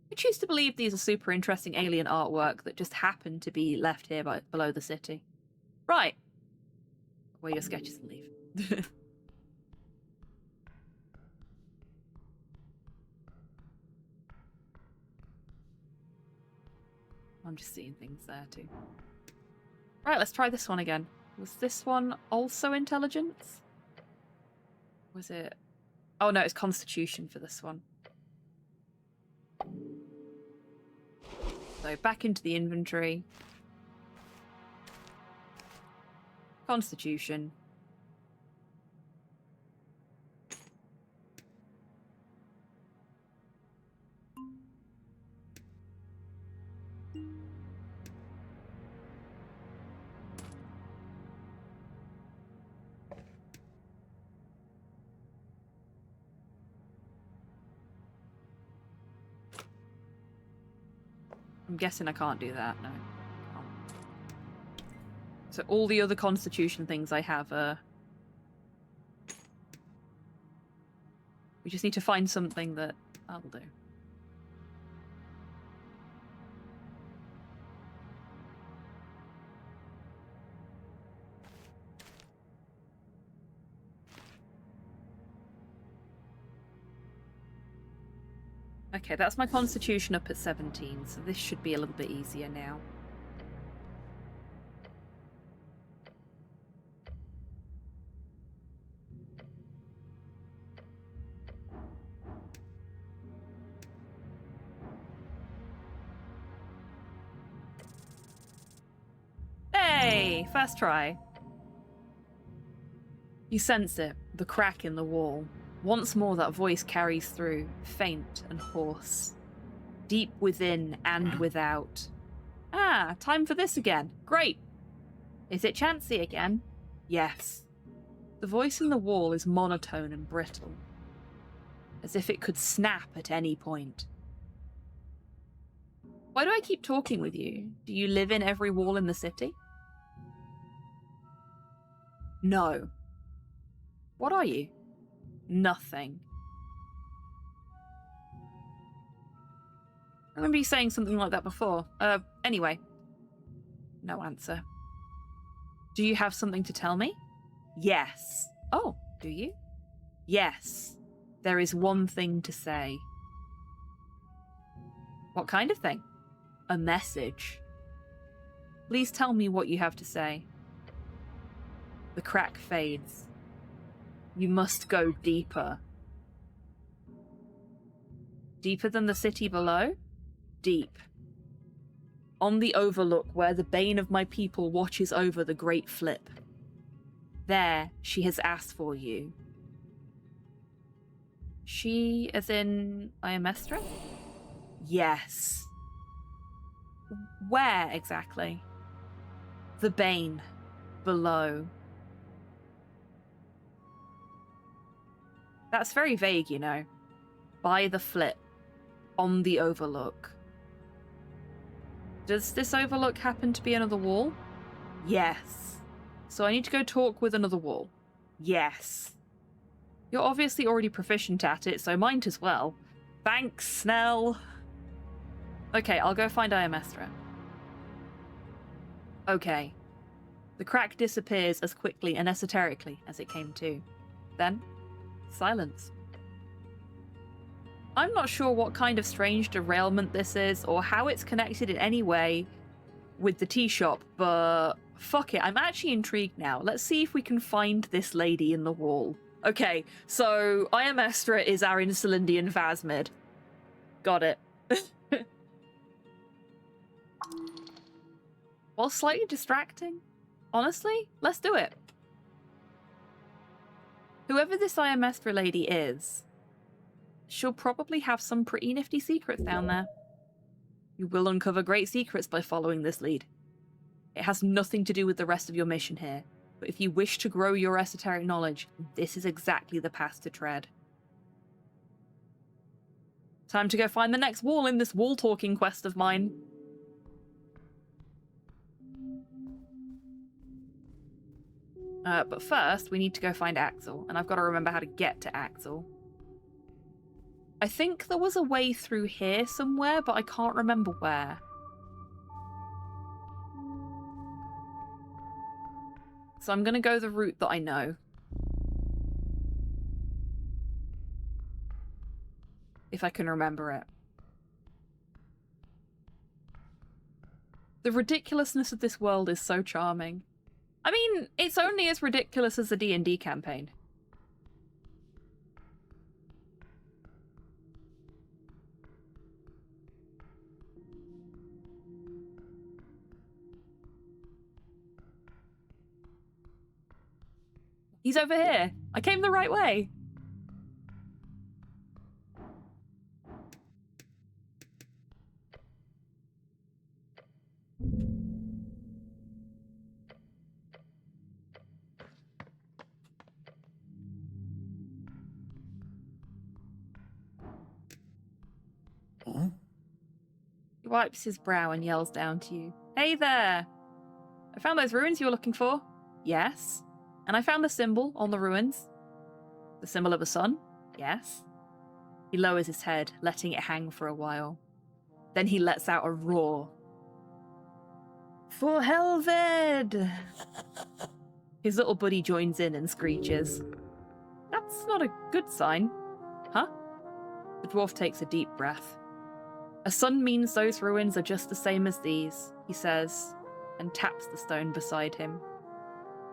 I choose to believe these are super interesting alien artwork that just happen to be left here below the city. Right. Wear your sketches and leave. I'm just seeing things there too. Right, let's try this one again. Was this one also intelligence? Was it... Oh no, it's constitution for this one. So back into the inventory. Constitution. I'm guessing I can't do that, no. So all the other constitution things I have are... We just need to find something that I'll do. Okay, that's my constitution up at 17, so this should be a little bit easier now. Hey! First try. You sense it, the crack in the wall. Once more that voice carries through, faint and hoarse. Deep within and without. Ah, time for this again. Great! Is it Chansey again? Yes. The voice in the wall is monotone and brittle, as if it could snap at any point. Why do I keep talking with you? Do you live in every wall in the city? No. What are you? Nothing. I remember you saying something like that before. Anyway. No answer. Do you have something to tell me? Yes. Oh, do you? Yes. There is one thing to say. What kind of thing? A message. Please tell me what you have to say. The crack fades. You must go deeper. Deeper than the city below? Deep. On the overlook where the bane of my people watches over the great flip. There, she has asked for you. She, as in Iamestra? Yes. Where exactly? The bane. Below. That's very vague, you know. By the flip. On the overlook. Does this overlook happen to be another wall? Yes. So I need to go talk with another wall? Yes. You're obviously already proficient at it, so might as well. Thanks, Snell. Okay, I'll go find Iamestra. Okay. The crack disappears as quickly and esoterically as it came to. Then, silence. I'm not sure what kind of strange derailment this is, or how it's connected in any way with the tea shop, but fuck it, I'm actually intrigued now. Let's see if we can find this lady in the wall. Okay, so Iamestra is our Insulindian Phasmid. Got it. While slightly distracting, honestly, let's do it. Whoever this Iamestra lady is, she'll probably have some pretty nifty secrets down there. You will uncover great secrets by following this lead. It has nothing to do with the rest of your mission here, but if you wish to grow your esoteric knowledge, this is exactly the path to tread. Time to go find the next wall in this wall-talking quest of mine. But first, we need to go find Axel, and I've got to remember how to get to Axel. I think there was a way through here somewhere, but I can't remember where. So I'm going to go the route that I know. If I can remember it. The ridiculousness of this world is so charming. I mean, it's only as ridiculous as a D&D campaign. He's over here. I came the right way. He wipes his brow and yells down to you. Hey there! I found those ruins you were looking for. Yes. And I found the symbol on the ruins. The symbol of a sun. Yes. He lowers his head, letting it hang for a while. Then he lets out a roar. For Helved! His little buddy joins in and screeches. That's not a good sign. Huh? The dwarf takes a deep breath. A sun means those ruins are just the same as these, he says, and taps the stone beside him.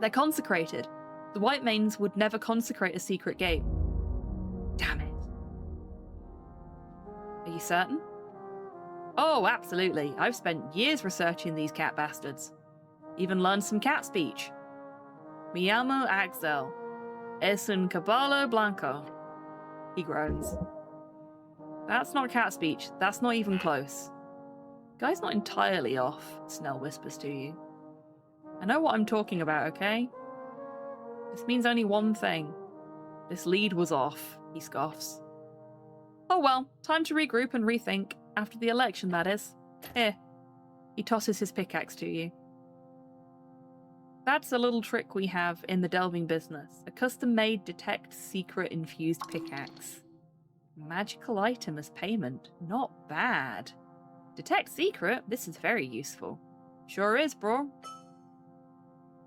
They're consecrated. The White Manes would never consecrate a secret gate. Damn it. Are you certain? Oh, absolutely. I've spent years researching these cat bastards. Even learned some cat speech. Me llamo Axel. Es un caballo blanco. He groans. That's not cat speech. That's not even close. Guy's not entirely off, Snell whispers to you. I know what I'm talking about, okay? This means only one thing. This lead was off, he scoffs. Oh well, time to regroup and rethink. After the election, that is. Here. He tosses his pickaxe to you. That's a little trick we have in the delving business. A custom-made detect secret infused pickaxe. Magical item as payment. Not bad. Detect secret? This is very useful. Sure is, bro.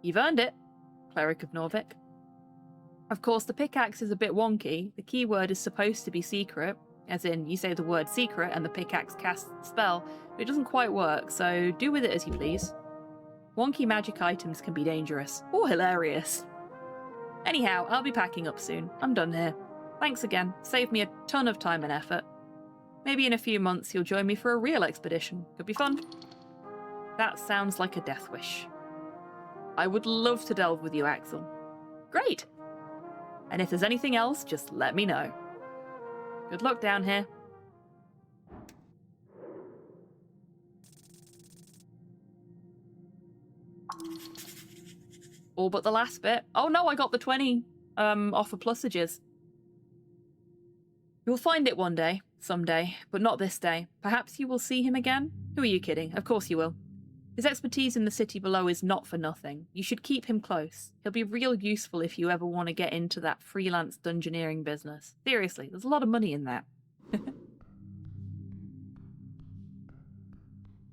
You've earned it, Cleric of Norvik. Of course, the pickaxe is a bit wonky. The keyword is supposed to be secret, as in, you say the word secret and the pickaxe casts the spell, but it doesn't quite work, so do with it as you please. Wonky magic items can be dangerous, or hilarious. Anyhow, I'll be packing up soon. I'm done here. Thanks again. Saved me a ton of time and effort. Maybe in a few months you'll join me for a real expedition. Could be fun. That sounds like a death wish. I would love to delve with you, Axel. Great! And if there's anything else, just let me know. Good luck down here. All but the last bit. Oh no, I got the 20 offer plusages. You'll find it one day, someday, but not this day. Perhaps you will see him again? Who are you kidding? Of course you will. His expertise in the city below is not for nothing. You should keep him close. He'll be real useful if you ever want to get into that freelance dungeoneering business. Seriously, there's a lot of money in that.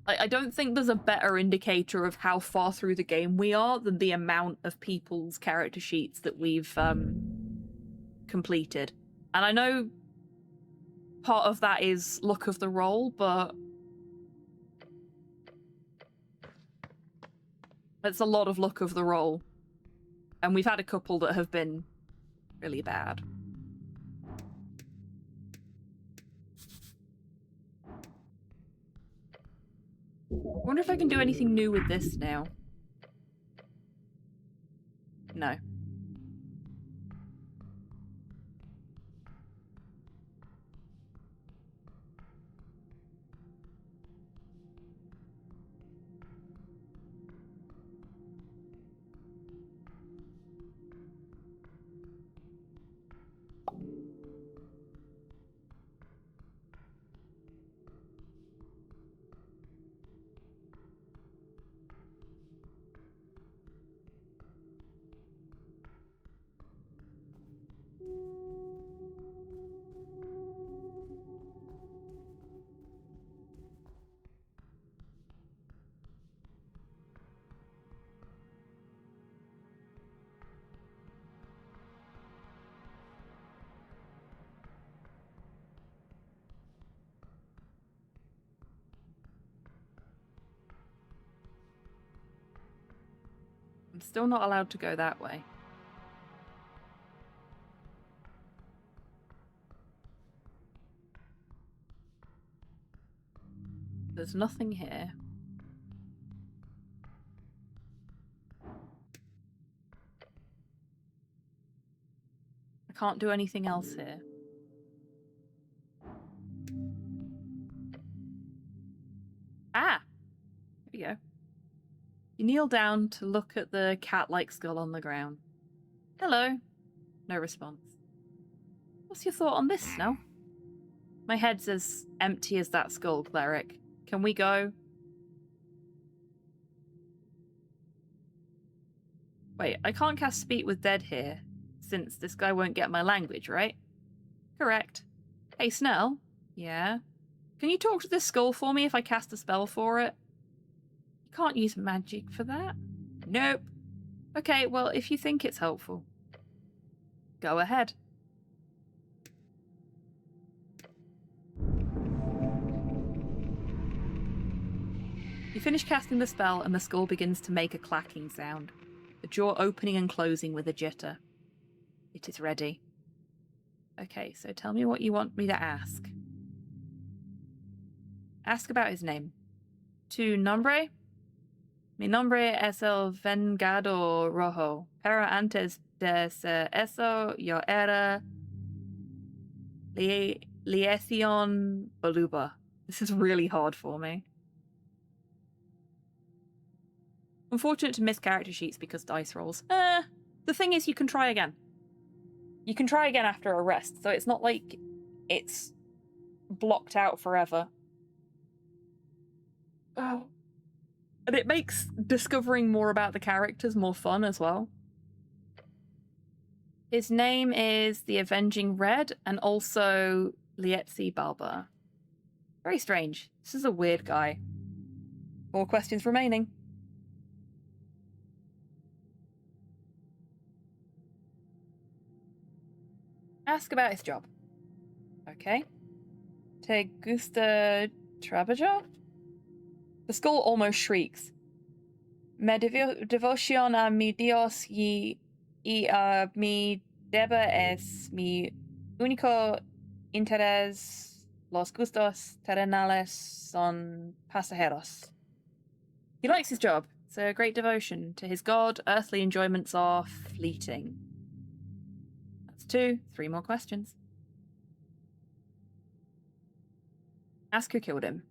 I don't think there's a better indicator of how far through the game we are than the amount of people's character sheets that we've completed. And I know part of that is luck of the roll, but it's a lot of luck of the roll. And we've had a couple that have been really bad. I wonder if I can do anything new with this now. No. I'm still not allowed to go that way. There's nothing here. I can't do anything else here. Ah! Here we go. You kneel down to look at the cat-like skull on the ground. Hello. No response. What's your thought on this, Snell? My head's as empty as that skull, Cleric. Can we go? Wait, I can't cast Speak with Dead here, since this guy won't get my language, right? Correct. Hey, Snell? Yeah? Can you talk to this skull for me if I cast a spell for it? You can't use magic for that? Nope. Okay, well, if you think it's helpful. Go ahead. You finish casting the spell and the skull begins to make a clacking sound, the jaw opening and closing with a jitter. It is ready. Okay, so tell me what you want me to ask. Ask about his name. Tu nombre? Mi nombre es el Vengado Rojo, pero antes de ser eso yo era Liaison Baluba. This is really hard for me. Unfortunate to miss character sheets because dice rolls. The thing is, you can try again. You can try again after a rest, so it's not like it's blocked out forever. Oh. And it makes discovering more about the characters more fun as well. His name is the Avenging Red and also Lietzi Balba. Very strange. This is a weird guy. More questions remaining. Ask about his job. Okay. Te gusta trabajo? The skull almost shrieks. Me devoción a mi Dios y a mi deber es mi único interés. Los gustos terrenales son pasajeros. He likes his job. It's a great devotion to his god. Earthly enjoyments are fleeting. That's 2. 3 more questions. Ask who killed him.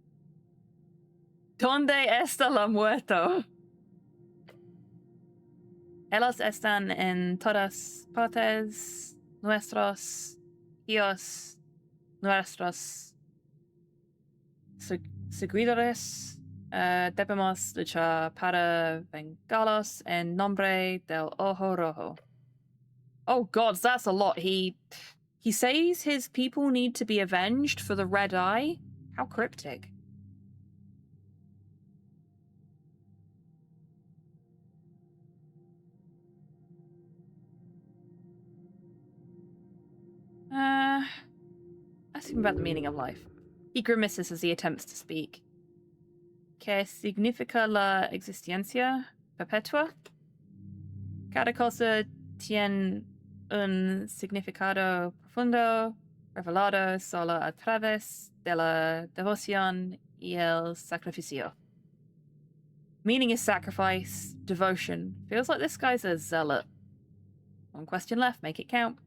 ¿Dónde está la muerto? Ellos están en todas partes. Nuestros hijos, nuestros seguidores. Debemos luchar para vengarlos en nombre del Ojo Rojo. Oh gods, that's a lot. He says his people need to be avenged for the Red Eye? How cryptic. Ask him about the meaning of life. He grimaces as he attempts to speak. ¿Qué significa la existencia perpetua? Cada cosa tiene un significado profundo, revelado solo a través de la devoción y el sacrificio. Meaning is sacrifice, devotion. Feels like this guy's a zealot. 1 question left, make it count.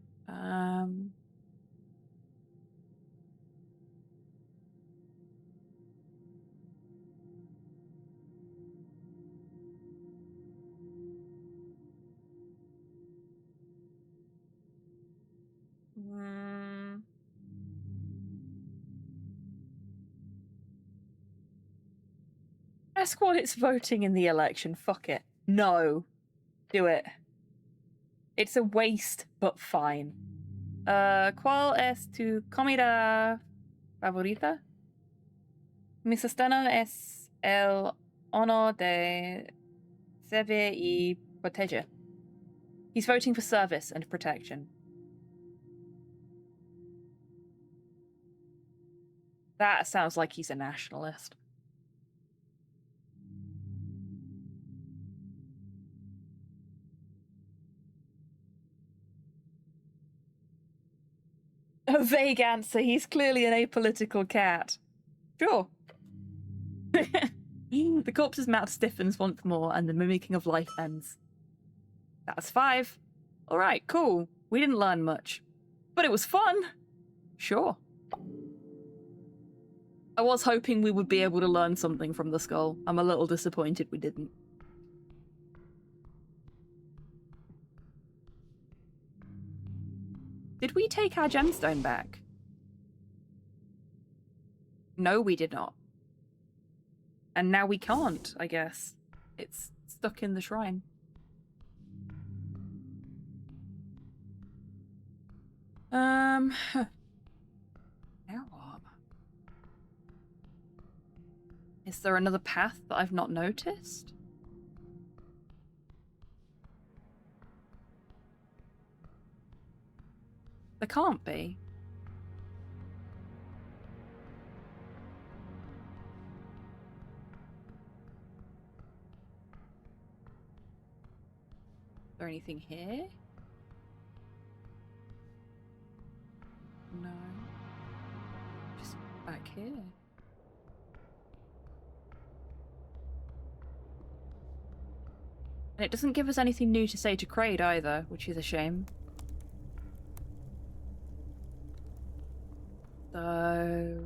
Ask what it's voting in the election. Fuck it. No. Do it. It's a waste, but fine. ¿Cuál es tu comida favorita? Mi sosteno es el honor de servir y proteger. He's voting for service and protection. That sounds like he's a nationalist. A vague answer. He's clearly an apolitical cat. Sure. The corpse's mouth stiffens once more and the mimicking of life ends. That's 5. Alright, cool. We didn't learn much. But it was fun. Sure. I was hoping we would be able to learn something from the skull. I'm a little disappointed we didn't. Did we take our gemstone back? No, we did not. And now we can't, I guess. It's stuck in the shrine. Now what? Is there another path that I've not noticed? There can't be. Is there anything here? No. Just back here. And it doesn't give us anything new to say to Kraid either, which is a shame. So...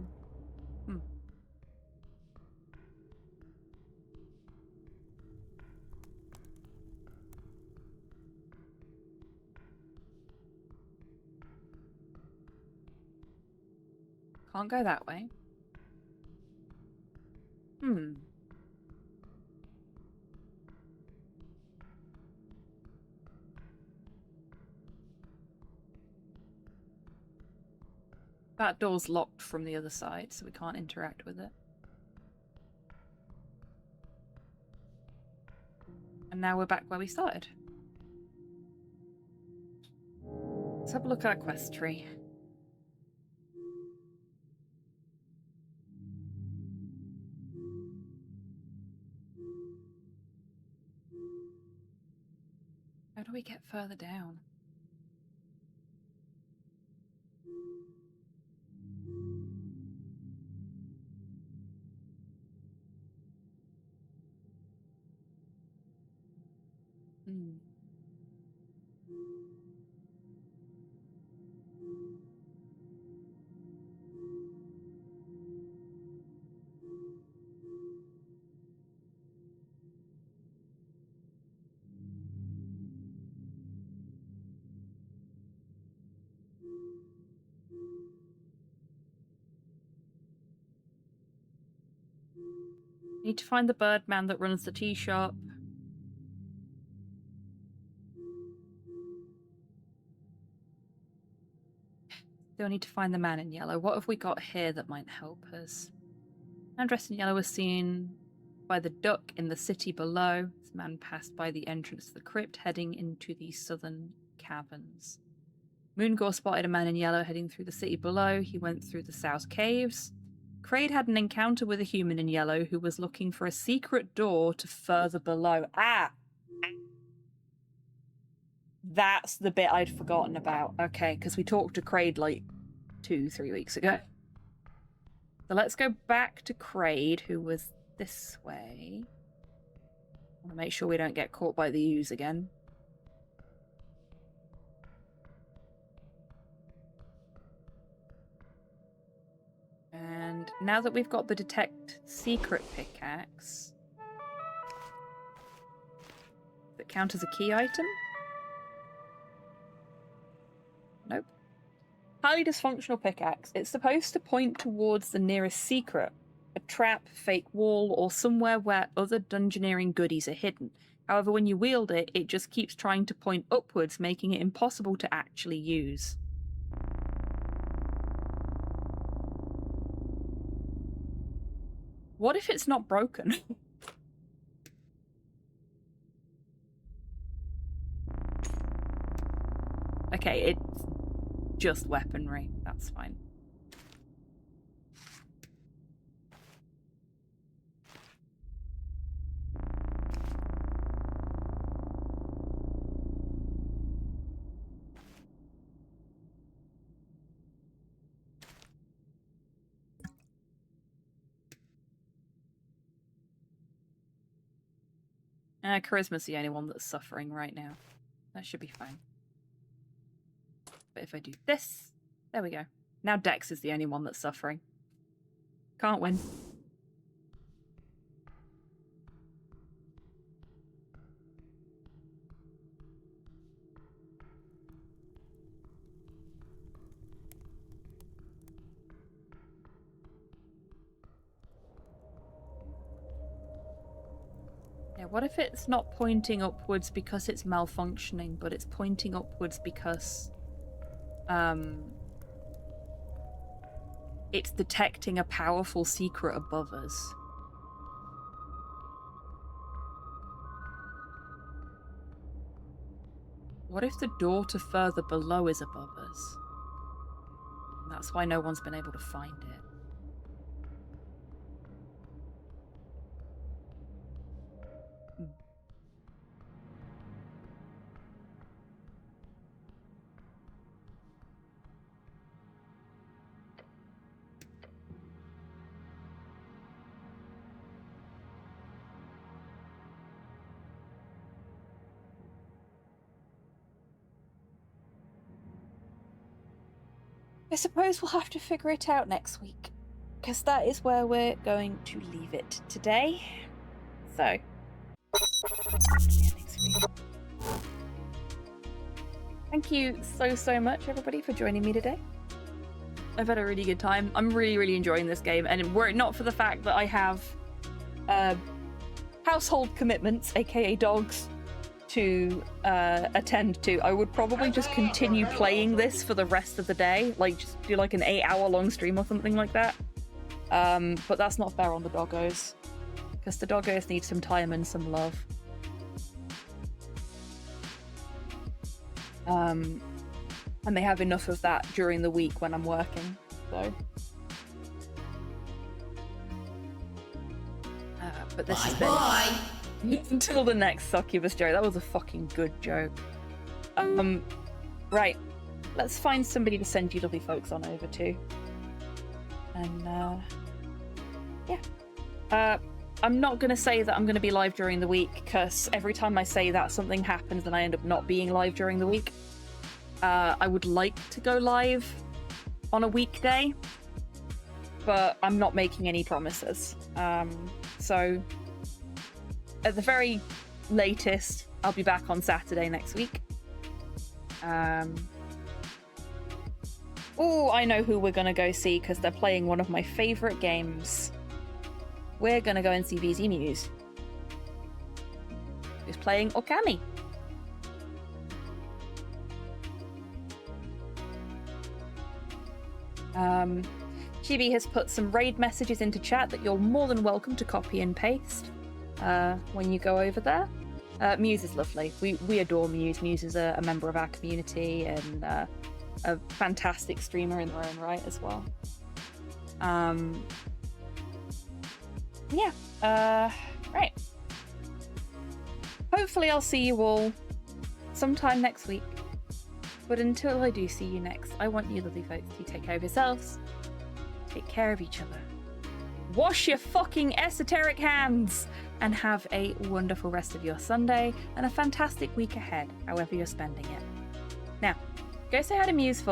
Can't go that way. That door's locked from the other side, so we can't interact with it. And now we're back where we started. Let's have a look at our quest tree. How do we get further down? Need to find the birdman that runs the tea shop. Still need to find the man in yellow. What have we got here that might help us? Man dressed in yellow was seen by the duck in the city below. This man passed by the entrance to the crypt, heading into the southern caverns. Moongore spotted a man in yellow heading through the city below. He went through the south caves. Kraid had an encounter with a human in yellow who was looking for a secret door to further below. Ah! That's the bit I'd forgotten about. Okay, because we talked to Kraid like 2-3 weeks ago. So let's go back to Kraid, who was this way. I want to make sure we don't get caught by the ooze again. And now that we've got the detect secret pickaxe, does it count as a key item? Nope. Highly dysfunctional pickaxe. It's supposed to point towards the nearest secret, a trap, fake wall, or somewhere where other dungeoneering goodies are hidden. However, when you wield it, it just keeps trying to point upwards, making it impossible to actually use. What if it's not broken? Okay, it's just weaponry. That's fine. Charisma's the only one that's suffering right now. That should be fine. But if I do this, there we go. Now Dex is the only one that's suffering. Can't win. What if it's not pointing upwards because it's malfunctioning, but it's pointing upwards because it's detecting a powerful secret above us? What if the door to further below is above us? That's why no one's been able to find it. I suppose we'll have to figure it out next week, because that is where we're going to leave it today. So, see you next week. Thank you so much, everybody, for joining me today. I've had a really good time. I'm really enjoying this game, and were it not for the fact that I have household commitments, aka dogs, to attend to, I would probably just continue playing this for the rest of the day, like just do like an 8-hour long stream or something like that. But that's not fair on the doggos, because the doggos need some time and some love. And they have enough of that during the week when I'm working, so. But this has been until the next succubus joke. That was a fucking good joke. Right, let's find somebody to send you lovely folks on over to. And yeah, I'm not gonna say that I'm gonna be live during the week, because every time I say that, something happens and I end up not being live during the week. I would like to go live on a weekday, but I'm not making any promises. So at the very latest, I'll be back on Saturday next week. Oh, I know who we're gonna go see, because they're playing one of my favourite games. We're gonna go and see VZ Muse, who's playing Okami. Chibi has put some raid messages into chat that you're more than welcome to copy and paste when you go over there. Muse is lovely. We adore Muse. Muse is a member of our community and a fantastic streamer in their own right as well. Yeah. Right. Hopefully I'll see you all sometime next week. But until I do see you next, I want you lovely folks to take care of yourselves, take care of each other, wash your fucking esoteric hands, and have a wonderful rest of your Sunday and a fantastic week ahead, however you're spending it. Now, go say hi to Muse for